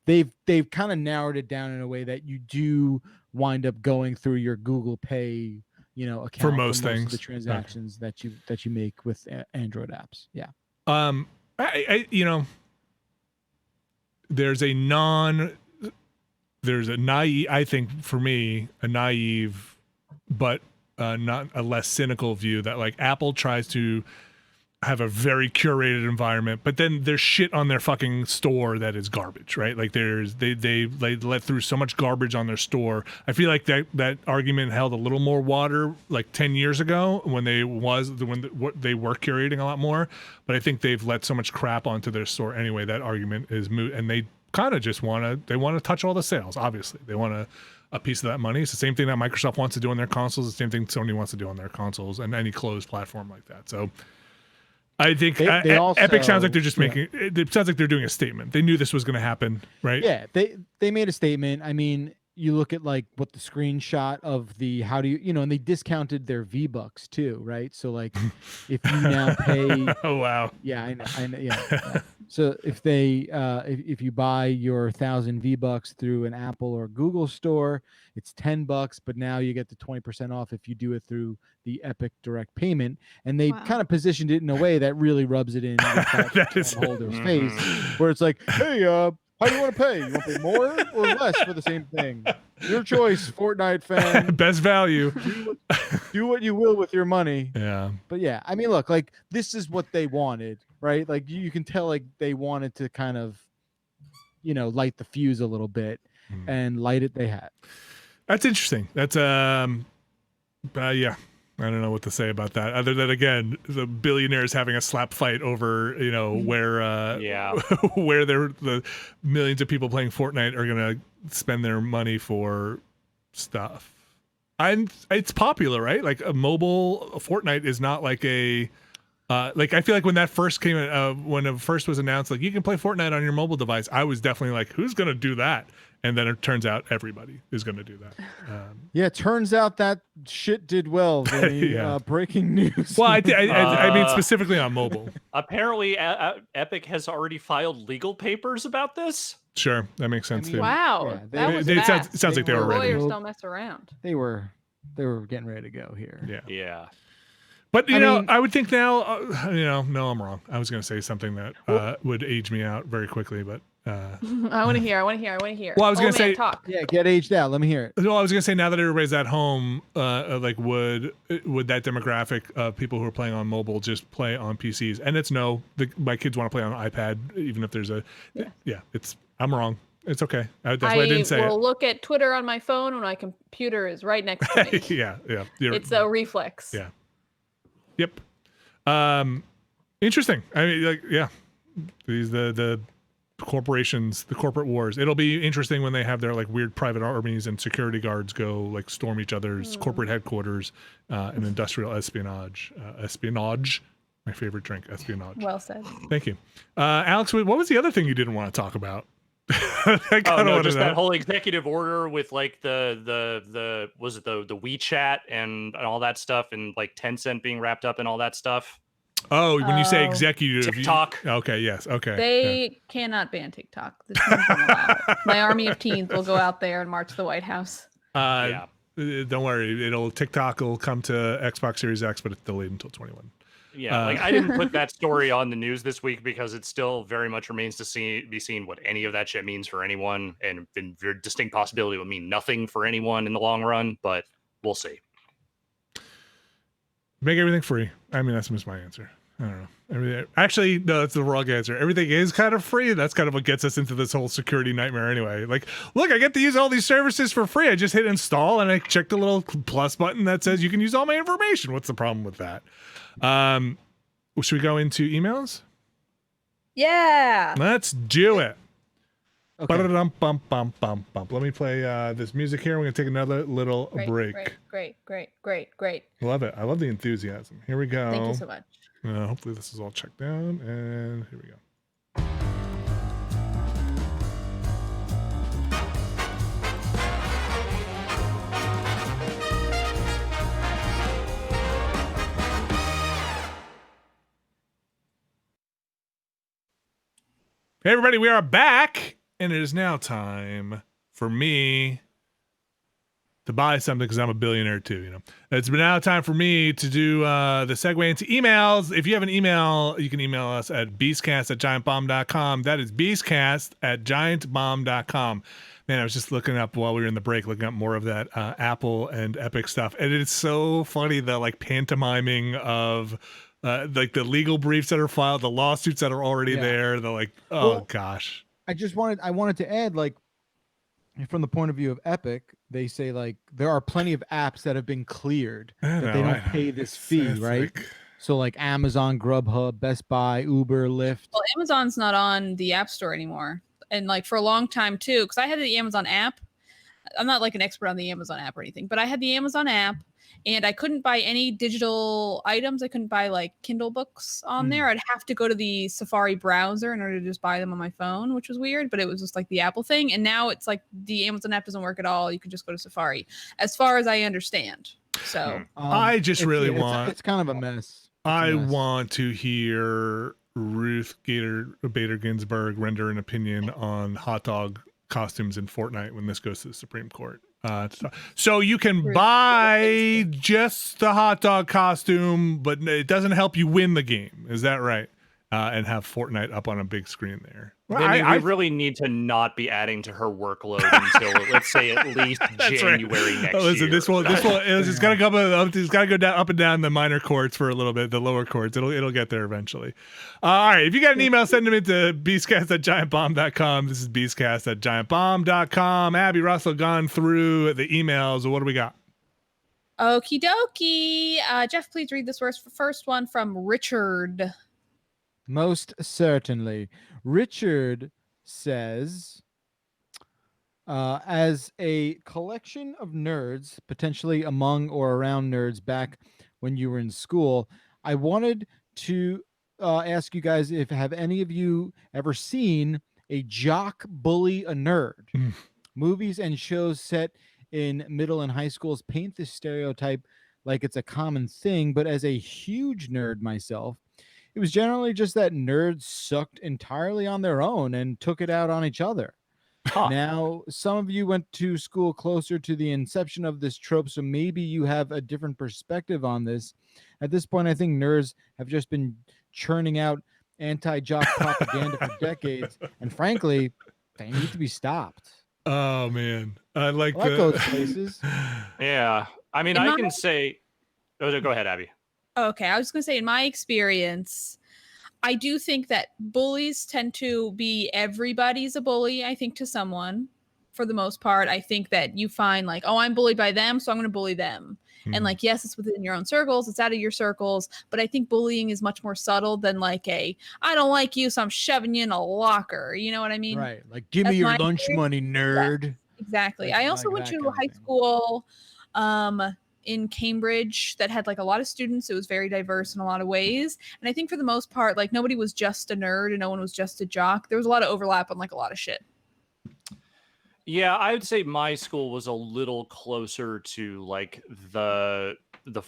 S4: they've kind of narrowed it down in a way that you do wind up going through your Google Pay, you know, account
S1: for most things,
S4: of the transactions that you make with Android apps. Yeah.
S1: I you know, there's a naive, I think for me, a naive, but not a less cynical view that like Apple tries to have a very curated environment, but then there's shit on their fucking store that is garbage, right? Like they let through so much garbage on their store. I feel like that argument held a little more water like 10 years ago when they were curating a lot more, but I think they've let so much crap onto their store anyway, that argument is moot, and they kind of just want to touch all the sales. Obviously they want a piece of that money. It's the same thing that Microsoft wants to do on their consoles, the same thing Sony wants to do on their consoles, and any closed platform like that. So I think they also, Epic sounds like they're just making. It sounds like they're doing a statement. They knew this was going to happen, right?
S4: Yeah, they made a statement. I mean, you look at like what the screenshot of the and they discounted their V-Bucks too, right? So like, if you now pay,
S1: oh wow,
S4: yeah, I know, yeah. So if if you buy your 1,000 V-Bucks through an Apple or Google store, it's $10, but now you get the 20% off if you do it through the Epic direct payment. And they kind of positioned it in a way that really rubs it in the holder's face, where it's like, hey, how do you want to pay? You want to pay more or less for the same thing? Your choice, Fortnite fan.
S1: Best value.
S4: Do what you will with your money.
S1: Yeah.
S4: But yeah, I mean, look, like this is what they wanted, right? Like you can tell, like they wanted to kind of light the fuse a little bit, and light it they had.
S1: That's interesting. That's yeah. I don't know what to say about that. Other than, again, the billionaires having a slap fight over, where where the millions of people playing Fortnite are gonna spend their money for stuff. And it's popular, right? Like a mobile Fortnite is not like a like, I feel like when that first came when it first was announced, like you can play Fortnite on your mobile device, I was definitely like, who's gonna do that? And then it turns out everybody is going to do that.
S4: Yeah, it turns out that shit did well. Vinny. Breaking news.
S1: Well, I mean specifically on mobile.
S3: Apparently, Epic has already filed legal papers about this.
S1: Sure, that makes sense too.
S2: Wow, that was
S1: it
S2: fast.
S1: sounds like they were ready.
S2: Lawyers don't mess around.
S4: They were getting ready to go here.
S1: Yeah. But I mean, I would think now, no, I'm wrong. I was going to say something that would age me out very quickly, but.
S2: I want to hear. Well,
S1: I was going to say,
S2: talk.
S4: Yeah, get aged out. Let me hear it.
S1: Well, I was going to say, now that everybody's at home, like would that demographic of people who are playing on mobile just play on PCs? And it's no, my kids want to play on an iPad, even if there's I'm wrong. It's okay. That's why I didn't say it.
S2: I will look at Twitter on my phone when my computer is right next to me.
S1: Yeah.
S2: It's a reflex.
S1: Yeah. Yep. Interesting. I mean, these the corporations, the corporate wars. It'll be interesting when they have their like weird private armies and security guards go like storm each other's corporate headquarters and industrial espionage. Espionage, my favorite drink, espionage.
S2: Well said.
S1: Thank you, Alex. What was the other thing you didn't want to talk about?
S3: That whole executive order with like the was it the WeChat and all that stuff, and like Tencent being wrapped up in all that stuff.
S1: Oh, when you say executive,
S3: TikTok.
S1: Okay, yes, okay.
S2: They cannot ban TikTok. The teens won't allow it. My army of teens will go out there and march the White House.
S1: Don't worry, TikTok will come to Xbox Series X, but it's delayed until 21.
S3: Yeah, I didn't put that story on the news this week because it still very much remains to be seen what any of that shit means for anyone, and in very distinct possibility it will mean nothing for anyone in the long run, but we'll see.
S1: Make everything free. I mean, that's my answer. I don't know. Actually, no, that's the wrong answer. Everything is kind of free. That's kind of what gets us into this whole security nightmare anyway. Like, look, I get to use all these services for free. I just hit install and I check the little plus button that says you can use all my information. What's the problem with that? Should we go into emails?
S2: Yeah.
S1: Let's do it.
S4: Okay.
S1: Let me play this music here. We're going to take another little break.
S2: Great.
S1: Love it. I love the enthusiasm. Here we go.
S2: Thank you so much.
S1: Hopefully this is all checked down, and here we go. Hey everybody, we are back, and it is now time for me to buy something because I'm a billionaire too, It's been now time for me to do the segue into emails. If you have an email, you can email us at beastcast@giantbomb.com. That is beastcast@giantbomb.com. Man, I was just looking up while we were in the break, looking up more of that Apple and Epic stuff. And it's so funny, the like pantomiming of like the legal briefs that are filed, the lawsuits that are already there. The like, gosh.
S4: I wanted to add, like, from the point of view of Epic, they say like there are plenty of apps that have been cleared that they don't pay this fee, right? Like, so like Amazon, Grubhub, Best Buy, Uber, Lyft.
S2: Well, Amazon's not on the App Store anymore, and like for a long time too, because I had the Amazon app. I'm not like an expert on the Amazon app or anything, but I had the Amazon app, and I couldn't buy any digital items. I couldn't buy like Kindle books on there. I'd have to go to the Safari browser in order to just buy them on my phone, which was weird, but it was just like the Apple thing. And now it's like the Amazon app doesn't work at all. You can just go to Safari, as far as I understand. So
S1: I just really want...
S4: It's kind of a mess.
S1: I want to hear Ruth Bader Ginsburg render an opinion on hot dog costumes in Fortnite when this goes to the Supreme Court. So you can buy just the hot dog costume, but it doesn't help you win the game. Is that right? And have Fortnite up on a big screen there. Well,
S3: Then we really need to not be adding to her workload until let's say at least January next year.
S1: Listen, this will it's got to come up. It's got to go down up and down the minor courts for a little bit, the lower courts. It'll get there eventually. All right, if you got an email, send them into beastcast@giantbomb.com. This is beastcast@giantbomb.com. Abby, Russell, gone through the emails. What do we got?
S2: Okie dokie. Jeff, please read this first one from Richard.
S4: Most certainly. Richard says, as a collection of nerds, potentially among or around nerds back when you were in school, I wanted to ask you guys if have any of you ever seen a jock bully a nerd? Movies and shows set in middle and high schools paint this stereotype like it's a common thing, but as a huge nerd myself, it was generally just that nerds sucked entirely on their own and took it out on each other. Now, some of you went to school closer to the inception of this trope, so maybe you have a different perspective on this. At this point, I think nerds have just been churning out anti-jock propaganda for decades, and frankly, they need to be stopped.
S1: Oh man, I like
S4: that goes places.
S3: Yeah, I mean, I can say. Oh, go ahead, Abby.
S2: Okay, I was going to say, in my experience, I do think that bullies tend to be everybody's a bully, I think, to someone. For the most part, I think that you find like, oh, I'm bullied by them, so I'm going to bully them. And like, yes, it's within your own circles, it's out of your circles, but I think bullying is much more subtle than like I don't like you, so I'm shoving you in a locker. You know what I mean?
S4: Right. Like, give me your lunch money, nerd.
S2: Yeah, exactly. I also went to a high school in Cambridge that had like a lot of students. It was very diverse in a lot of ways. And I think for the most part, like nobody was just a nerd and no one was just a jock. There was a lot of overlap on like a lot of shit.
S3: Yeah, I would say my school was a little closer to like the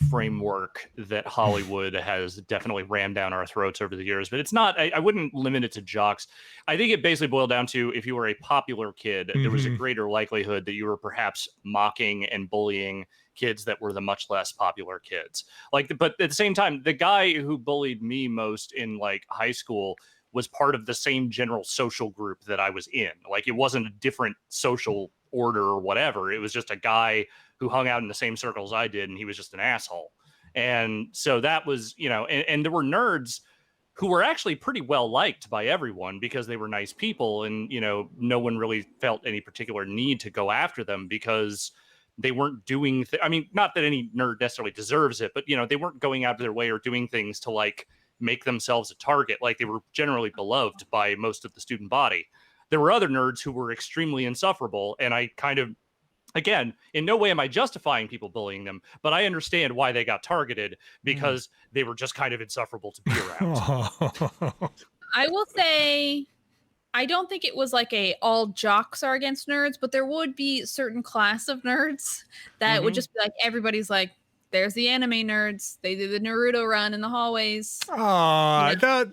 S3: framework that Hollywood has definitely rammed down our throats over the years. But it's not, I wouldn't limit it to jocks. I think it basically boiled down to if you were a popular kid, there was a greater likelihood that you were perhaps mocking and bullying kids that were the much less popular kids. Like, but at the same time, the guy who bullied me most in like high school was part of the same general social group that I was in. Like, it wasn't a different social order or whatever. It was just a guy who hung out in the same circles I did, and he was just an asshole. And so that was, you know, and there were nerds who were actually pretty well liked by everyone because they were nice people, and, you know, no one really felt any particular need to go after them because they weren't doing I mean, not that any nerd necessarily deserves it, but, you know, they weren't going out of their way or doing things to like make themselves a target. Like, they were generally beloved by most of the student body. There were other nerds who were extremely insufferable, and I kind of, again, in no way am I justifying people bullying them, but I understand why they got targeted because they were just kind of insufferable to be around.
S2: I will say, I don't think it was like all jocks are against nerds, but there would be certain class of nerds that would just be like, everybody's like, there's the anime nerds. They do the Naruto run in the hallways.
S1: Oh, I thought.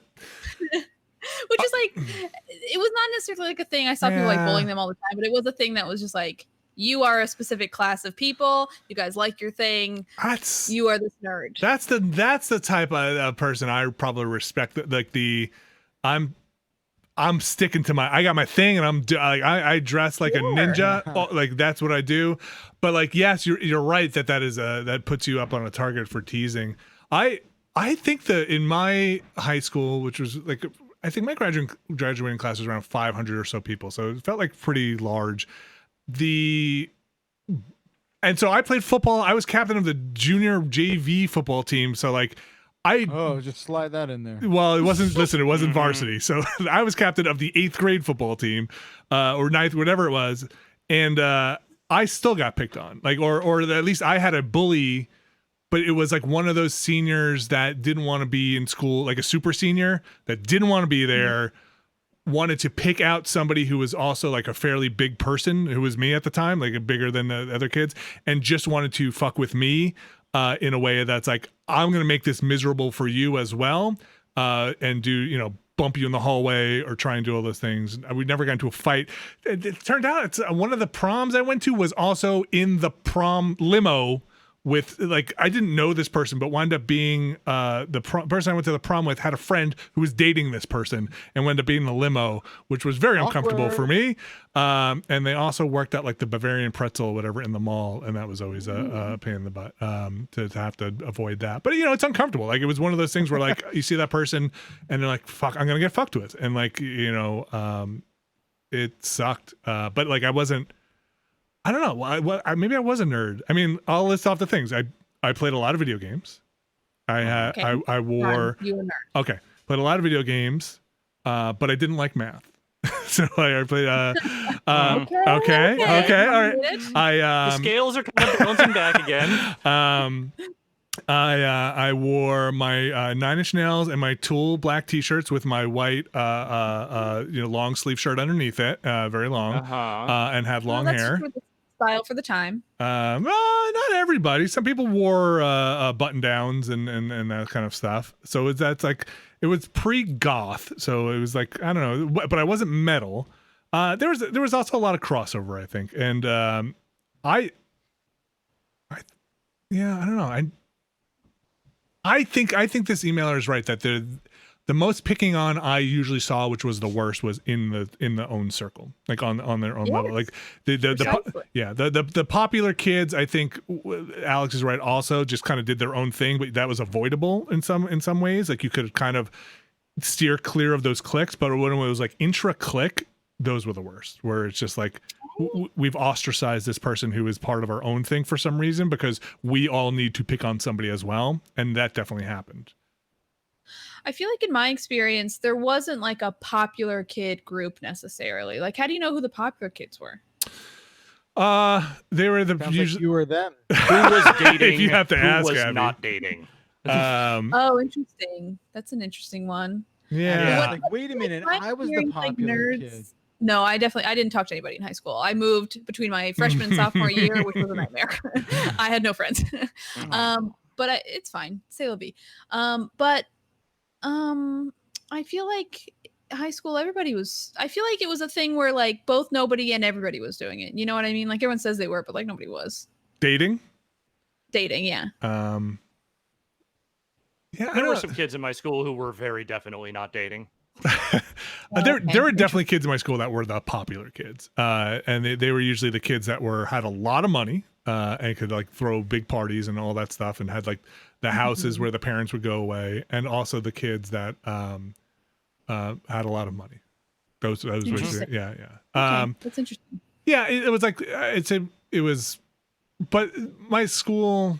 S2: Which is like, it was not necessarily like a thing. I saw people like bullying them all the time, but it was a thing that was just like, you are a specific class of people. You guys like your thing. You are this nerd.
S1: That's the type of person I probably respect. Like I'm sticking to I got my thing, and I dress like a ninja. Like, that's what I do. But like, yes, you're right that is that puts you up on a target for teasing. I think that in my high school, which was like, I think my graduating class was around 500 or so people, so it felt like pretty large. And so I played football. I was captain of the junior JV football team. So like,
S4: just slide that in there.
S1: Well, it wasn't. Listen, it wasn't varsity, so I was captain of the 8th grade football team, or 9th, whatever it was, and I still got picked on. Like, or at least I had a bully, but it was like one of those seniors that didn't want to be in school, like a super senior that didn't want to be there, wanted to pick out somebody who was also like a fairly big person, who was me at the time, like bigger than the other kids, and just wanted to fuck with me. In a way that's like, I'm going to make this miserable for you as well, and do, you know, bump you in the hallway or try and do all those things. We never got into a fight. It turned out it's one of the proms I went to was also in the prom limo with like I didn't know this person, but wound up being the person I went to the prom with had a friend who was dating this person and wound up being in the limo, which was very uncomfortable for me. And they also worked at like the Bavarian Pretzel or whatever in the mall, and that was always a pain in the butt to have to avoid that. But it's uncomfortable. Like it was one of those things where like you see that person and they're like, "Fuck, I'm gonna get fucked with," and like it sucked. But like I wasn't. I don't know. Maybe I was a nerd. I mean, I'll list off the things. I played a lot of video games. I wore.
S2: You a nerd.
S1: Okay, played a lot of video games, but I didn't like math. So I played. Okay. All right.
S3: The scales are kind of bouncing back again.
S1: I wore my 9 Inch Nails and my Tool black T-shirts with my white long sleeve shirt underneath it, very long, and had long hair.
S2: Style for the time.
S1: Not everybody. Some people wore button downs and that kind of stuff. So it was pre-goth. So it was like, I don't know, but I wasn't metal. There was also a lot of crossover, I think, and I don't know. I think this emailer is right that the most picking on I usually saw, which was the worst, was in the own circle, like on their own level. Like the popular kids, I think Alex is right. Also, just kind of did their own thing, but that was avoidable in some ways. Like you could kind of steer clear of those cliques, but when it was like intra clique, those were the worst. Where it's just like we've ostracized this person who is part of our own thing for some reason because we all need to pick on somebody as well, and that definitely happened.
S2: I feel like in my experience, there wasn't like a popular kid group necessarily. Like, how do you know who the popular kids were?
S1: They were
S4: like you were them.
S3: Who was dating?
S1: If you have to ask,
S3: who was
S1: Abby.
S3: not dating?
S2: Oh, interesting. That's an interesting one.
S1: Yeah.
S4: Like, wait a minute, I was the popular kid.
S2: No, I didn't talk to anybody in high school. I moved between my freshman and sophomore year, which was a nightmare. I had no friends. But it's fine. C'est la vie. I feel like high school, I feel like it was a thing where like both nobody and everybody was doing it. You know what I mean? Like everyone says they were, but like nobody was.
S1: Dating,
S2: yeah.
S1: Yeah,
S3: there were some kids in my school who were very definitely not dating.
S1: There were definitely kids in my school that were the popular kids, and they were usually the kids that had a lot of money and could like throw big parties and all that stuff, and had like the houses where the parents would go away, and also the kids that had a lot of money. Those were yeah.
S2: Okay, that's interesting.
S1: Yeah, it was like it was, but my school,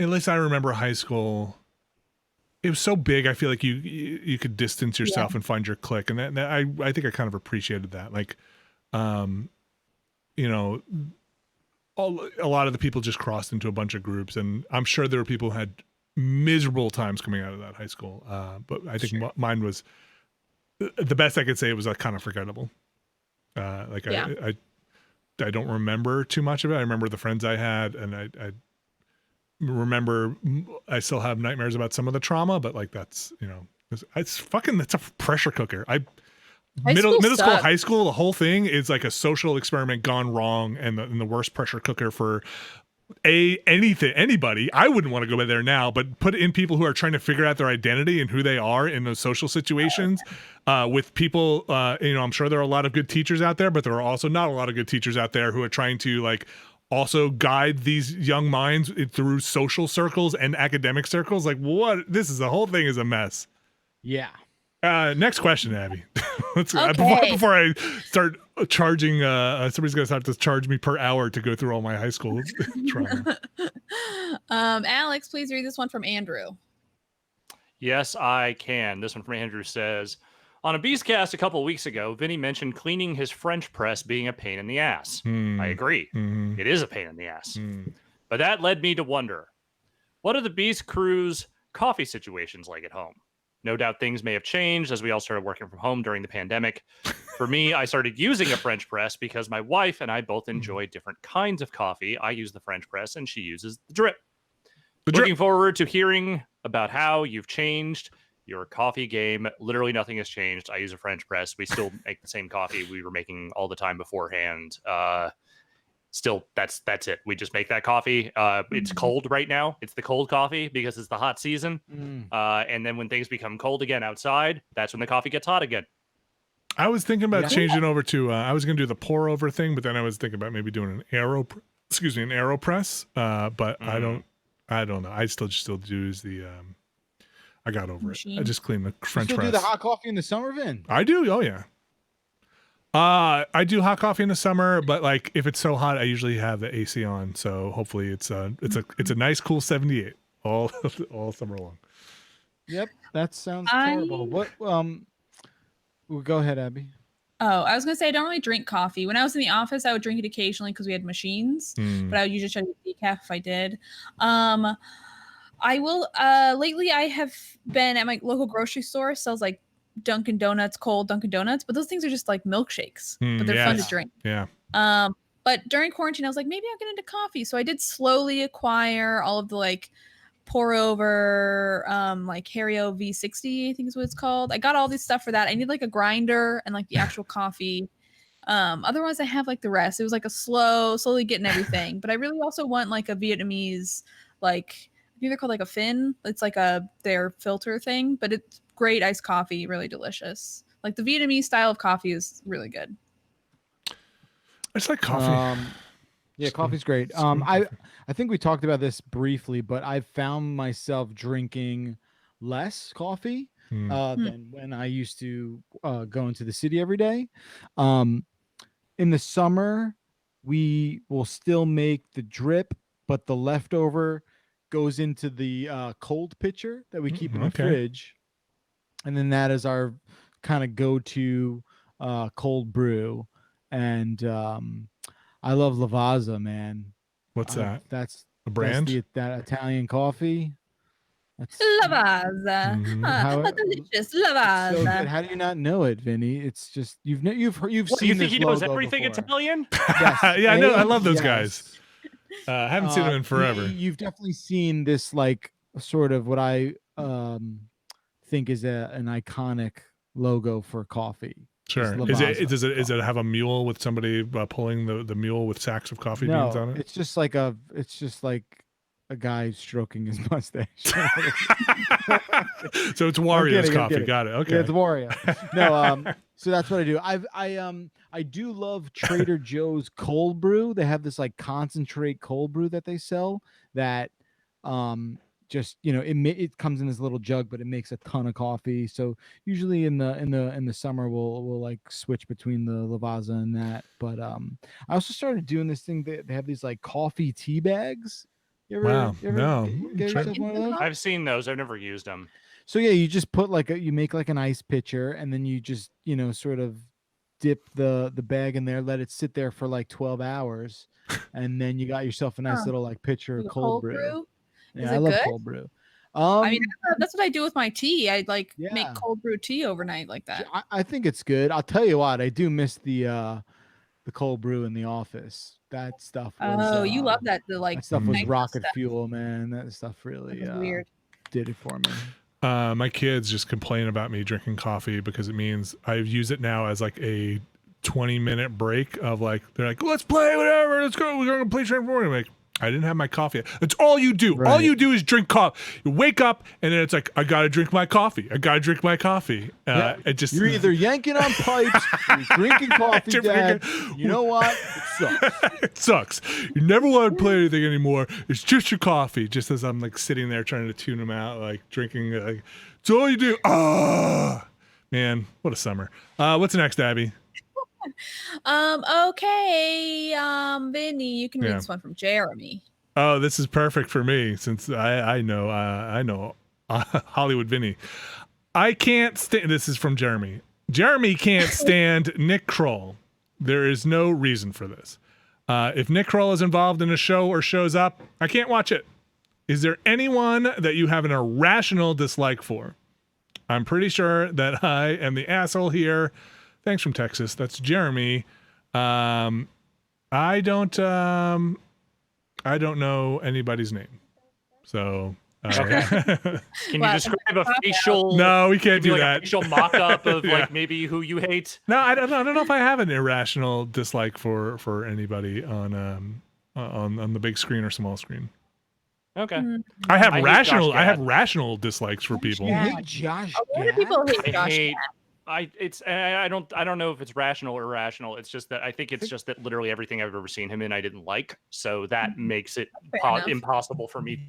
S1: at least I remember high school. It was so big. I feel like you could distance yourself and find your clique, and that I think I kind of appreciated that. Like, a lot of the people just crossed into a bunch of groups, and I'm sure there were people who had miserable times coming out of that high school. But I think mine was the best I could say. It was like kind of forgettable. I don't remember too much of it. I remember the friends I had, and I remember I still have nightmares about some of the trauma, but like that's it's a pressure cooker. Middle school, high school, the whole thing is like a social experiment gone wrong, and the worst pressure cooker for anybody. I wouldn't want to go there now, but put in people who are trying to figure out their identity and who they are in those social situations with people. I'm sure there are a lot of good teachers out there, but there are also not a lot of good teachers out there who are trying to like also guide these young minds through social circles and academic circles. Like the whole thing is a mess.
S4: Yeah.
S1: Next question, Abby.
S2: Okay.
S1: Before I start charging, somebody's going to have to charge me per hour to go through all my high school trauma.
S2: Alex, please read this one from Andrew.
S3: Yes, I can. This one from Andrew says, on a Beastcast a couple of weeks ago, Vinny mentioned cleaning his French press being a pain in the ass. I agree. It is a pain in the ass. But that led me to wonder, what are the Beast crew's coffee situations like at home? No doubt things may have changed as we all started working from home during the pandemic. For me, I started using a French press because my wife and I both enjoy different kinds of coffee. I use the French press and she uses the drip. Looking forward to hearing about how you've changed your coffee game. Literally nothing has changed. I use a French press. We still make the same coffee we were making all the time beforehand. still that's it. We just make that coffee. It's cold right now. It's the cold coffee because it's the hot season. And then when things become cold again outside, that's when the coffee gets hot again.
S1: I was thinking about
S4: Yeah.
S1: changing over to. I was going to do the pour over thing, but then I was thinking about maybe doing an AeroPress. But I don't know. I still use the. I got over
S2: Machine.
S1: it. I just clean the French
S4: You still
S1: press.
S4: do the hot coffee in the summer, Vin?
S1: I do. Oh yeah. I do hot coffee in the summer, but like if it's so hot, I usually have the AC on. So hopefully it's a nice cool 78 all summer long.
S4: Yep, that sounds terrible. What? Well, go ahead, Abby.
S2: Oh, I was gonna say I don't really drink coffee. When I was in the office, I would drink it occasionally because we had machines, but I would usually try to get decaf if I did. I will. Lately, I have been at my local grocery store. Sells like Dunkin' Donuts, cold Dunkin' Donuts, but those things are just like milkshakes, but they're fun to drink.
S1: Yeah.
S2: But during quarantine, I was like, maybe I'll get into coffee. So I did slowly acquire all of the like pour over, like Hario V60, I think is what it's called. I got all this stuff for that. I need like a grinder and like the actual coffee. Otherwise I have like the rest. It was like a slowly getting everything. But I really also want like a Vietnamese, like I think they're called like a fin. It's like their filter thing, but it's great iced coffee, really delicious. Like the Vietnamese style of coffee is really good.
S1: I just like coffee.
S4: Yeah, coffee's great. I think we talked about this briefly, but I've found myself drinking less coffee than when I used to go into the city every day. In the summer, we will still make the drip, but the leftover goes into the cold pitcher that we keep in the fridge. And then that is our kind of go-to cold brew. And I love Lavazza, man.
S1: What's that?
S4: That's
S1: a brand?
S4: That Italian coffee.
S2: Lavazza. Delicious Lavazza.
S4: So good. How do you not know it, Vinny? It's just you've seen
S3: you think
S4: this
S3: he knows
S4: logo
S3: everything
S4: before.
S3: Italian?
S4: Yes.
S1: Yeah, I know. I love those
S4: Yes.
S1: guys. I haven't seen them in forever.
S4: You've definitely seen this, like sort of what I think is an iconic logo for coffee.
S1: Sure. Does it have a mule with somebody pulling the mule with sacks of coffee beans on it?
S4: It's just like a guy stroking his mustache.
S1: So it's Wario's coffee. Got it. Okay.
S4: Yeah, it's Wario. No, so that's what I do. I do love Trader Joe's cold brew. They have this like concentrate cold brew that they sell that just it comes in this little jug, but it makes a ton of coffee. So usually in the summer we'll like switch between the Lavazza and that. But I also started doing this thing. They have these like coffee tea bags.
S1: No.
S4: Get yourself one of those?
S3: I've seen those. I've never used them.
S4: So yeah, you just put you make like an ice pitcher, and then you just sort of dip the bag in there, let it sit there for like 12 hours, and then you got yourself a nice little like pitcher of cold brew. Yeah, I love cold brew.
S2: I mean, that's what I do with my tea. I make cold brew tea overnight like that.
S4: I think it's good. I'll tell you what, I do miss the cold brew in the office. That stuff was
S2: you love that.
S4: That stuff was rocket fuel, man. That stuff really
S2: weird.
S4: Did it for me.
S1: My kids just complain about me drinking coffee because it means I use it now as like a 20-minute break of like, they're like, let's play, whatever, let's go, we're going to play Transformers. I'm like, I didn't have my coffee. That's all you do. Right. All you do is drink coffee. You wake up and then it's like, I got to drink my coffee. It just,
S4: you're either yanking on pipes, or you're drinking coffee, Dad. You know what? It sucks.
S1: It sucks. You never want to play anything anymore. It's just your coffee. Just as I'm like sitting there trying to tune them out, like drinking. Like, it's all you do. Man, what a summer. What's next, Abby?
S2: Okay. Vinny, you can read this one from Jeremy.
S1: Oh, this is perfect for me since I know Hollywood Vinny. I can't stand. This is from Jeremy. Jeremy can't stand Nick Kroll. There is no reason for this. If Nick Kroll is involved in a show or shows up, I can't watch it. Is there anyone that you have an irrational dislike for? I'm pretty sure that I am the asshole here. Thanks from Texas. That's Jeremy. I don't know anybody's name. So
S3: Okay. Can you
S2: Wow,
S3: describe a facial?
S1: No, we can't
S3: give me
S1: do
S3: like
S1: that.
S3: A facial mock-up of
S1: Yeah.
S3: like maybe who you hate.
S1: No, I don't know if I have an irrational dislike for anybody on the big screen or small screen.
S3: Okay.
S2: Mm.
S1: I have
S3: I hate
S1: rational.
S3: Josh
S1: I have
S3: Gad.
S1: rational dislikes for people.
S4: You
S2: Yeah.
S4: hate Josh
S2: A lot
S4: Gad?
S2: of people hate
S3: I
S2: Josh
S3: hate.
S2: Gad.
S3: I don't know if it's rational or irrational. It's just that I think it's just that literally everything I've ever seen him in I didn't like, so that makes it
S2: Fair enough.
S3: impossible for me.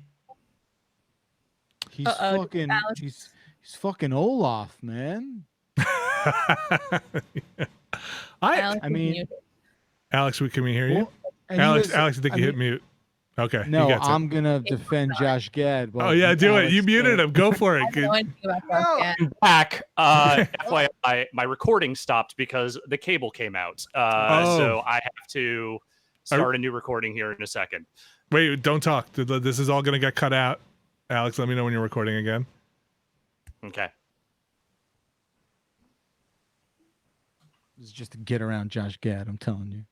S4: He's
S2: Uh-oh,
S4: fucking.
S2: Alex.
S4: He's fucking Olaf, man.
S2: Alex
S4: I
S2: is
S4: mean-
S2: muted.
S1: Alex, can we hear you?
S4: Well, and he
S1: Alex,
S4: was-
S1: I think
S4: I
S1: you hit
S4: mean-
S1: mute. Okay.
S4: No,
S1: he gets it.
S4: I'm gonna defend Josh Gad.
S1: Oh yeah, do it. You
S4: Alex,
S1: muted him. Go for it.
S2: I have no idea about Josh Gad.
S3: I'm back. FYI, my recording stopped because the cable came out. So I have to start a new recording here in a second.
S1: Wait, don't talk. This is all gonna get cut out. Alex, let me know when you're recording again.
S3: Okay.
S4: It's just to get around Josh Gad. I'm telling you.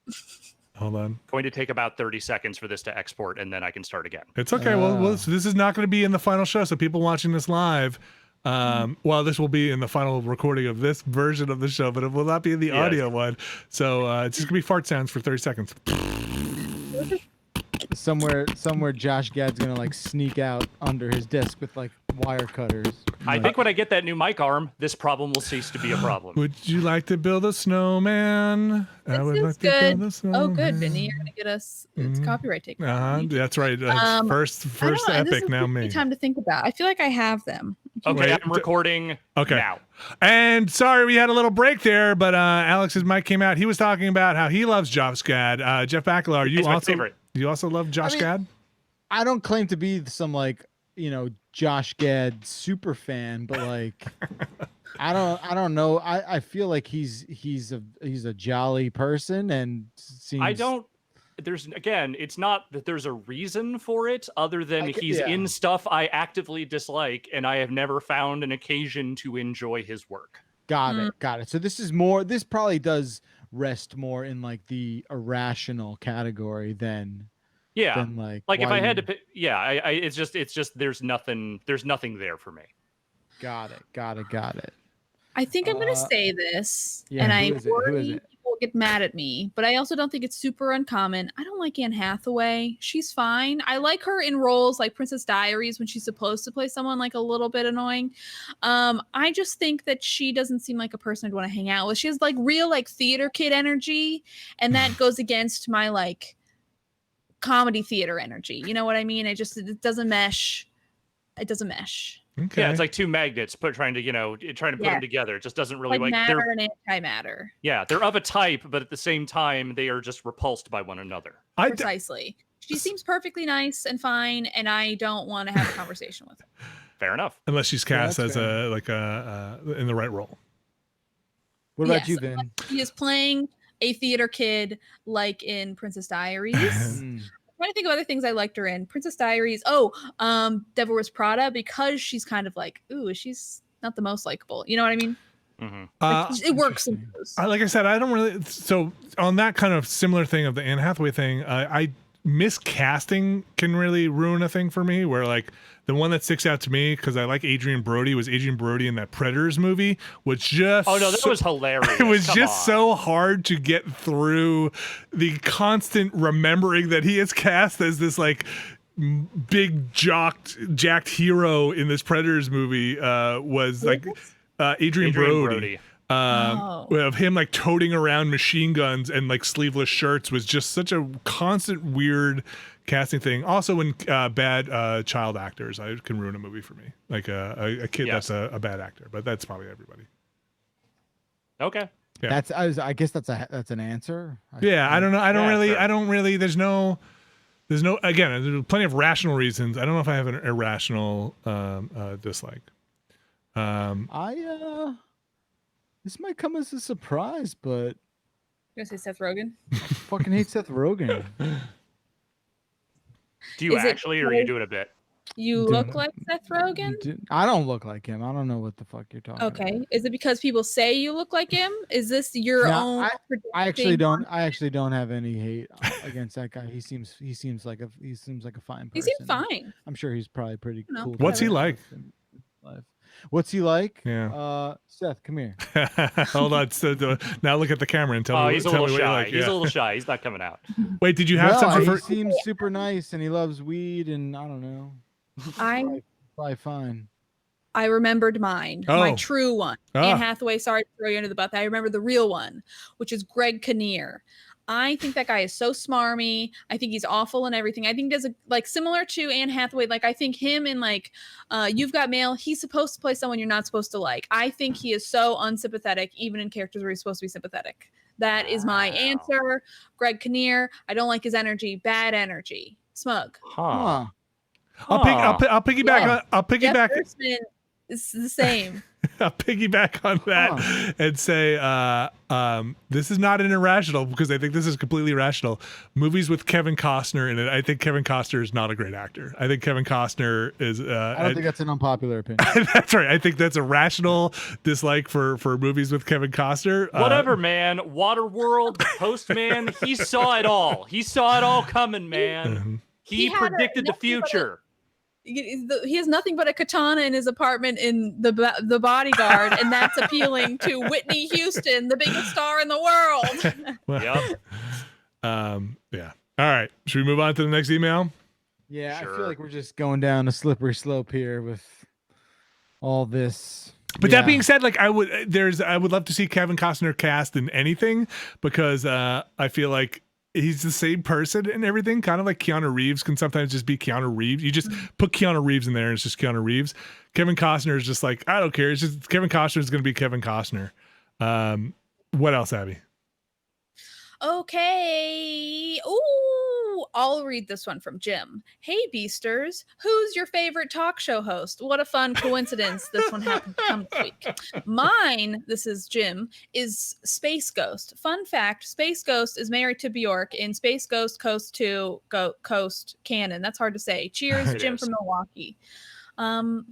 S1: Hold on.
S3: Going to take about 30 seconds for this to export, and then I can start again.
S1: It's okay. Well, this is not going to be in the final show, so people watching this live, well, this will be in the final recording of this version of the show, but it will not be in the audio one. So it's just going to be fart sounds for 30 seconds.
S4: Somewhere, Josh Gad's gonna like sneak out under his desk with like wire cutters.
S3: I think when I get that new mic arm, this problem will cease to be a problem.
S1: Would you like to build a snowman?
S2: This
S1: would
S2: is
S1: like to
S2: good.
S1: build a snowman.
S2: Oh, good, Vinny. You're gonna get us. It's copyright taken.
S1: That's right. That's first
S2: I don't know, this
S1: epic.
S2: is
S1: Now
S2: giving
S1: me.
S2: Time to think about. I feel like I have them.
S3: Okay,
S1: Wait,
S3: I'm recording now.
S1: And sorry, we had a little break there, but Alex's mic came out. He was talking about how he loves Josh Gad. Jeff Bacala,
S3: He's my favorite.
S1: You also love Josh Gad?
S4: I don't claim to be some like Josh Gad super fan, but like I don't know. I feel like he's a jolly person and seems.
S3: I don't. It's not that there's a reason for it other than he's in stuff I actively dislike, and I have never found an occasion to enjoy his work.
S4: Got it. So this probably does rest more in like the irrational category than like
S3: if I had to pick, it's just there's nothing there for me.
S4: Got it.
S2: I think I'm gonna say this,
S4: yeah,
S2: and
S4: who
S2: I
S4: is it? Who is
S2: worry
S4: it?
S2: people get mad at me, but I also don't think it's super uncommon. I don't like Anne Hathaway. She's fine. I like her in roles like Princess Diaries when she's supposed to play someone like a little bit annoying. I just think that she doesn't seem like a person I'd want to hang out with. She has like real like theater kid energy, and that goes against my like comedy theater energy. You know what I mean? It doesn't mesh. It doesn't mesh.
S1: Okay.
S3: Yeah, it's like two magnets trying to put them together. It just doesn't really
S2: like matter
S3: they're
S2: and antimatter.
S3: Yeah, they're of a type, but at the same time, they are just repulsed by one another.
S2: Precisely. She seems perfectly nice and fine, and I don't want to have a conversation with her.
S3: Fair enough.
S1: Unless she's cast
S4: that's
S1: as in the right role.
S4: What about
S2: Yes,
S4: you, Vin?
S2: He is playing a theater kid like in Princess Diaries. I'm trying to think of other things I liked her in. Princess Diaries. Devil Wears Prada, because she's kind of like, ooh, she's not the most likable. You know what I mean?
S3: Mm-hmm.
S2: Like, it works in those.
S1: Like I said, I don't really. So on that kind of similar thing of the Anne Hathaway thing, I miscasting can really ruin a thing for me. Where like the one that sticks out to me because I like Adrian Brody was Adrian Brody in that Predators movie, was just
S3: that was hilarious.
S1: It was
S3: Come
S1: just
S3: on.
S1: so hard to get through the constant remembering that he is cast as this like big jacked hero in this Predators movie. Was like Adrian Brody. Of him like toting around machine guns and like sleeveless shirts was just such a constant weird casting thing. Also, when bad child actors can ruin a movie for me, like a kid that's a bad actor, but that's probably everybody.
S3: Okay.
S1: Yeah.
S4: I guess that's an answer.
S1: I don't know. I don't really.
S3: Sure.
S1: I don't really. There's no. Again, there's plenty of rational reasons. I don't know if I have an irrational dislike.
S4: This might come as a surprise, but
S2: You gonna say Seth Rogen?
S4: I fucking hate Seth Rogen.
S3: Do you
S2: Is it
S3: actually, or are you doing a bit?
S2: You look like Seth Rogen?
S4: I don't look like him. I don't know what the fuck you're talking about.
S2: Okay. Is it because people say you look like him? Is this your own?
S4: I actually don't. I actually don't have any hate against that guy. He seems like a fine person.
S2: He seems fine.
S4: I'm sure he's probably pretty cool.
S1: What's he like?
S4: What's he like?
S1: Yeah.
S4: Seth, come here.
S1: Hold on. So, now look at the camera and tell me.
S3: He's a little shy. He's a little shy. He's not coming out.
S1: Wait, did you have something for?
S4: He seems super nice and he loves weed and I don't know. Probably fine.
S2: I remembered mine, my true one. Anne Hathaway, sorry to throw you under the bus. I remember the real one, which is Greg Kinnear. I think that guy is so smarmy. I think he's awful and everything. I think similar to Anne Hathaway. Like I think him in You've Got Mail. He's supposed to play someone you're not supposed to like. I think he is so unsympathetic, even in characters where he's supposed to be sympathetic. That is my answer. Greg Kinnear. I don't like his energy. Bad energy. Smug.
S1: Huh. I'll piggyback.
S2: Yeah.
S1: I'll piggyback.
S2: It's the same.
S1: I'll piggyback on that and say this is not an irrational because I think this is completely rational. Movies with Kevin Costner in it. I think Kevin Costner is not a great actor. I think Kevin Costner is.
S4: I don't think that's an unpopular opinion.
S1: That's right. I think that's a rational dislike for movies with Kevin Costner.
S3: Whatever, man. Waterworld, Postman. He saw it all. He saw it all coming, man. He predicted the future.
S2: He has nothing but a katana in his apartment in the Bodyguard, and that's appealing to Whitney Houston, the biggest star in the world.
S3: Yep.
S1: Yeah. All right. Should we move on to the next email?
S4: Yeah, sure. I feel like we're just going down a slippery slope here with all this.
S1: But that being said, I would love to see Kevin Costner cast in anything because I feel like he's the same person and everything, kind of like Keanu Reeves can sometimes just be Keanu Reeves. You just put Keanu Reeves in there and it's just Keanu Reeves. Kevin Costner is just like, I don't care. It's just Kevin Costner is going to be Kevin Costner. What else, Abby?
S2: Okay. Ooh, I'll read this one from Jim. Hey, Beasters. Who's your favorite talk show host? What a fun coincidence this one happened to come this week. Mine, this is Jim, is Space Ghost. Fun fact, Space Ghost is married to Bjork in Space Ghost Coast to Coast Canon. That's hard to say. Cheers, Jim from Milwaukee.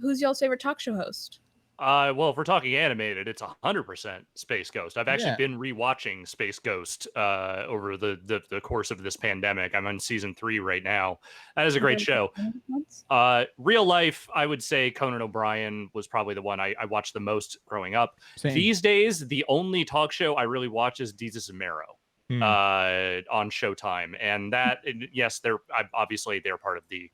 S2: Who's y'all's favorite talk show host?
S3: Well, if we're talking animated, it's 100% Space Ghost. I've actually been rewatching Space Ghost over the course of this pandemic. I'm on season 3 right now. That is a great show. Real life, I would say Conan O'Brien was probably the one I watched the most growing up.
S4: Same.
S3: These days, the only talk show I really watch is Desus and Mero on Showtime. And that, yes, they're part of the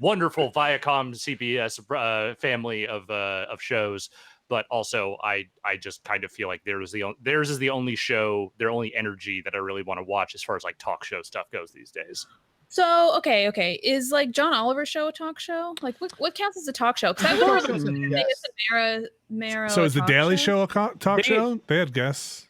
S3: wonderful Viacom CBS family of shows, but also I just kind of feel like theirs is the only show, their only energy that I really want to watch as far as talk show stuff goes these days.
S2: So okay, is John Oliver's show a talk show? What counts as a talk show? Because I would really Mero.
S1: So is the Daily Show a talk show? They had guests.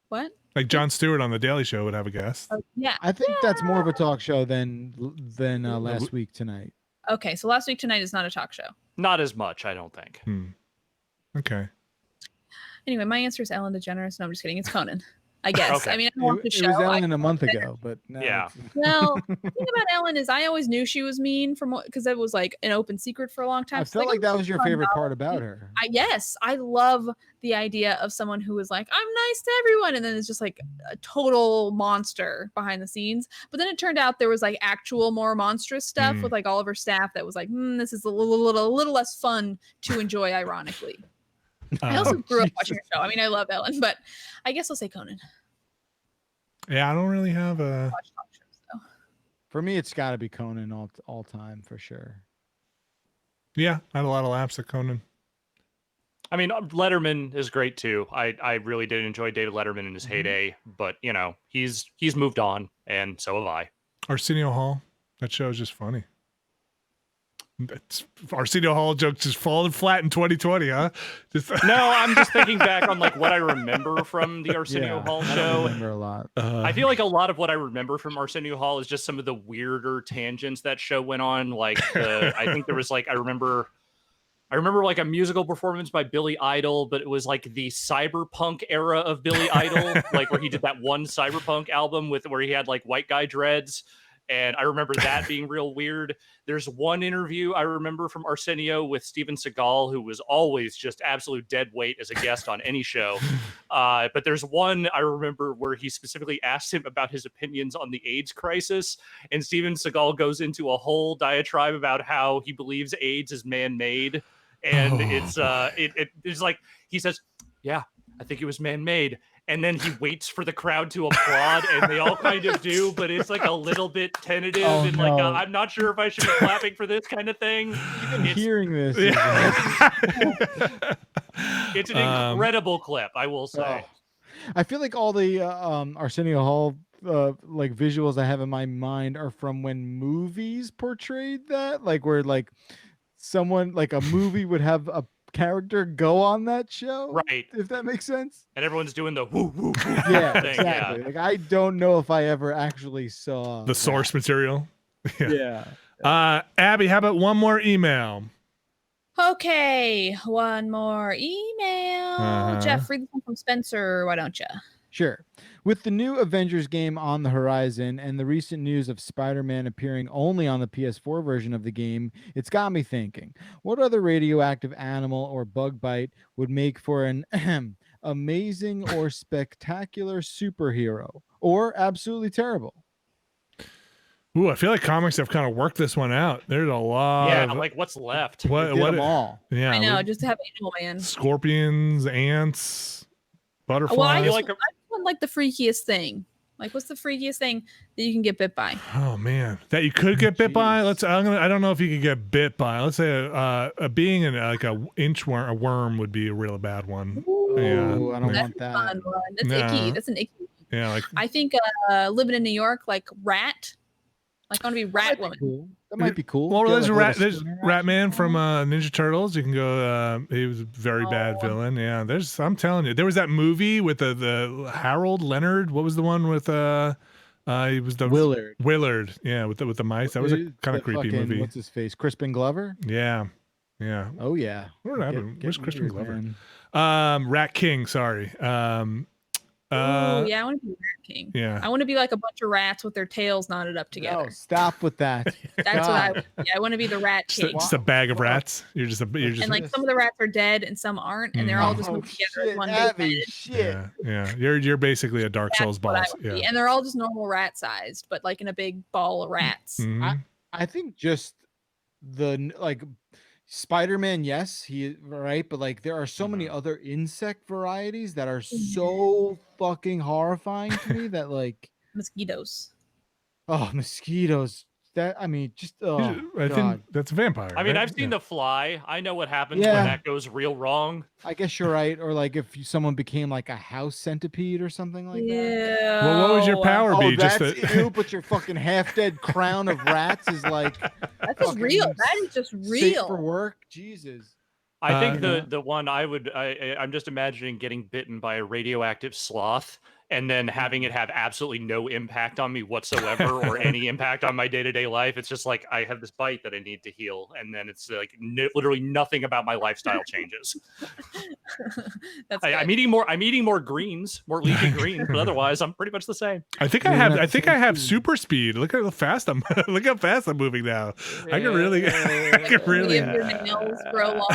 S2: What?
S1: Like Jon Stewart on the Daily Show would have a guest.
S2: Yeah,
S4: I think that's more of a talk show than Last Week Tonight.
S2: Okay, so Last Week Tonight is not a talk show.
S3: Not as much, I don't think.
S1: Okay.
S2: Anyway, my answer is Ellen DeGeneres. No, I'm just kidding. It's Conan, I guess.
S3: Okay.
S2: I mean, I don't want the show.
S4: It was Ellen a month ago, but now
S3: yeah.
S2: Well, the thing about Ellen is I always knew she was mean because it was an open secret for a long time.
S4: I felt like that was your favorite part about her.
S2: Yes, I love the idea of someone who is like, I'm nice to everyone, and then it's just a total monster behind the scenes. But then it turned out there was actual more monstrous stuff with all of her staff that was this is a little less fun to enjoy, ironically. I also grew up watching her show. I mean, I love Ellen, but I guess I'll say Conan.
S1: Yeah, I don't really have a.
S2: Watch talk shows, though.
S4: For me, it's got to be Conan all time for sure.
S1: Yeah, I had a lot of laps at Conan.
S3: I mean, Letterman is great too. I really did enjoy David Letterman in his heyday, but he's moved on, and so have I.
S1: Arsenio Hall, that show is just funny. Arsenio Hall jokes just falling flat in 2020, huh?
S3: No, I'm just thinking back on what I remember from the Arsenio Hall show.
S4: I remember a lot.
S3: I feel like a lot of what I remember from Arsenio Hall is just some of the weirder tangents that show went on. I think there was I remember a musical performance by Billy Idol, but it was the cyberpunk era of Billy Idol, where he did that one cyberpunk album where he had white guy dreads. And I remember that being real weird. There's one interview I remember from Arsenio with Steven Seagal, who was always just absolute dead weight as a guest on any show. But there's one I remember where he specifically asked him about his opinions on the AIDS crisis. And Steven Seagal goes into a whole diatribe about how he believes AIDS is man-made. And it's like, he says, yeah, I think it was man-made. And then he waits for the crowd to applaud, and they all kind of do, but it's like a little bit tentative and like I'm not sure if I should be clapping for this kind of thing.
S4: Even hearing this,
S3: it's an incredible clip, I will say.
S4: I feel like all the Arsenio Hall like visuals I have in my mind are from when movies portrayed that, like where like someone like a movie would have a character go on that show,
S3: right?
S4: If that makes sense.
S3: And everyone's doing the woo woo woo
S4: yeah,
S3: thing.
S4: exactly. Like I don't know if I ever actually saw
S1: the source material.
S4: Yeah.
S1: Abby, how about one more email?
S2: Okay, one more email. Jeff, read this one from Spencer. Why don't you?
S4: Sure. With the new Avengers game on the horizon and the recent news of Spider-Man appearing only on the PS4 version of the game, it's got me thinking, what other radioactive animal or bug bite would make for an amazing or spectacular superhero, or absolutely terrible?
S1: Ooh, I feel like comics have kind of worked this one out. There's a lot.
S3: Yeah, like what's left?
S4: What them all?
S1: Yeah,
S2: I know, just to have Angel Man.
S1: Scorpions, ants, butterflies.
S2: Well, I just want like the freakiest thing. Like, what's the freakiest thing that you can get bit by?
S1: Oh man, that you could get bit by. I don't know if you could get bit by. Let's say a being in like a inchworm, a worm would be a real bad one.
S4: Ooh, yeah, I don't want that.
S2: Fun one. That's icky. That's an icky one.
S1: Yeah, like
S2: I think living in New York, like rat. Like I want to be rat woman.
S4: Cool. That might be cool.
S1: Well, there's Ratman from Ninja Turtles. You can go. He was a very bad villain. Yeah, I'm telling you, there was that movie with the Harold Leonard. What was the one with he was the Willard. Yeah, with the mice. That was a kind of creepy movie.
S4: What's his face? Crispin Glover.
S1: Yeah.
S4: Oh yeah.
S1: What happened? Where's Crispin Glover? Rat King. Sorry.
S2: Yeah, I want to be Rat King.
S1: Yeah,
S2: I want to be like a bunch of rats with their tails knotted up together.
S4: No, stop with that.
S2: That's what I want to be the Rat King.
S1: Just a bag of rats. You're just.
S2: And like some of the rats are dead and some aren't, and they're all just moved together as one big
S4: shit.
S1: Yeah. You're basically a Dark Souls boss. Yeah.
S2: And they're all just normal rat sized, but like in a big ball of rats.
S1: Mm-hmm.
S4: I think just the like. Spider-Man, yes, he right, but like there are so many other insect varieties that are so fucking horrifying to me that like
S2: mosquitoes.
S4: Oh, mosquitoes. That I mean, just
S1: I think that's a vampire.
S3: I mean,
S1: right?
S3: I've seen The Fly. I know what happens when that goes real wrong.
S4: I guess you're right. Or like if someone became like a house centipede or something like that.
S2: Yeah.
S1: Well, what would your power be?
S4: Just you, but your fucking half-dead crown of rats is like
S2: that's just real. That is just real.
S4: Safe for work. Jesus.
S3: I think the one I'm just imagining getting bitten by a radioactive sloth and then having it have absolutely no impact on me whatsoever or any impact on my day-to-day life. It's just like I have this bite that I need to heal, and then it's like literally nothing about my lifestyle changes. I'm eating more greens, more leafy greens, but otherwise I'm pretty much the same.
S1: I think I have super speed. Look at how fast I'm moving now. I can really
S2: your nails grow long.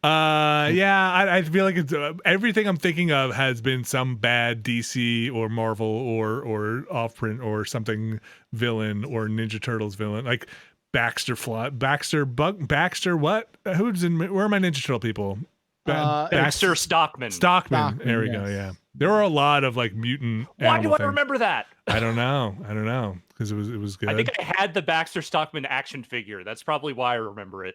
S1: I feel like it's everything I'm thinking of has been some bad DC or Marvel or off-print or something villain or Ninja Turtles villain, like Baxter what? Who's in? Where are my Ninja Turtle people?
S3: Baxter Stockman.
S1: There we go. Yeah, there were a lot of like mutant.
S3: Why do I remember that?
S1: I don't know because it was good.
S3: I think I had the Baxter Stockman action figure. That's probably why I remember it.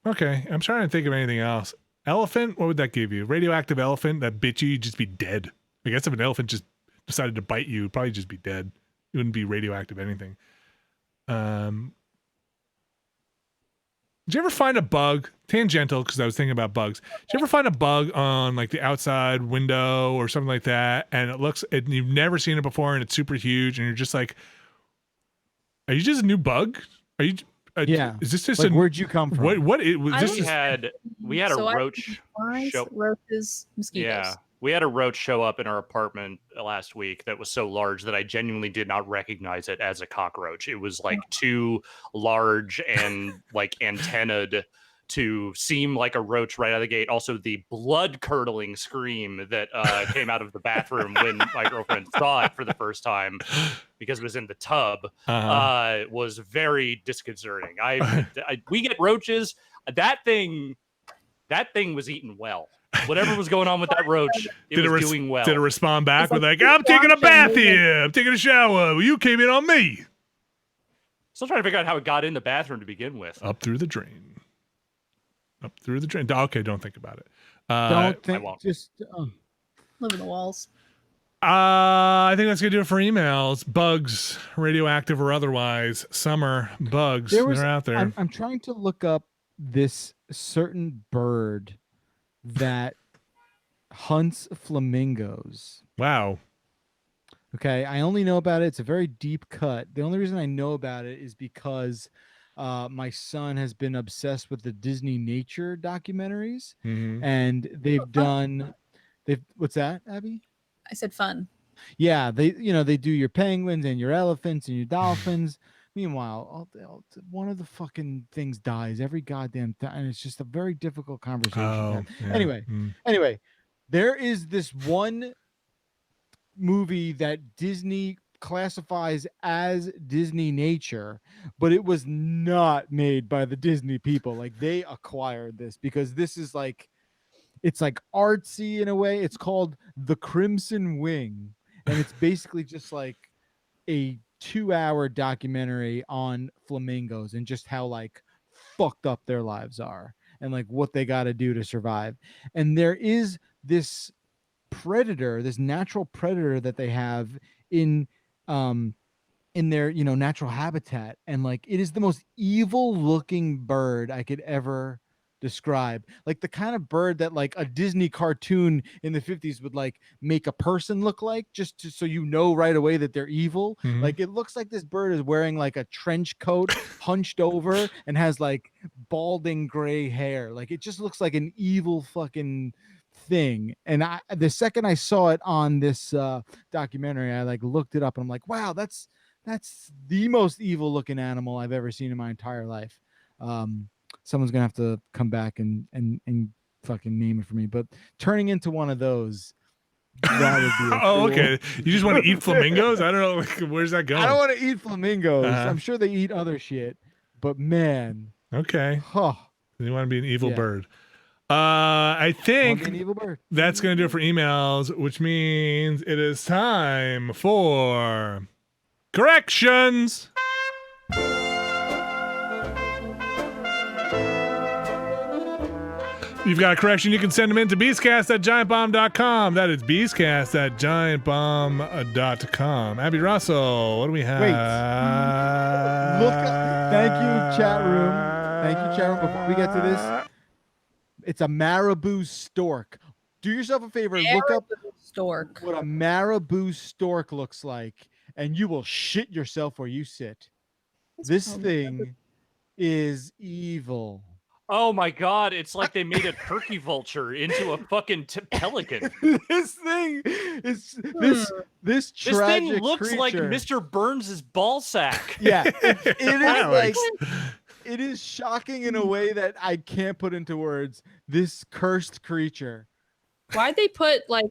S1: Okay, I'm trying to think of anything else. Elephant, what would that give you? Radioactive elephant, that bit you, you'd just be dead. I guess if an elephant just decided to bite you, it'd probably just be dead. It wouldn't be radioactive anything. Did you ever find a bug, tangential, because I was thinking about bugs. Did you ever find a bug on like the outside window or something like that, and you've never seen it before, and it's super huge, and you're just like, are you just a new bug?
S4: Yeah.
S1: Is this just
S4: Like,
S1: a
S4: where'd you come from?
S1: what it was
S2: I
S1: this
S2: don't-
S1: is
S3: we had a
S2: So I-
S3: roach
S2: Flies,
S3: show.
S2: roaches, mosquitoes.
S3: Yeah, we had a roach show up in our apartment last week that was so large that I genuinely did not recognize it as a cockroach. It was like too large and like antennaed to seem like a roach right out of the gate. Also, the blood-curdling scream that came out of the bathroom when my girlfriend saw it for the first time because it was in the tub was very disconcerting. We get roaches. That thing was eating well. Whatever was going on with that roach, it was doing well.
S1: Did it respond back
S2: It's
S1: with
S2: like
S1: like, I'm taking a bath
S2: movement.
S1: here. I'm taking a shower. You came in on me.
S3: Still trying to figure out how it got in the bathroom to begin with.
S1: Up through the drain. Up through the drain. Okay, don't think about it.
S4: Don't think.
S3: won't.
S4: Just.
S2: Live in the walls.
S1: I think that's gonna do it for emails. Bugs, radioactive or otherwise. Summer bugs. They're out there.
S4: I'm trying to look up this certain bird that hunts flamingos.
S1: Wow.
S4: Okay, I only know about it. It's a very deep cut. The only reason I know about it is because my son has been obsessed with the Disney nature documentaries, and what's that, Abby?
S2: I said fun.
S4: Yeah, they do your penguins and your elephants and your dolphins. Meanwhile, one of the fucking things dies every goddamn time, and it's just a very difficult conversation.
S1: Oh, yeah.
S4: Anyway, there is this one movie that Disney classifies as Disney nature, but it was not made by the Disney people. Like, they acquired this because this is like, it's like artsy in a way. It's called The Crimson Wing, and it's basically just like a 2-hour documentary on flamingos and just how like fucked up their lives are and like what they got to do to survive. And there is this predator, this natural predator that they have in their natural habitat, and like it is the most evil looking bird I could ever describe. Like the kind of bird that like a Disney cartoon in the 50s would like make a person look like, so you know right away that they're evil. Like, it looks like this bird is wearing like a trench coat, hunched over, and has like balding gray hair. Like, it just looks like an evil fucking thing. And the second I saw it on this documentary, I like looked it up and I'm like, wow, that's the most evil looking animal I've ever seen in my entire life. Someone's gonna have to come back and fucking name it for me. But turning into one of those, that would be
S1: oh, okay. You just want to eat flamingos? I don't know. Like, where's that going?
S4: I don't want to eat flamingos. I'm sure they eat other shit, but man.
S1: Okay.
S4: Huh.
S1: You want to be an evil bird. I think
S4: an evil bird.
S1: That's going to do it for emails, which means it is time for corrections. You've got a correction, you can send them in to beastcast@giantbomb.com. That is beastcast@giantbomb.com. Abby Russell, what do we have?
S4: Wait. Thank you, chat room. Before we get to this, it's a marabou stork. Do yourself a favor, look up
S2: stork.
S4: what a marabou stork looks like, and you will shit yourself where you sit. This thing is evil.
S3: Oh my god, it's like they made a turkey vulture into a fucking pelican.
S4: This thing is this tragic
S3: thing looks
S4: creature.
S3: like Mr. Burns' ball sack.
S4: Yeah, it is like it is shocking in a way that I can't put into words. This cursed creature.
S2: Why'd they put like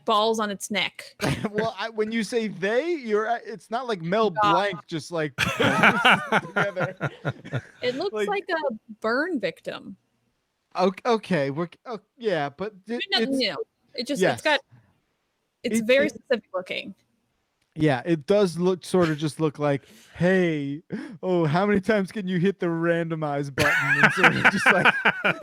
S2: balls on its neck?
S4: Well, when you say it's not like Mel Blanc just like together.
S2: It looks like a burn victim.
S4: Okay, yeah, but
S2: it's very specific looking.
S4: Yeah, it does look just look like, hey, how many times can you hit the randomize button and sort of just like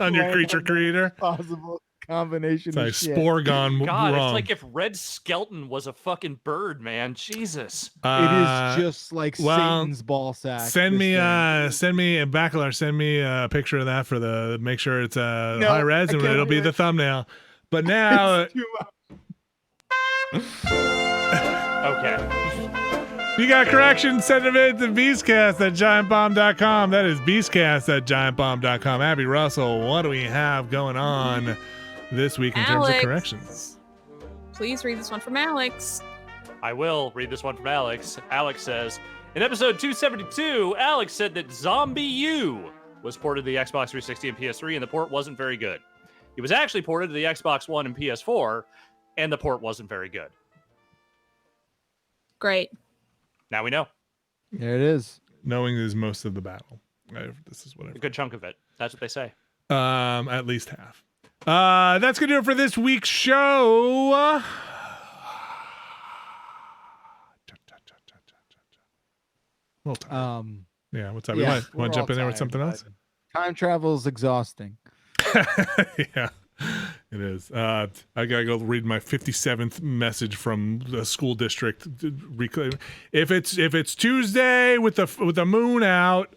S1: on your creature creator?
S4: Possible combination
S1: it's
S4: of
S1: like
S4: shit.
S1: spore gone
S3: God,
S1: wrong.
S3: It's like if Red Skelton was a fucking bird, man. Jesus.
S4: It is just like Satan's ball sack.
S1: Send me Bacalar, send me a picture of that for make sure it's high res and it'll be the thumbnail. But now
S3: Okay.
S1: You got corrections, send them in to beastcast@giantbomb.com. That is beastcast@giantbomb.com. Abby Russell, what do we have going on this week in terms of corrections?
S2: Please read this one from Alex.
S3: I will read this one from Alex. Alex says, in episode 272, Alex said that Zombie U was ported to the Xbox 360 and PS3, and the port wasn't very good. It was actually ported to the Xbox One and PS4, and the port wasn't very good.
S2: Great.
S3: Now we know.
S4: There it is.
S1: Knowing is most of the battle. This is what
S3: A good chunk of it. That's what they say.
S1: At least half. That's gonna do it for this week's show. Well, yeah, what's up?
S4: Yeah,
S1: You want to jump in there with something else?
S4: Time travel is exhausting.
S1: Yeah, it is. I gotta go read my 57th message from the school district. If it's Tuesday with the moon out,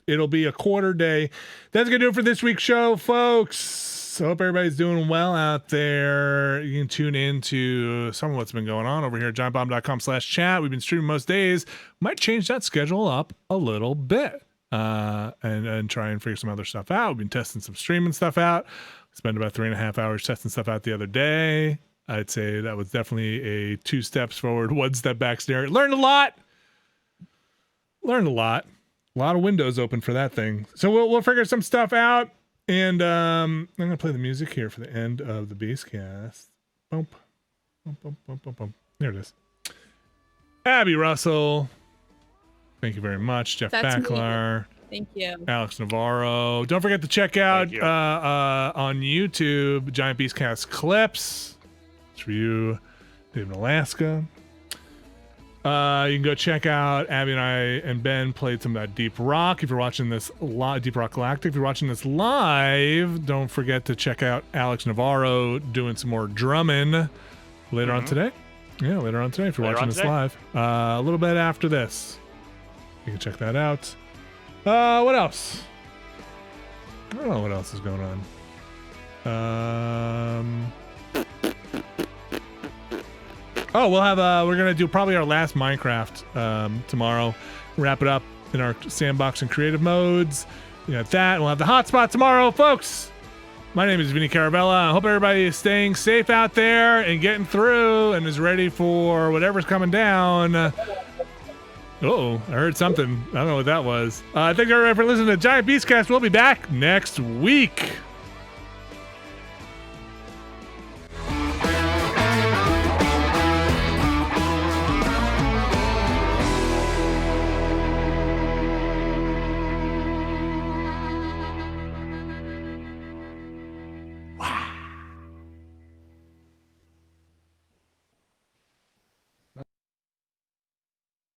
S1: it'll be a quarter day. That's gonna do it for this week's show, folks. So hope everybody's doing well out there. You can tune in to some of what's been going on over here at giantbomb.com/chat. We've been streaming most days. Might change that schedule up a little bit. And try and figure some other stuff out. We've been testing some streaming stuff out. Spent about 3.5 hours testing stuff out the other day. I'd say that was definitely a 2 steps forward, 1 step back scenario. Learned a lot. A lot of windows open for that thing. So we'll figure some stuff out. And I'm gonna play the music here for the end of the Beastcast. Bump. There it is. Abby Russell. Thank you very much. Jeff Backlar.
S2: Thank you.
S1: Alex Navarro. Don't forget to check out on YouTube Giant Beastcast clips. It's for you, Dave in Alaska. You can go check out Abby and I and Ben played some of that Deep Rock. If you're watching this live, Deep Rock Galactic, if you're watching this live, don't forget to check out Alex Navarro doing some more drumming later on today. Yeah, later on today if you're watching this live. A little bit after this. You can check that out. What else? I don't know what else is going on. We'll have we're gonna do probably our last Minecraft tomorrow. Wrap it up in our sandbox and creative modes. You got that. We'll have the hotspot tomorrow, folks. My name is Vinny Caravella. I hope everybody is staying safe out there and getting through and is ready for whatever's coming down. Uh-oh, I heard something. I don't know what that was. Thank you everybody for listening to Giant Beastcast. We'll be back next week.